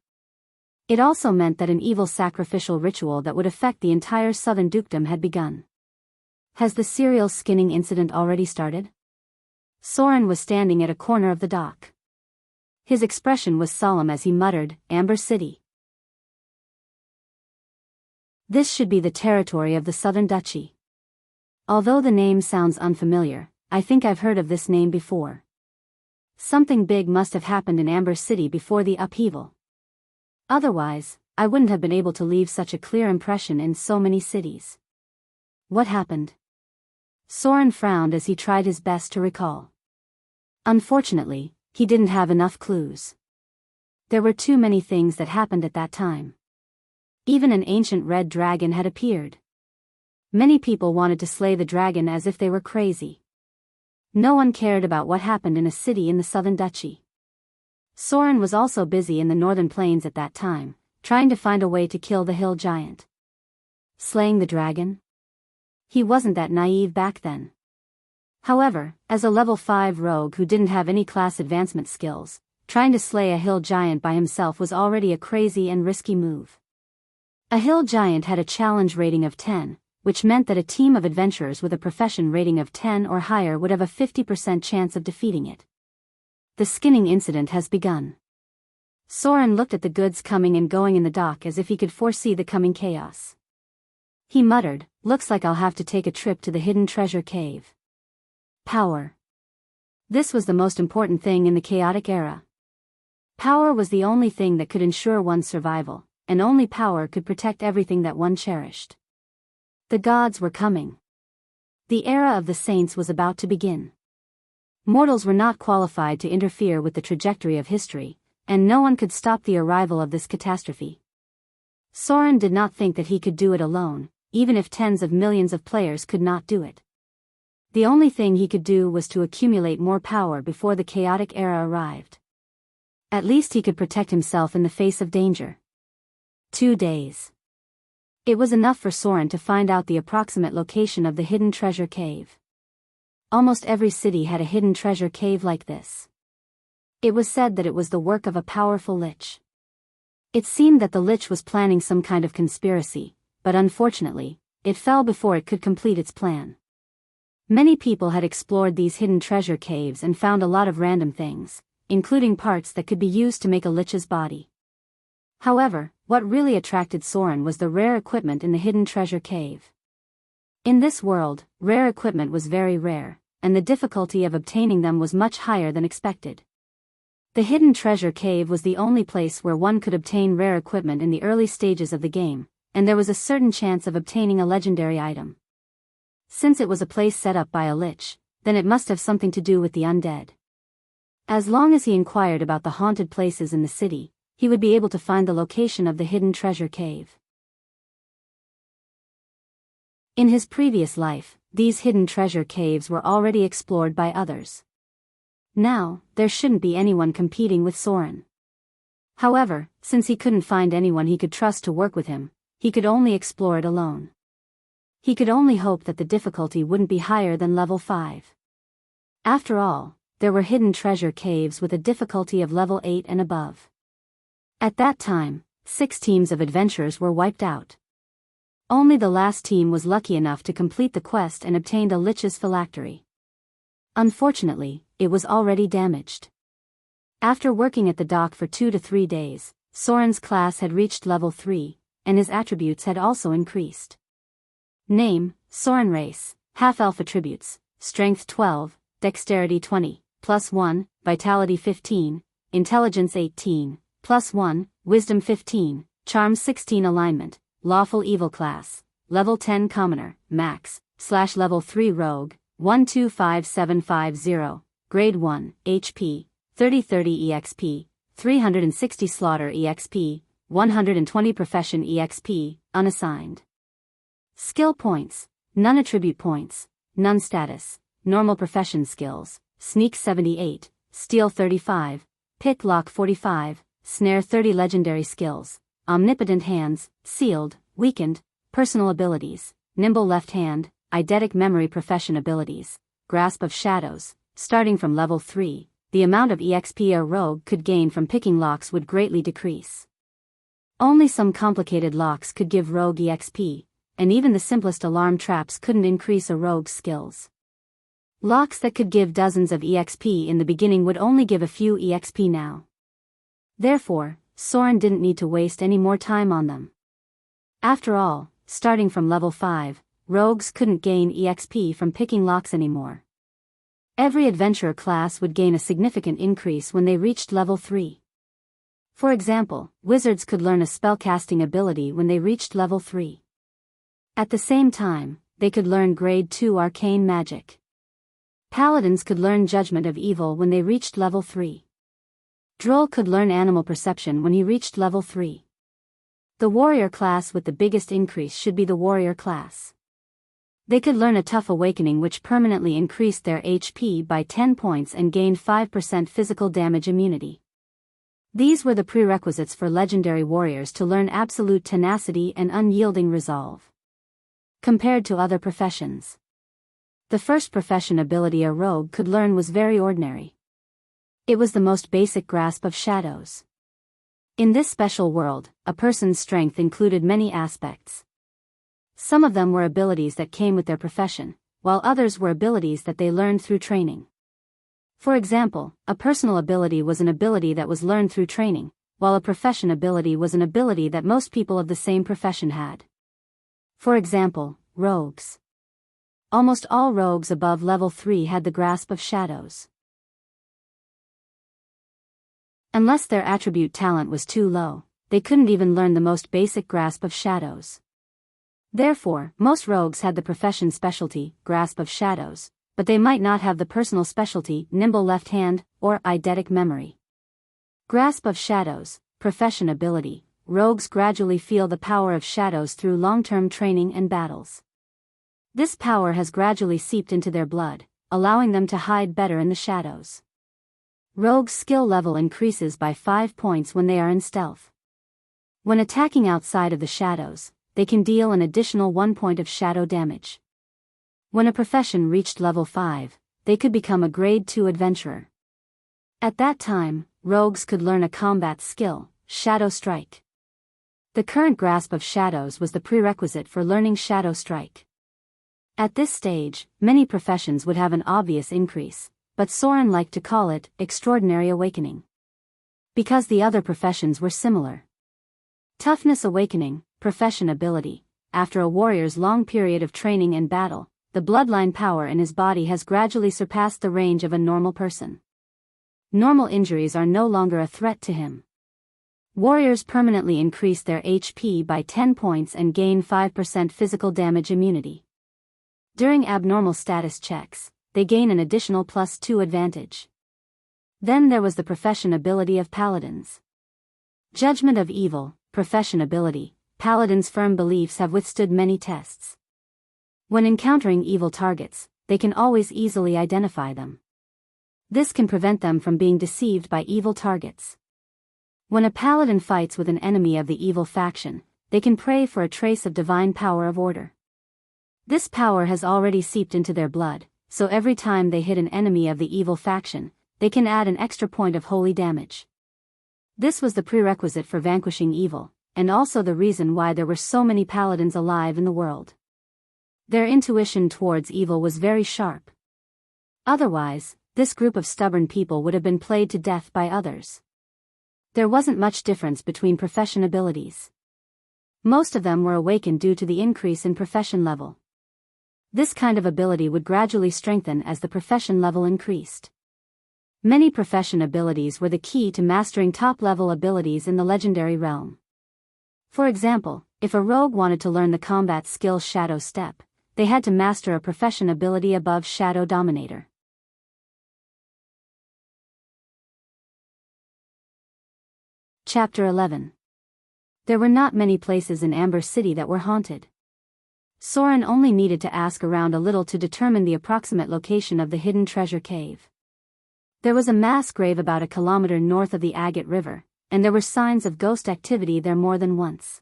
It also meant that an evil sacrificial ritual that would affect the entire southern dukedom had begun. Has the serial skinning incident already started? Soren was standing at a corner of the dock. His expression was solemn as he muttered, "Amber City. This should be the territory of the Southern Duchy. Although the name sounds unfamiliar, I think I've heard of this name before. Something big must have happened in Amber City before the upheaval. Otherwise, I wouldn't have been able to leave such a clear impression in so many cities. What happened?" Soren frowned as he tried his best to recall. Unfortunately, he didn't have enough clues. There were too many things that happened at that time. Even an ancient red dragon had appeared. Many people wanted to slay the dragon as if they were crazy. No one cared about what happened in a city in the Southern Duchy. Soren was also busy in the northern plains at that time, trying to find a way to kill the hill giant. Slaying the dragon? He wasn't that naive back then. However, as a level 5 rogue who didn't have any class advancement skills, trying to slay a hill giant by himself was already a crazy and risky move. A hill giant had a challenge rating of 10, which meant that a team of adventurers with a profession rating of 10 or higher would have a 50% chance of defeating it. The skinning incident has begun. Soren looked at the goods coming and going in the dock as if he could foresee the coming chaos. He muttered, "Looks like I'll have to take a trip to the hidden treasure cave." Power. This was the most important thing in the chaotic era. Power was the only thing that could ensure one's survival, and only power could protect everything that one cherished. The gods were coming. The era of the saints was about to begin. Mortals were not qualified to interfere with the trajectory of history, and no one could stop the arrival of this catastrophe. Soren did not think that he could do it alone, even if tens of millions of players could not do it. The only thing he could do was to accumulate more power before the chaotic era arrived. At least he could protect himself in the face of danger. 2 days. It was enough for Soren to find out the approximate location of the hidden treasure cave. Almost every city had a hidden treasure cave like this. It was said that it was the work of a powerful lich. It seemed that the lich was planning some kind of conspiracy, but unfortunately, it fell before it could complete its plan. Many people had explored these hidden treasure caves and found a lot of random things, including parts that could be used to make a lich's body. However, what really attracted Soren was the rare equipment in the hidden treasure cave. In this world, rare equipment was very rare, and the difficulty of obtaining them was much higher than expected. The hidden treasure cave was the only place where one could obtain rare equipment in the early stages of the game, and there was a certain chance of obtaining a legendary item. Since it was a place set up by a lich, then it must have something to do with the undead. As long as he inquired about the haunted places in the city, he would be able to find the location of the hidden treasure cave. In his previous life, these hidden treasure caves were already explored by others. Now, there shouldn't be anyone competing with Soren. However, since he couldn't find anyone he could trust to work with him, he could only explore it alone. He could only hope that the difficulty wouldn't be higher than level 5. After all, there were hidden treasure caves with a difficulty of level 8 and above. At that time, 6 teams of adventurers were wiped out. Only the last team was lucky enough to complete the quest and obtained a lich's phylactery. Unfortunately, it was already damaged. After working at the dock for 2 to 3 days, Soren's class had reached level 3, and his attributes had also increased. Name, Soren race, half-elf attributes, strength 12, dexterity 20, +1, vitality 15, intelligence 18, +1, wisdom 15, charm 16 alignment, lawful evil class, level 10 commoner, max, / level 3 rogue, 125750, grade 1, HP, 3030 EXP, 360 slaughter EXP, 120 profession EXP, unassigned. Skill points, none attribute points, none status, normal profession skills, sneak 78, steal 35, pick lock 45, snare 30 legendary skills, omnipotent hands, sealed, weakened, personal abilities, nimble left hand, eidetic memory profession abilities, grasp of shadows. Starting from level 3, the amount of EXP a rogue could gain from picking locks would greatly decrease. Only some complicated locks could give rogue EXP, and even the simplest alarm traps couldn't increase a rogue's skills. Locks that could give dozens of EXP in the beginning would only give a few EXP now. Therefore, Soren didn't need to waste any more time on them. After all, starting from level 5, rogues couldn't gain EXP from picking locks anymore. Every adventurer class would gain a significant increase when they reached level 3. For example, wizards could learn a spellcasting ability when they reached level 3. At the same time, they could learn grade 2 arcane magic. Paladins could learn judgment of evil when they reached level 3. Droll could learn animal perception when he reached level 3. The warrior class with the biggest increase should be the warrior class. They could learn a tough awakening which permanently increased their HP by 10 points and gained 5% physical damage immunity. These were the prerequisites for legendary warriors to learn absolute tenacity and unyielding resolve. Compared to other professions, the first profession ability a rogue could learn was very ordinary. It was the most basic grasp of shadows. In this special world, a person's strength included many aspects. Some of them were abilities that came with their profession, while others were abilities that they learned through training. For example, a personal ability was an ability that was learned through training, while a profession ability was an ability that most people of the same profession had. For example, rogues. Almost all rogues above level 3 had the grasp of shadows. Unless their attribute talent was too low, they couldn't even learn the most basic grasp of shadows. Therefore, most rogues had the profession specialty, grasp of shadows, but they might not have the personal specialty, nimble left hand, or eidetic memory. Grasp of shadows, profession ability. Rogues gradually feel the power of shadows through long-term training and battles. This power has gradually seeped into their blood, allowing them to hide better in the shadows. Rogue's skill level increases by 5 points when they are in stealth. When attacking outside of the shadows, they can deal an additional 1 point of shadow damage. When a profession reached level 5, they could become a grade 2 adventurer. At that time, rogues could learn a combat skill, Shadow Strike. The current grasp of shadows was the prerequisite for learning Shadow Strike. At this stage, many professions would have an obvious increase, but Soren liked to call it extraordinary awakening. Because the other professions were similar. Toughness awakening, profession ability. After a warrior's long period of training and battle, the bloodline power in his body has gradually surpassed the range of a normal person. Normal injuries are no longer a threat to him. Warriors permanently increase their HP by 10 points and gain 5% physical damage immunity. During abnormal status checks, they gain an additional +2 advantage. Then there was the profession ability of paladins. Judgment of evil, profession ability. Paladins' firm beliefs have withstood many tests. When encountering evil targets, they can always easily identify them. This can prevent them from being deceived by evil targets. When a paladin fights with an enemy of the evil faction, they can pray for a trace of divine power of order. This power has already seeped into their blood, so every time they hit an enemy of the evil faction, they can add an extra point of holy damage. This was the prerequisite for vanquishing evil, and also the reason why there were so many paladins alive in the world. Their intuition towards evil was very sharp. Otherwise, this group of stubborn people would have been played to death by others. There wasn't much difference between profession abilities. Most of them were awakened due to the increase in profession level. This kind of ability would gradually strengthen as the profession level increased. Many profession abilities were the key to mastering top-level abilities in the legendary realm. For example, if a rogue wanted to learn the combat skill Shadow Step, they had to master a profession ability above Shadow Dominator. Chapter 11. There were not many places in Amber City that were haunted. Soren only needed to ask around a little to determine the approximate location of the hidden treasure cave. There was a mass grave about a kilometer north of the Agate River, and there were signs of ghost activity there more than once.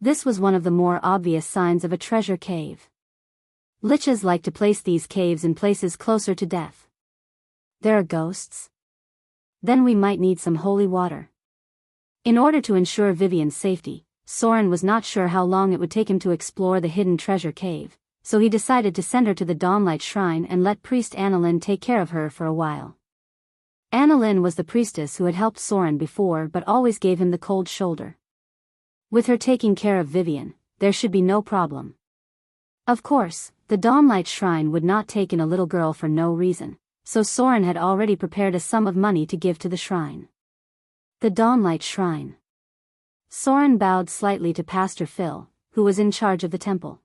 This was one of the more obvious signs of a treasure cave. Liches like to place these caves in places closer to death. There are ghosts? Then we might need some holy water. In order to ensure Vivian's safety, Soren was not sure how long it would take him to explore the hidden treasure cave, so he decided to send her to the Dawnlight Shrine and let Priest Annalyn take care of her for a while. Annalyn was the priestess who had helped Soren before but always gave him the cold shoulder. With her taking care of Vivian, there should be no problem. Of course, the Dawnlight Shrine would not take in a little girl for no reason, so Soren had already prepared a sum of money to give to the shrine. The Dawnlight Shrine. Soren bowed slightly to Pastor Phil, who was in charge of the temple.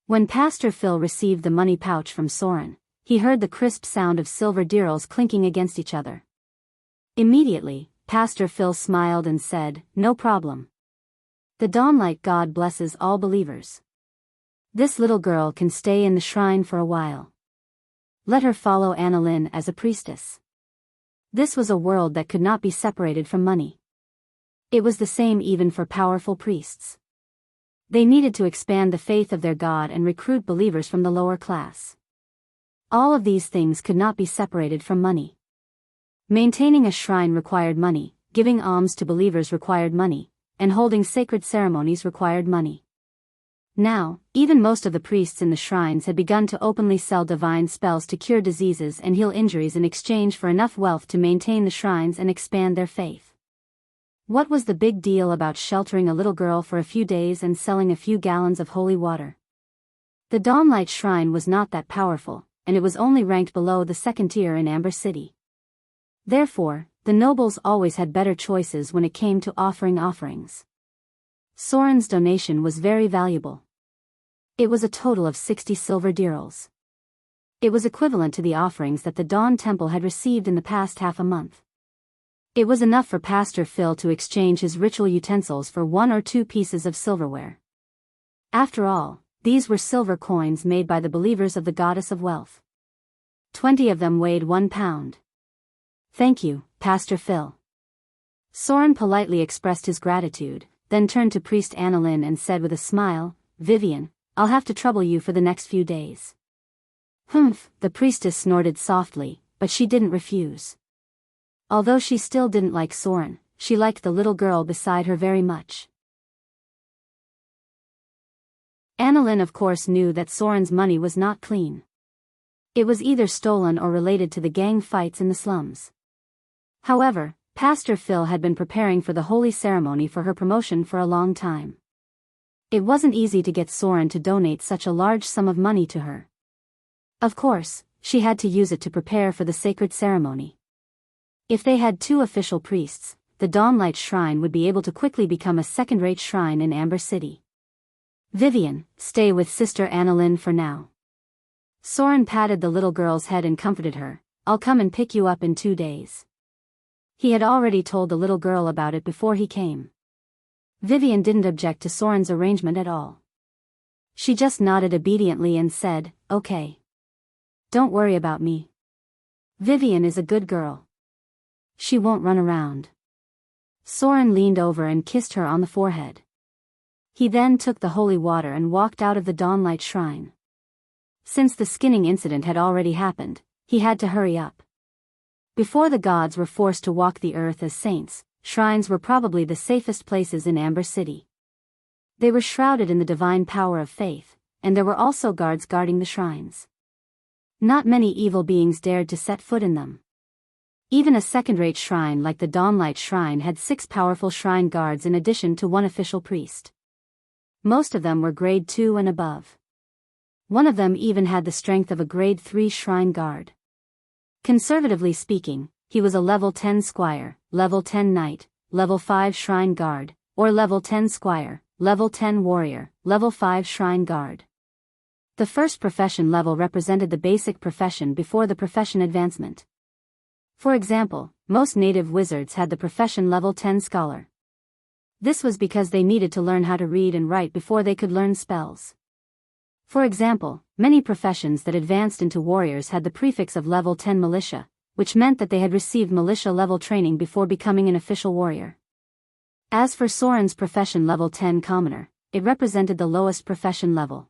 When Pastor Phil received the money pouch from Soren, he heard the crisp sound of silver dirhams clinking against each other. Immediately, Pastor Phil smiled and said, "No problem. The Dawnlight God blesses all believers. This little girl can stay in the shrine for a while. Let her follow Annalyn as a priestess." This was a world that could not be separated from money. It was the same even for powerful priests. They needed to expand the faith of their God and recruit believers from the lower class. All of these things could not be separated from money. Maintaining a shrine required money, giving alms to believers required money, and holding sacred ceremonies required money. Now, even most of the priests in the shrines had begun to openly sell divine spells to cure diseases and heal injuries in exchange for enough wealth to maintain the shrines and expand their faith. What was the big deal about sheltering a little girl for a few days and selling a few gallons of holy water? The Dawnlight Shrine was not that powerful, and it was only ranked below the second tier in Amber City. Therefore, the nobles always had better choices when it came to offering offerings. Soren's donation was very valuable. It was a total of 60 silver dirhams. It was equivalent to the offerings that the Dawn Temple had received in the past half a month. It was enough for Pastor Phil to exchange his ritual utensils for 1 or 2 pieces of silverware. After all, these were silver coins made by the believers of the Goddess of Wealth. 20 of them weighed 1 pound. "Thank you, Pastor Phil." Soren politely expressed his gratitude, then turned to Priest Annalyn and said with a smile, "Vivian, I'll have to trouble you for the next few days." "Humph," the priestess snorted softly, but she didn't refuse. Although she still didn't like Soren, she liked the little girl beside her very much. Annalyn of course knew that Soren's money was not clean. It was either stolen or related to the gang fights in the slums. However, Pastor Phil had been preparing for the holy ceremony for her promotion for a long time. It wasn't easy to get Soren to donate such a large sum of money to her. Of course, she had to use it to prepare for the sacred ceremony. If they had 2 official priests, the Dawnlight Shrine would be able to quickly become a second-rate shrine in Amber City. Vivian, stay with Sister Annalyn for now. Soren patted the little girl's head and comforted her. I'll come and pick you up in 2 days. He had already told the little girl about it before he came. Vivian didn't object to Soren's arrangement at all. She just nodded obediently and said, okay. Don't worry about me. Vivian is a good girl. She won't run around. Soren leaned over and kissed her on the forehead. He then took the holy water and walked out of the Dawnlight Shrine. Since the skinning incident had already happened, he had to hurry up. Before the gods were forced to walk the earth as saints, shrines were probably the safest places in Amber City. They were shrouded in the divine power of faith, and there were also guards guarding the shrines. Not many evil beings dared to set foot in them. Even a second-rate shrine like the Dawnlight Shrine had 6 powerful shrine guards in addition to 1 official priest. Most of them were grade 2 and above. One of them even had the strength of a grade 3 shrine guard. Conservatively speaking, he was a level 10 squire, level 10 knight, level 5 shrine guard, or level 10 squire, level 10 warrior, level 5 shrine guard. The first profession level represented the basic profession before the profession advancement. For example, most native wizards had the profession level 10 scholar. This was because they needed to learn how to read and write before they could learn spells. For example, many professions that advanced into warriors had the prefix of level 10 militia, which meant that they had received militia level training before becoming an official warrior. As for Soren's profession level 10 commoner, it represented the lowest profession level.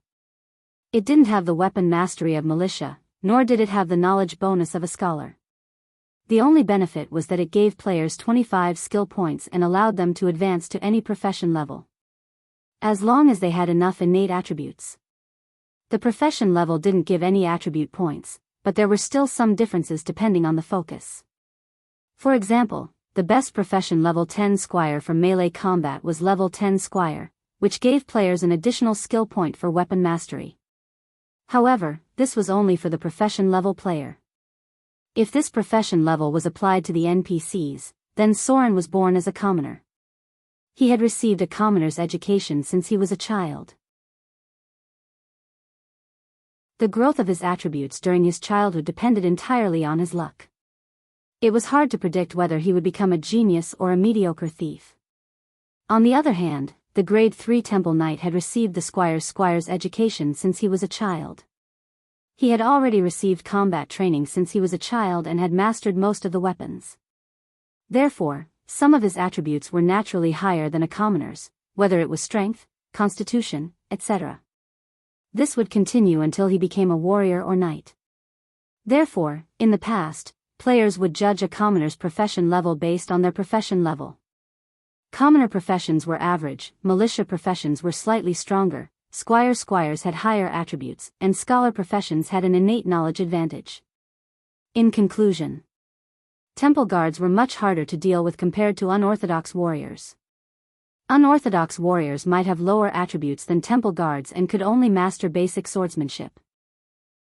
It didn't have the weapon mastery of militia, nor did it have the knowledge bonus of a scholar. The only benefit was that it gave players 25 skill points and allowed them to advance to any profession level, as long as they had enough innate attributes. The profession level didn't give any attribute points, but there were still some differences depending on the focus. For example, the best profession level 10 squire for melee combat was level 10 squire, which gave players an additional skill point for weapon mastery. However, this was only for the profession level player. If this profession level was applied to the NPCs, then Soren was born as a commoner. He had received a commoner's education since he was a child. The growth of his attributes during his childhood depended entirely on his luck. It was hard to predict whether he would become a genius or a mediocre thief. On the other hand, the grade 3 Temple Knight had received the squire's education since he was a child. He had already received combat training since he was a child and had mastered most of the weapons. Therefore, some of his attributes were naturally higher than a commoner's, whether it was strength, constitution, etc. This would continue until he became a warrior or knight. Therefore, in the past, players would judge a commoner's profession level based on their profession level. Commoner professions were average, militia professions were slightly stronger, squires had higher attributes, and scholar professions had an innate knowledge advantage. In conclusion, temple guards were much harder to deal with compared to unorthodox warriors. Unorthodox warriors might have lower attributes than temple guards and could only master basic swordsmanship.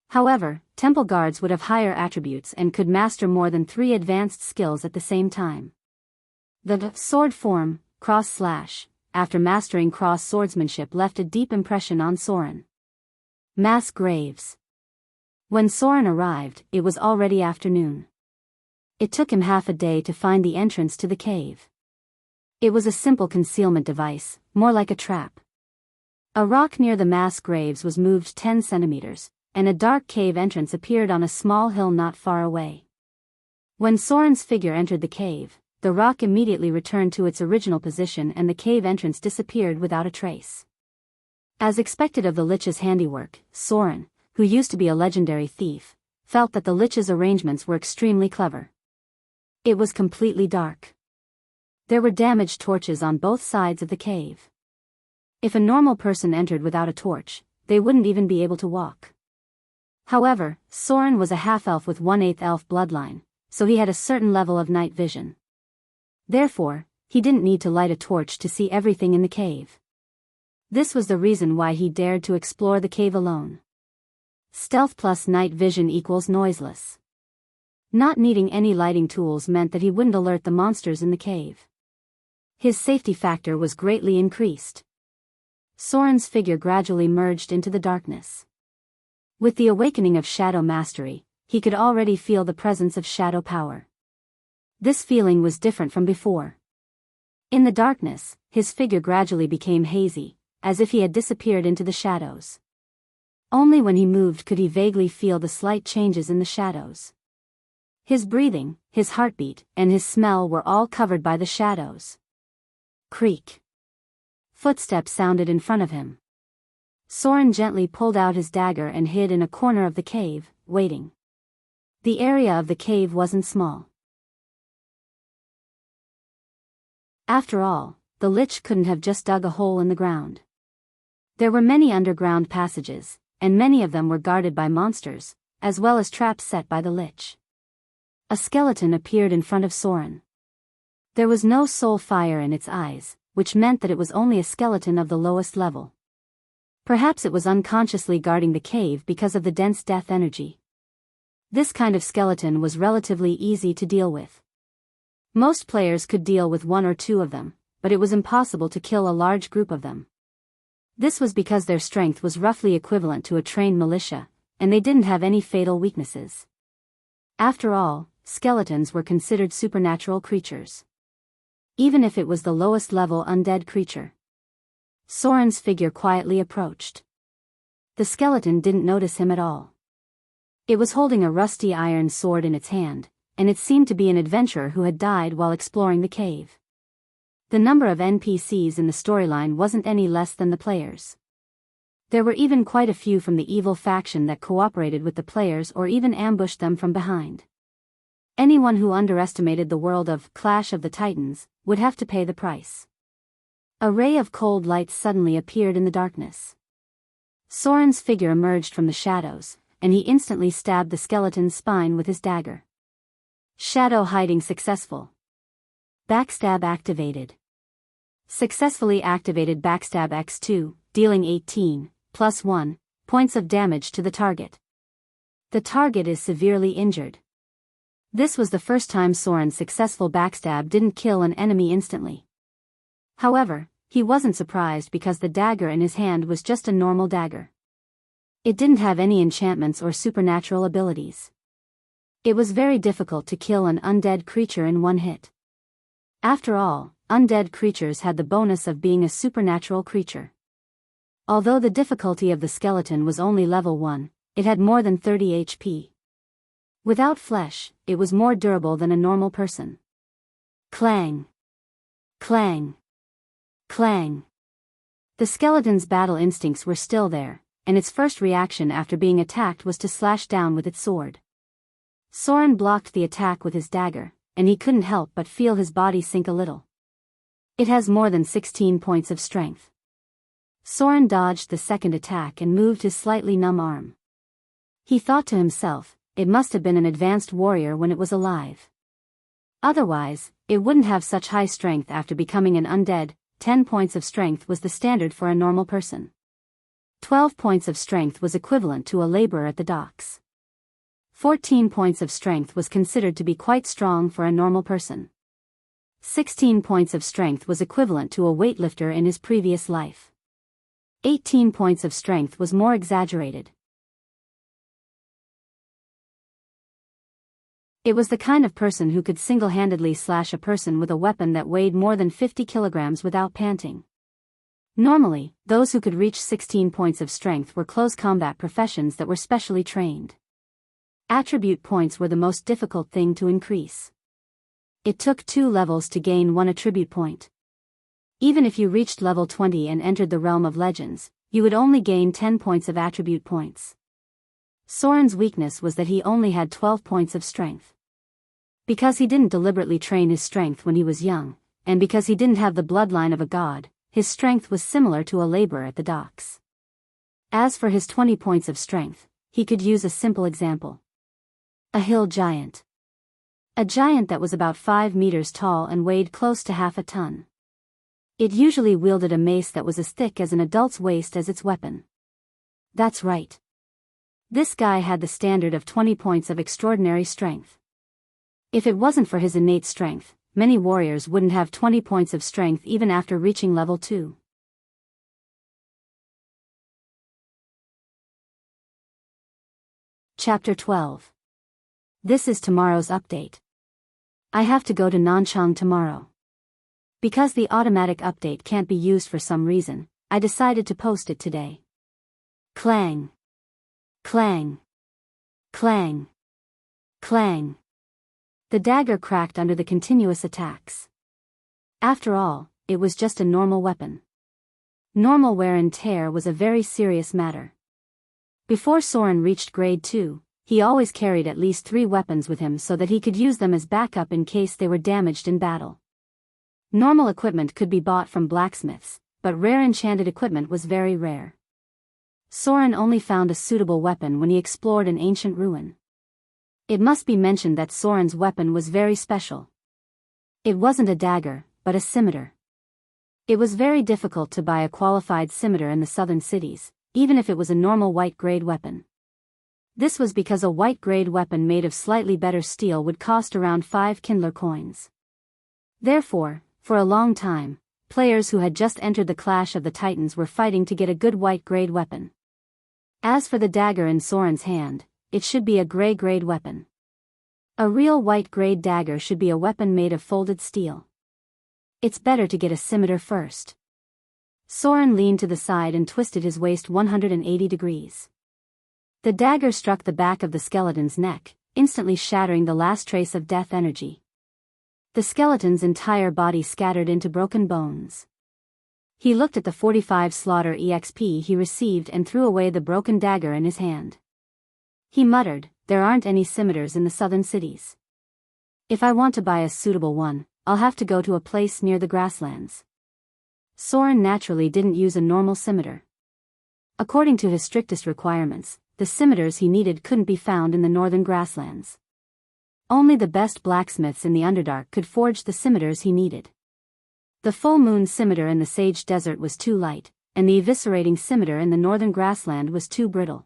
However, temple guards would have higher attributes and could master more than 3 advanced skills at the same time. The sword form, cross/, after mastering cross swordsmanship left a deep impression on Soren. Mass graves. When Soren arrived, it was already afternoon. It took him half a day to find the entrance to the cave. It was a simple concealment device, more like a trap. A rock near the mass graves was moved 10 centimeters, and a dark cave entrance appeared on a small hill not far away. When Soren's figure entered the cave, the rock immediately returned to its original position and the cave entrance disappeared without a trace. As expected of the Lich's handiwork, Soren, who used to be a legendary thief, felt that the Lich's arrangements were extremely clever. It was completely dark. There were damaged torches on both sides of the cave. If a normal person entered without a torch, they wouldn't even be able to walk. However, Soren was a half-elf with 1/8 elf bloodline, so he had a certain level of night vision. Therefore, he didn't need to light a torch to see everything in the cave. This was the reason why he dared to explore the cave alone. Stealth plus night vision equals noiseless. Not needing any lighting tools meant that he wouldn't alert the monsters in the cave. His safety factor was greatly increased. Soren's figure gradually merged into the darkness. With the awakening of shadow mastery, he could already feel the presence of shadow power. This feeling was different from before. In the darkness, his figure gradually became hazy, as if he had disappeared into the shadows. Only when he moved could he vaguely feel the slight changes in the shadows. His breathing, his heartbeat, and his smell were all covered by the shadows. Creak. Footsteps sounded in front of him. Soren gently pulled out his dagger and hid in a corner of the cave, waiting. The area of the cave wasn't small. After all, the Lich couldn't have just dug a hole in the ground. There were many underground passages, and many of them were guarded by monsters, as well as traps set by the Lich. A skeleton appeared in front of Soren. There was no soul fire in its eyes, which meant that it was only a skeleton of the lowest level. Perhaps it was unconsciously guarding the cave because of the dense death energy. This kind of skeleton was relatively easy to deal with. Most players could deal with one or two of them, but it was impossible to kill a large group of them. This was because their strength was roughly equivalent to a trained militia, and they didn't have any fatal weaknesses. After all, skeletons were considered supernatural creatures. Even if it was the lowest level undead creature. Soren's figure quietly approached. The skeleton didn't notice him at all. It was holding a rusty iron sword in its hand, and it seemed to be an adventurer who had died while exploring the cave. The number of NPCs in the storyline wasn't any less than the players. There were even quite a few from the evil faction that cooperated with the players or even ambushed them from behind. Anyone who underestimated the world of Clash of the Titans would have to pay the price. A ray of cold light suddenly appeared in the darkness. Soren's figure emerged from the shadows, and he instantly stabbed the skeleton's spine with his dagger. Shadow hiding successful. Backstab activated. Successfully activated Backstab X2, dealing 18, plus 1, points of damage to the target. The target is severely injured. This was the first time Soren's successful backstab didn't kill an enemy instantly. However, he wasn't surprised because the dagger in his hand was just a normal dagger. It didn't have any enchantments or supernatural abilities. It was very difficult to kill an undead creature in one hit. After all, undead creatures had the bonus of being a supernatural creature. Although the difficulty of the skeleton was only level 1, it had more than 30 HP. Without flesh, it was more durable than a normal person. Clang. Clang. Clang. The skeleton's battle instincts were still there, and its first reaction after being attacked was to slash down with its sword. Soren blocked the attack with his dagger, and he couldn't help but feel his body sink a little. It has more than 16 points of strength. Soren dodged the second attack and moved his slightly numb arm. He thought to himself, it must have been an advanced warrior when it was alive. Otherwise, it wouldn't have such high strength after becoming an undead. 10 points of strength was the standard for a normal person. 12 points of strength was equivalent to a laborer at the docks. 14 points of strength was considered to be quite strong for a normal person. 16 points of strength was equivalent to a weightlifter in his previous life. 18 points of strength was more exaggerated. It was the kind of person who could single-handedly slash a person with a weapon that weighed more than 50 kilograms without panting. Normally, those who could reach 16 points of strength were close combat professions that were specially trained. Attribute points were the most difficult thing to increase. It took 2 levels to gain 1 attribute point. Even if you reached level 20 and entered the realm of legends, you would only gain 10 points of attribute points. Soren's weakness was that he only had 12 points of strength. Because he didn't deliberately train his strength when he was young, and because he didn't have the bloodline of a god, his strength was similar to a laborer at the docks. As for his 20 points of strength, he could use a simple example. A hill giant. A giant that was about 5 meters tall and weighed close to half a ton. It usually wielded a mace that was as thick as an adult's waist as its weapon. That's right. This guy had the standard of 20 points of extraordinary strength. If it wasn't for his innate strength, many warriors wouldn't have 20 points of strength even after reaching level 2. Chapter 12. This is tomorrow's update. I have to go to Nanchang tomorrow. Because the automatic update can't be used for some reason, I decided to post it today. Clang. Clang. Clang. Clang. The dagger cracked under the continuous attacks. After all, it was just a normal weapon. Normal wear and tear was a very serious matter. Before Soren reached grade 2, he always carried at least 3 weapons with him so that he could use them as backup in case they were damaged in battle. Normal equipment could be bought from blacksmiths, but rare enchanted equipment was very rare. Soren only found a suitable weapon when he explored an ancient ruin. It must be mentioned that Soren's weapon was very special. It wasn't a dagger, but a scimitar. It was very difficult to buy a qualified scimitar in the southern cities, even if it was a normal white-grade weapon. This was because a white-grade weapon made of slightly better steel would cost around 5 Kindler coins. Therefore, for a long time, players who had just entered the Clash of the Titans were fighting to get a good white-grade weapon. As for the dagger in Soren's hand, it should be a gray-grade weapon. A real white-grade dagger should be a weapon made of folded steel. It's better to get a scimitar first. Soren leaned to the side and twisted his waist 180 degrees. The dagger struck the back of the skeleton's neck, instantly shattering the last trace of death energy. The skeleton's entire body scattered into broken bones. He looked at the 45 slaughter EXP he received and threw away the broken dagger in his hand. He muttered, "There aren't any scimitars in the southern cities. If I want to buy a suitable one, I'll have to go to a place near the grasslands." Soren naturally didn't use a normal scimitar. According to his strictest requirements, the scimitars he needed couldn't be found in the northern grasslands. Only the best blacksmiths in the Underdark could forge the scimitars he needed. The full moon scimitar in the Sage Desert was too light, and the eviscerating scimitar in the northern grassland was too brittle.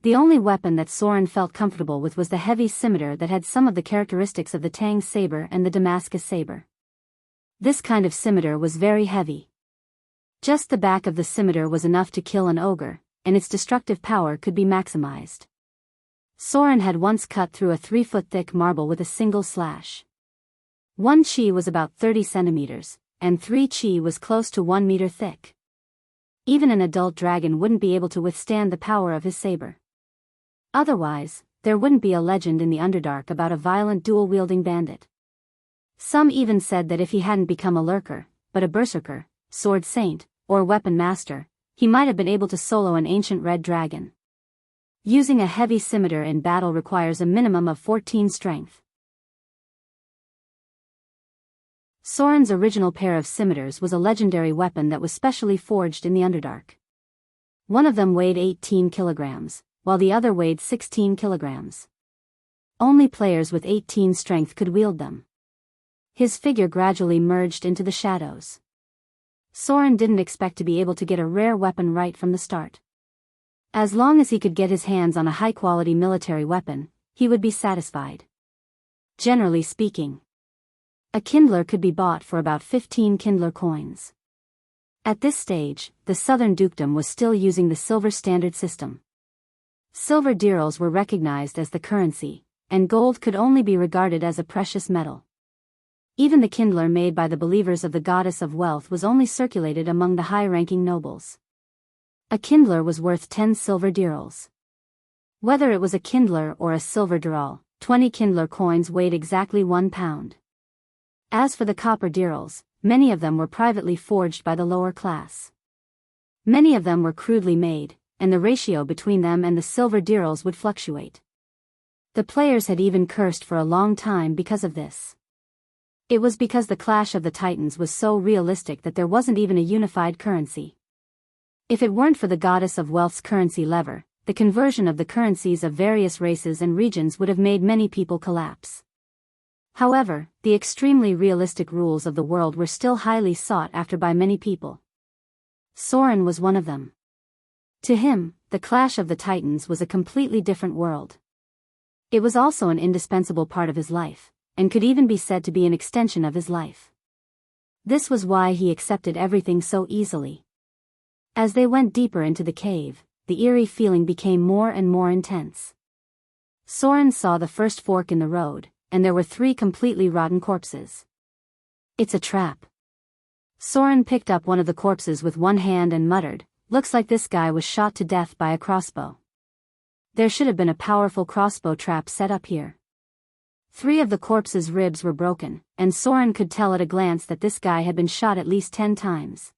The only weapon that Soren felt comfortable with was the heavy scimitar that had some of the characteristics of the Tang saber and the Damascus saber. This kind of scimitar was very heavy. Just the back of the scimitar was enough to kill an ogre, and its destructive power could be maximized. Soren had once cut through a 3-foot-thick marble with a single slash. 1 chi was about 30 centimeters, and 3 chi was close to 1 meter thick. Even an adult dragon wouldn't be able to withstand the power of his saber. Otherwise, there wouldn't be a legend in the Underdark about a violent dual-wielding bandit. Some even said that if he hadn't become a lurker, but a berserker, sword saint, or weapon master, he might have been able to solo an ancient red dragon. Using a heavy scimitar in battle requires a minimum of 14 strength. Soren's original pair of scimitars was a legendary weapon that was specially forged in the Underdark. One of them weighed 18 kilograms, while the other weighed 16 kilograms. Only players with 18 strength could wield them. His figure gradually merged into the shadows. Soren didn't expect to be able to get a rare weapon right from the start. As long as he could get his hands on a high-quality military weapon, he would be satisfied. Generally speaking, a Kindler could be bought for about 15 Kindler coins. At this stage, the Southern Dukedom was still using the silver standard system. Silver dirhams were recognized as the currency, and gold could only be regarded as a precious metal. Even the Kindler made by the believers of the goddess of wealth was only circulated among the high-ranking nobles. A Kindler was worth 10 silver dirhams. Whether it was a Kindler or a silver dirham, 20 Kindler coins weighed exactly 1 pound. As for the copper dirhams, many of them were privately forged by the lower class. Many of them were crudely made, and the ratio between them and the silver dirhams would fluctuate. The players had even cursed for a long time because of this. It was because the clash of the titans was so realistic that there wasn't even a unified currency. If it weren't for the goddess of wealth's currency lever, the conversion of the currencies of various races and regions would have made many people collapse. However, the extremely realistic rules of the world were still highly sought after by many people. Soren was one of them. To him, the clash of the titans was a completely different world. It was also an indispensable part of his life, and could even be said to be an extension of his life. This was why he accepted everything so easily. As they went deeper into the cave, the eerie feeling became more and more intense. Soren saw the first fork in the road, and there were 3 completely rotten corpses. "It's a trap." Soren picked up one of the corpses with one hand and muttered, "Looks like this guy was shot to death by a crossbow. There should have been a powerful crossbow trap set up here." 3 of the corpses' ribs were broken, and Soren could tell at a glance that this guy had been shot at least 10 times.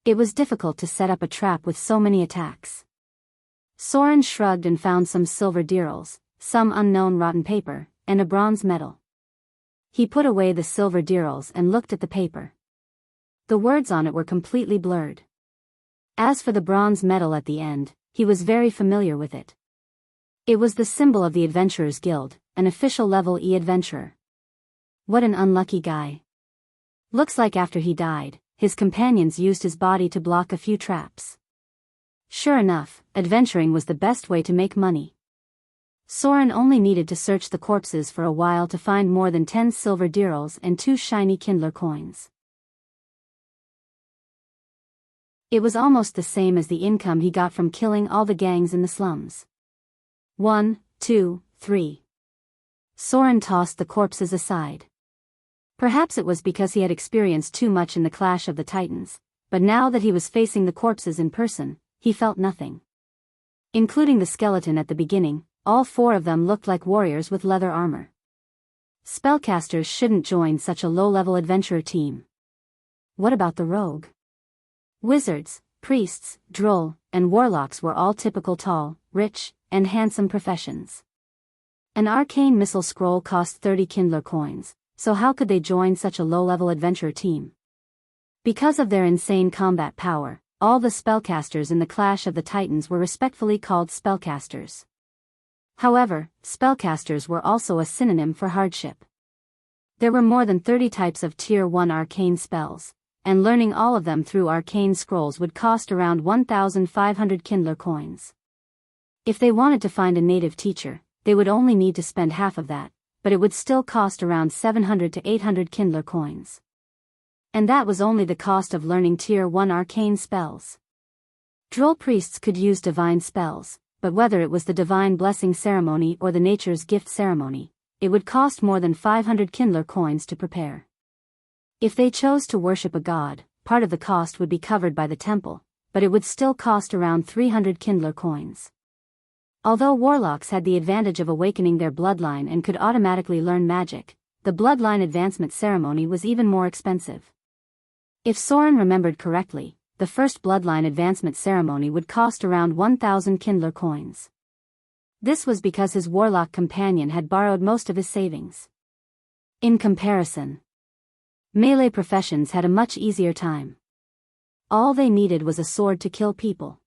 It was difficult to set up a trap with so many attacks. Soren shrugged and found some silver dirhams, some unknown rotten paper, and a bronze medal. He put away the silver dirhams and looked at the paper. The words on it were completely blurred. As for the bronze medal at the end, he was very familiar with it. It was the symbol of the Adventurers Guild, an official level E adventurer. What an unlucky guy. Looks like after he died, his companions used his body to block a few traps. Sure enough, adventuring was the best way to make money. Soren only needed to search the corpses for a while to find more than 10 silver dirhams and 2 shiny Kindler coins. It was almost the same as the income he got from killing all the gangs in the slums. 1, 2, 3. Soren tossed the corpses aside. Perhaps it was because he had experienced too much in the clash of the titans, but now that he was facing the corpses in person, he felt nothing. Including the skeleton at the beginning, all 4 of them looked like warriors with leather armor. Spellcasters shouldn't join such a low-level adventurer team. What about the rogue? Wizards, priests, droll, and warlocks were all typical tall, rich, and handsome professions. An arcane missile scroll cost 30 Kindler coins, so how could they join such a low-level adventurer team? Because of their insane combat power, all the spellcasters in the Clash of the Titans were respectfully called spellcasters. However, spellcasters were also a synonym for hardship. There were more than 30 types of Tier 1 arcane spells, and learning all of them through arcane scrolls would cost around 1,500 Kindler coins. If they wanted to find a native teacher, they would only need to spend half of that, but it would still cost around 700 to 800 Kindler coins. And that was only the cost of learning Tier 1 arcane spells. Droll priests could use divine spells, but whether it was the Divine Blessing Ceremony or the Nature's Gift Ceremony, it would cost more than 500 Kindler coins to prepare. If they chose to worship a god, part of the cost would be covered by the temple, but it would still cost around 300 Kindler coins. Although warlocks had the advantage of awakening their bloodline and could automatically learn magic, the bloodline advancement ceremony was even more expensive. If Soren remembered correctly, the first bloodline advancement ceremony would cost around 1,000 Kindler coins. This was because his warlock companion had borrowed most of his savings. In comparison, melee professions had a much easier time. All they needed was a sword to kill people.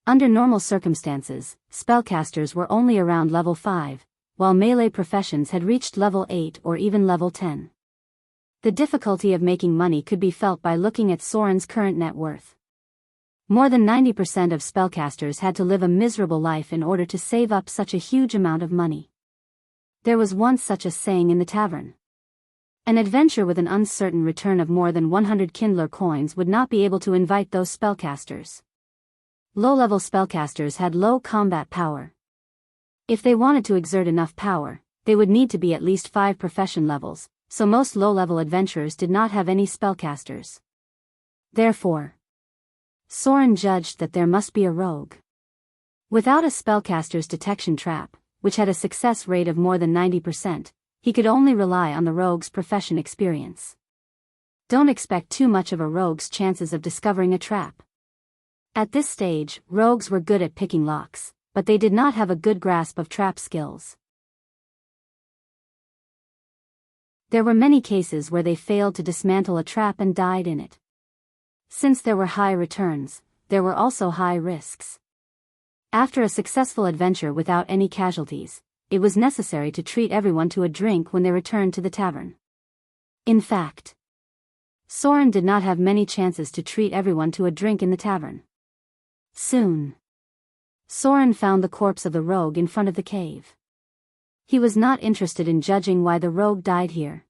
Under normal circumstances, spellcasters were only around level 5, while melee professions had reached level 8 or even level 10. The difficulty of making money could be felt by looking at Soren's current net worth. More than 90% of spellcasters had to live a miserable life in order to save up such a huge amount of money. There was once such a saying in the tavern. An adventure with an uncertain return of more than 100 Kindler coins would not be able to invite those spellcasters. Low-level spellcasters had low combat power. If they wanted to exert enough power, they would need to be at least 5 profession levels, so most low-level adventurers did not have any spellcasters. Therefore, Soren judged that there must be a rogue. Without a spellcaster's detection trap, which had a success rate of more than 90%, he could only rely on the rogue's profession experience. Don't expect too much of a rogue's chances of discovering a trap. At this stage, rogues were good at picking locks, but they did not have a good grasp of trap skills. There were many cases where they failed to dismantle a trap and died in it. Since there were high returns, there were also high risks. After a successful adventure without any casualties, it was necessary to treat everyone to a drink when they returned to the tavern. In fact, Soren did not have many chances to treat everyone to a drink in the tavern. Soon, Soren found the corpse of the rogue in front of the cave. He was not interested in judging why the rogue died here.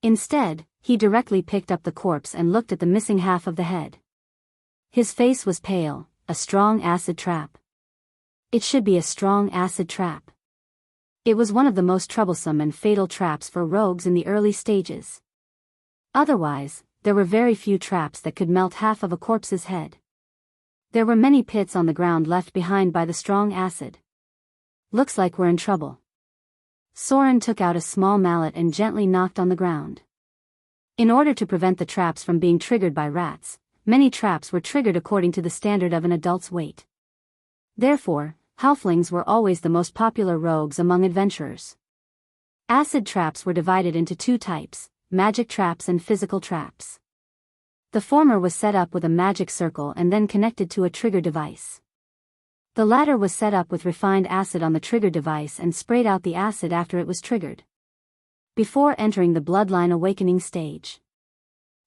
Instead, he directly picked up the corpse and looked at the missing half of the head. His face was pale, a strong acid trap. It should be a strong acid trap. It was one of the most troublesome and fatal traps for rogues in the early stages. Otherwise, there were very few traps that could melt half of a corpse's head. There were many pits on the ground left behind by the strong acid. Looks like we're in trouble. Soren took out a small mallet and gently knocked on the ground. In order to prevent the traps from being triggered by rats, many traps were triggered according to the standard of an adult's weight. Therefore, halflings were always the most popular rogues among adventurers. Acid traps were divided into two types, magic traps and physical traps. The former was set up with a magic circle and then connected to a trigger device. The latter was set up with refined acid on the trigger device and sprayed out the acid after it was triggered. Before entering the bloodline awakening stage.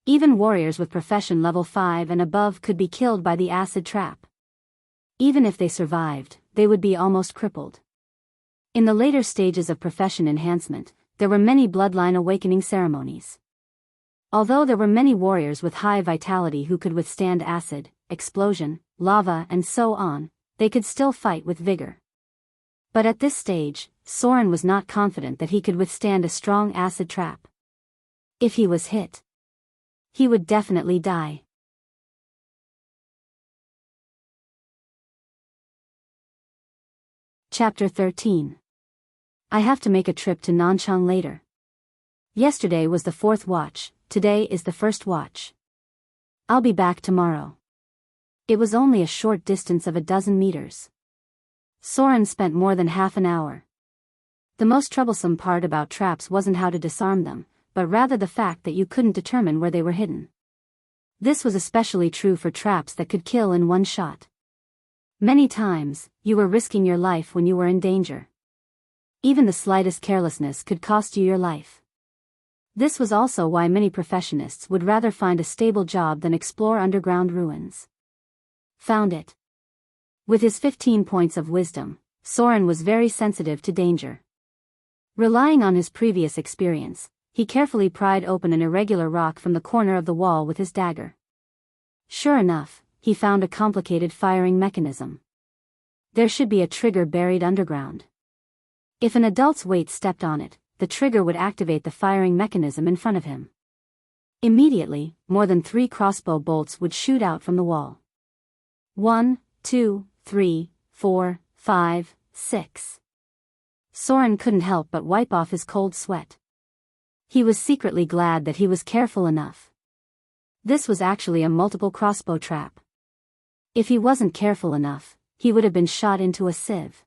Even warriors with profession level 5 and above could be killed by the acid trap. Even if they survived, they would be almost crippled. In the later stages of profession enhancement, there were many bloodline awakening ceremonies. Although there were many warriors with high vitality who could withstand acid, explosion, lava and so on, they could still fight with vigor. But at this stage, Soren was not confident that he could withstand a strong acid trap. If he was hit, he would definitely die. Chapter 13. I have to make a trip to Nanchang later. Yesterday was the 4th watch, today is the 1st watch. I'll be back tomorrow. It was only a short distance of 12 meters. Soren spent more than half an hour. The most troublesome part about traps wasn't how to disarm them, but rather the fact that you couldn't determine where they were hidden. This was especially true for traps that could kill in one shot. Many times, you were risking your life when you were in danger. Even the slightest carelessness could cost you your life. This was also why many professionists would rather find a stable job than explore underground ruins. Found it. With his 15 points of wisdom, Soren was very sensitive to danger. Relying on his previous experience, he carefully pried open an irregular rock from the corner of the wall with his dagger. Sure enough, he found a complicated firing mechanism. There should be a trigger buried underground. If an adult's weight stepped on it, the trigger would activate the firing mechanism in front of him. Immediately, more than 3 crossbow bolts would shoot out from the wall. 1, 2, 3, 4, 5, 6. Soren couldn't help but wipe off his cold sweat. He was secretly glad that he was careful enough. This was actually a multiple crossbow trap. If he wasn't careful enough, he would have been shot into a sieve.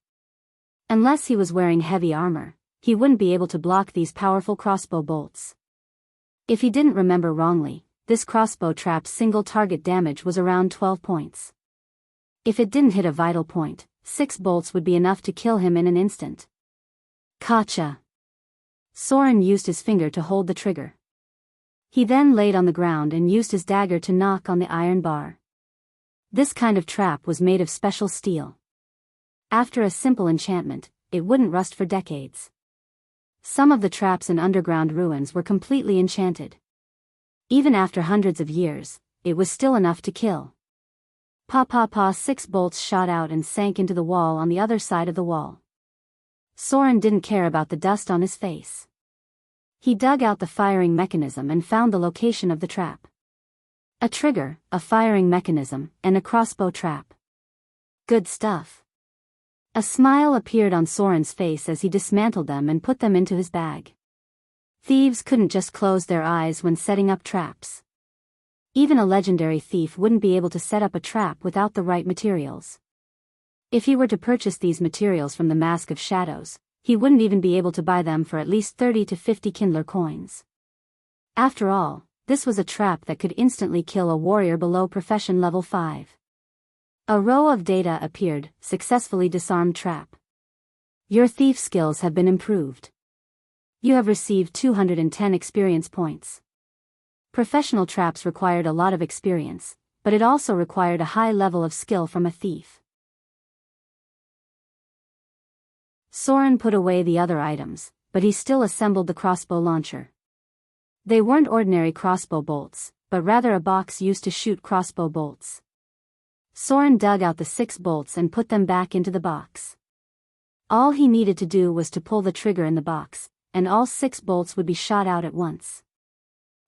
Unless he was wearing heavy armor, he wouldn't be able to block these powerful crossbow bolts. If he didn't remember wrongly, this crossbow trap's single target damage was around 12 points. If it didn't hit a vital point, 6 bolts would be enough to kill him in an instant. Gotcha! Soren used his finger to hold the trigger. He then laid on the ground and used his dagger to knock on the iron bar. This kind of trap was made of special steel. After a simple enchantment, it wouldn't rust for decades. Some of the traps in underground ruins were completely enchanted. Even after hundreds of years, it was still enough to kill. Pa, 6 bolts shot out and sank into the wall on the other side of the wall. Soren didn't care about the dust on his face. He dug out the firing mechanism and found the location of the trap. A trigger, a firing mechanism, and a crossbow trap. Good stuff. A smile appeared on Soren's face as he dismantled them and put them into his bag. Thieves couldn't just close their eyes when setting up traps. Even a legendary thief wouldn't be able to set up a trap without the right materials. If he were to purchase these materials from the Mask of Shadows, he wouldn't even be able to buy them for at least 30 to 50 Kindler coins. After all, this was a trap that could instantly kill a warrior below profession level 5. A row of data appeared, successfully disarmed trap. Your thief skills have been improved. You have received 210 experience points. Professional traps required a lot of experience, but it also required a high level of skill from a thief. Soren put away the other items, but he still assembled the crossbow launcher. They weren't ordinary crossbow bolts, but rather a box used to shoot crossbow bolts. Soren dug out the 6 bolts and put them back into the box. All he needed to do was to pull the trigger in the box, and all 6 bolts would be shot out at once.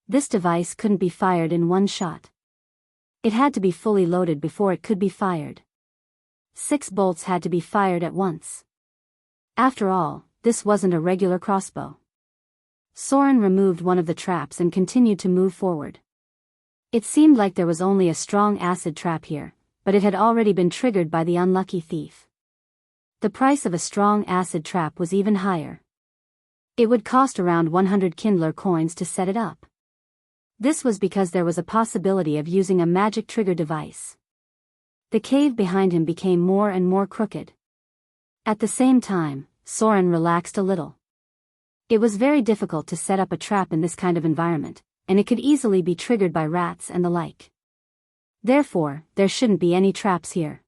This device couldn't be fired in one shot. It had to be fully loaded before it could be fired. 6 bolts had to be fired at once. After all, this wasn't a regular crossbow. Soren removed one of the traps and continued to move forward. It seemed like there was only a strong acid trap here, but it had already been triggered by the unlucky thief. The price of a strong acid trap was even higher. It would cost around 100 Kindler coins to set it up. This was because there was a possibility of using a magic trigger device. The cave behind him became more and more crooked. At the same time, Soren relaxed a little. It was very difficult to set up a trap in this kind of environment, and it could easily be triggered by rats and the like. Therefore, there shouldn't be any traps here.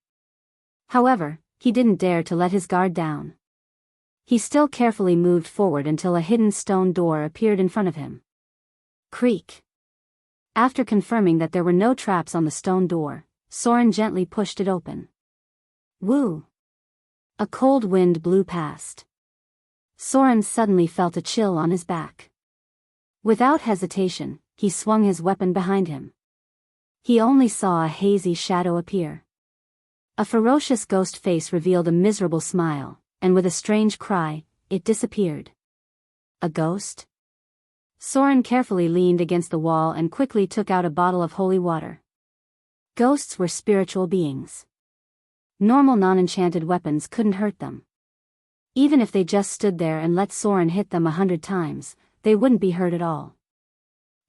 However, he didn't dare to let his guard down. He still carefully moved forward until a hidden stone door appeared in front of him. Creak. After confirming that there were no traps on the stone door, Soren gently pushed it open. Woo! A cold wind blew past. Soren suddenly felt a chill on his back. Without hesitation, he swung his weapon behind him. He only saw a hazy shadow appear. A ferocious ghost face revealed a miserable smile, and with a strange cry, it disappeared. A ghost? Soren carefully leaned against the wall and quickly took out a bottle of holy water. Ghosts were spiritual beings. Normal non-enchanted weapons couldn't hurt them. Even if they just stood there and let Soren hit them 100 times, they wouldn't be hurt at all.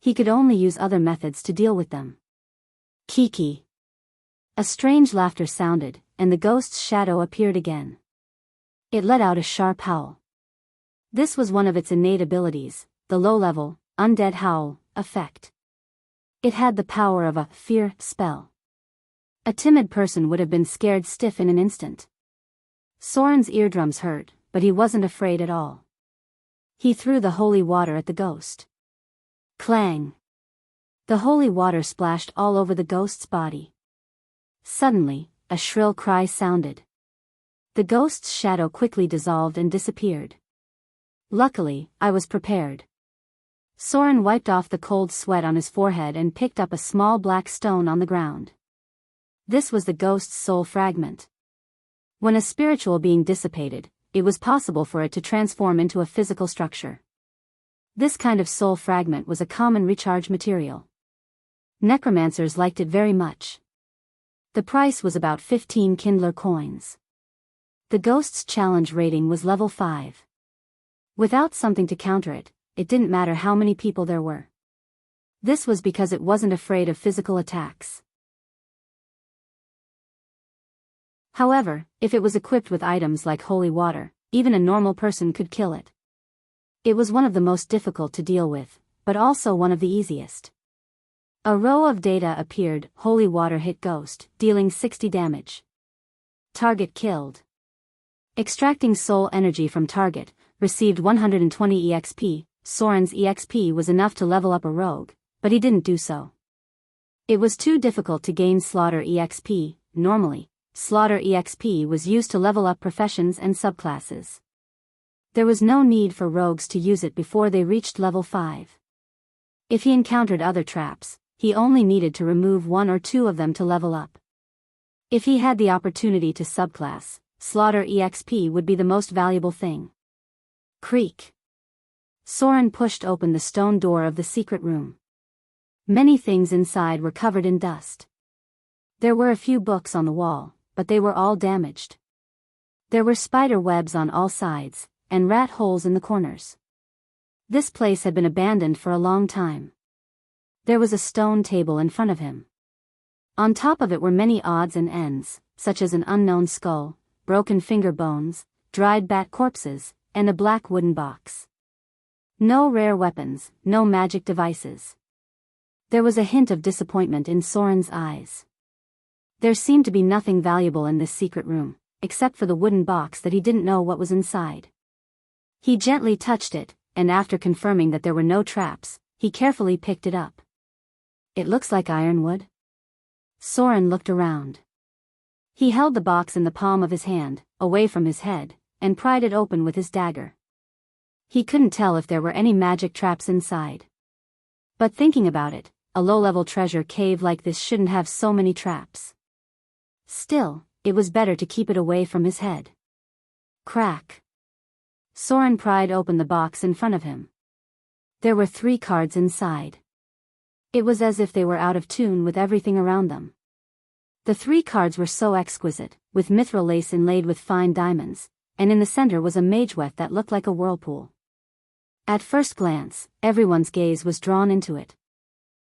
He could only use other methods to deal with them. Kiki. A strange laughter sounded, and the ghost's shadow appeared again. It let out a sharp howl. This was one of its innate abilities, the low-level, undead howl effect. It had the power of a fear spell. A timid person would have been scared stiff in an instant. Soren's eardrums hurt, but he wasn't afraid at all. He threw the holy water at the ghost. Clang! The holy water splashed all over the ghost's body. Suddenly, a shrill cry sounded. The ghost's shadow quickly dissolved and disappeared. Luckily, I was prepared. Soren wiped off the cold sweat on his forehead and picked up a small black stone on the ground. This was the ghost's soul fragment. When a spiritual being dissipated, it was possible for it to transform into a physical structure. This kind of soul fragment was a common recharge material. Necromancers liked it very much. The price was about 15 Kindler coins. The ghost's challenge rating was level 5. Without something to counter it, it didn't matter how many people there were. This was because it wasn't afraid of physical attacks. However, if it was equipped with items like holy water, even a normal person could kill it. It was one of the most difficult to deal with, but also one of the easiest. A row of data appeared. Holy water hit ghost, dealing 60 damage. Target killed. Extracting soul energy from target, received 120 EXP. Soren's EXP was enough to level up a rogue, but he didn't do so. It was too difficult to gain slaughter EXP. Normally, slaughter EXP was used to level up professions and subclasses. There was no need for rogues to use it before they reached level 5. If he encountered other traps, he only needed to remove 1 or 2 of them to level up. If he had the opportunity to subclass, slaughter EXP would be the most valuable thing. Creak. Soren pushed open the stone door of the secret room. Many things inside were covered in dust. There were a few books on the wall, but they were all damaged. There were spider webs on all sides, and rat holes in the corners. This place had been abandoned for a long time. There was a stone table in front of him. On top of it were many odds and ends, such as an unknown skull, broken finger bones, dried bat corpses, and a black wooden box. No rare weapons, no magic devices. There was a hint of disappointment in Soren's eyes. There seemed to be nothing valuable in this secret room, except for the wooden box that he didn't know what was inside. He gently touched it, and after confirming that there were no traps, he carefully picked it up. It looks like ironwood. Soren looked around. He held the box in the palm of his hand, away from his head, and pried it open with his dagger. He couldn't tell if there were any magic traps inside. But thinking about it, a low-level treasure cave like this shouldn't have so many traps. Still, it was better to keep it away from his head. Crack. Soren pried open the box in front of him. There were 3 cards inside. It was as if they were out of tune with everything around them. The 3 cards were so exquisite, with mithril lace inlaid with fine diamonds, and in the center was a magewet that looked like a whirlpool. At first glance, everyone's gaze was drawn into it.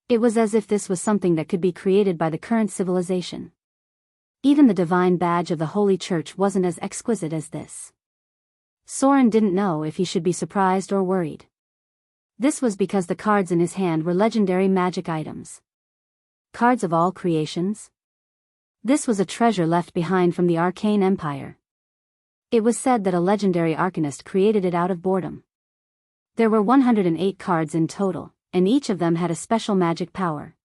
It was as if this was something that could be created by the current civilization. Even the divine badge of the Holy Church wasn't as exquisite as this. Soren didn't know if he should be surprised or worried. This was because the cards in his hand were legendary magic items. Cards of all creations? This was a treasure left behind from the Arcane Empire. It was said that a legendary arcanist created it out of boredom. There were 108 cards in total, and each of them had a special magic power.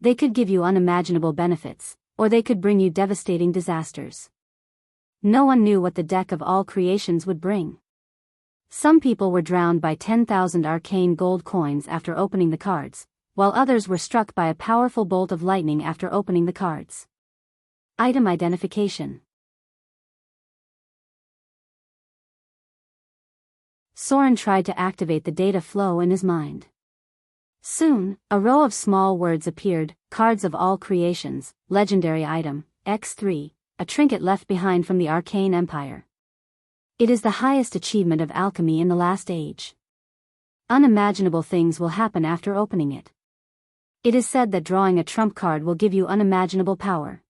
They could give you unimaginable benefits, or they could bring you devastating disasters. No one knew what the deck of all creations would bring. Some people were drowned by 10,000 arcane gold coins after opening the cards, while others were struck by a powerful bolt of lightning after opening the cards. Item identification. Soren tried to activate the data flow in his mind. Soon, a row of small words appeared: cards of all creations, legendary item, X3, a trinket left behind from the Arcane Empire. It is the highest achievement of alchemy in the last age. Unimaginable things will happen after opening it. It is said that drawing a trump card will give you unimaginable power.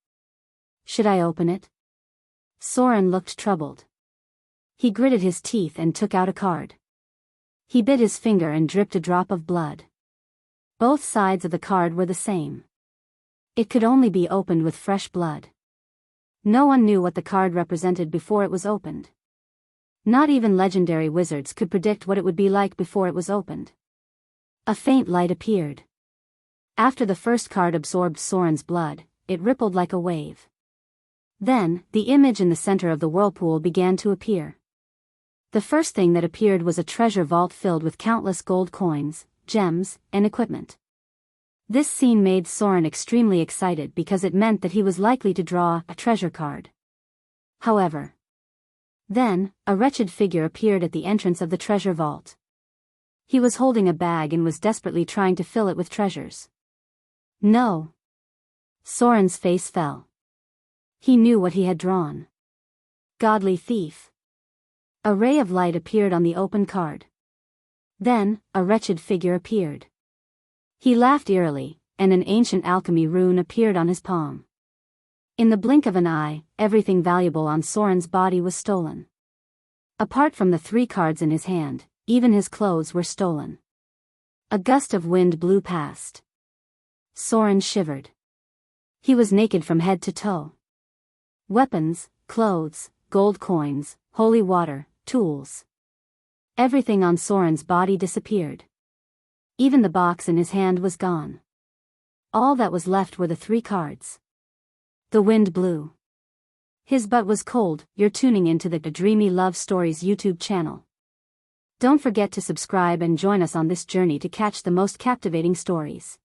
Should I open it? Soren looked troubled. He gritted his teeth and took out a card. He bit his finger and dripped a drop of blood. Both sides of the card were the same. It could only be opened with fresh blood. No one knew what the card represented before it was opened. Not even legendary wizards could predict what it would be like before it was opened. A faint light appeared. After the first card absorbed Soren's blood, it rippled like a wave. Then, the image in the center of the whirlpool began to appear. The first thing that appeared was a treasure vault filled with countless gold coins, gems, and equipment. This scene made Soren extremely excited because it meant that he was likely to draw a treasure card. However, then, a wretched figure appeared at the entrance of the treasure vault. He was holding a bag and was desperately trying to fill it with treasures. No. Soren's face fell. He knew what he had drawn. Godly thief. A ray of light appeared on the open card. Then, a wretched figure appeared. He laughed eerily, and an ancient alchemy rune appeared on his palm. In the blink of an eye, everything valuable on Soren's body was stolen. Apart from the 3 cards in his hand, even his clothes were stolen. A gust of wind blew past. Soren shivered. He was naked from head to toe. Weapons, clothes, gold coins, holy water, tools. Everything on Soren's body disappeared. Even the box in his hand was gone. All that was left were the 3 cards. The wind blew. His butt was cold. You're tuning into the Dreamy Love Stories YouTube channel. Don't forget to subscribe and join us on this journey to catch the most captivating stories.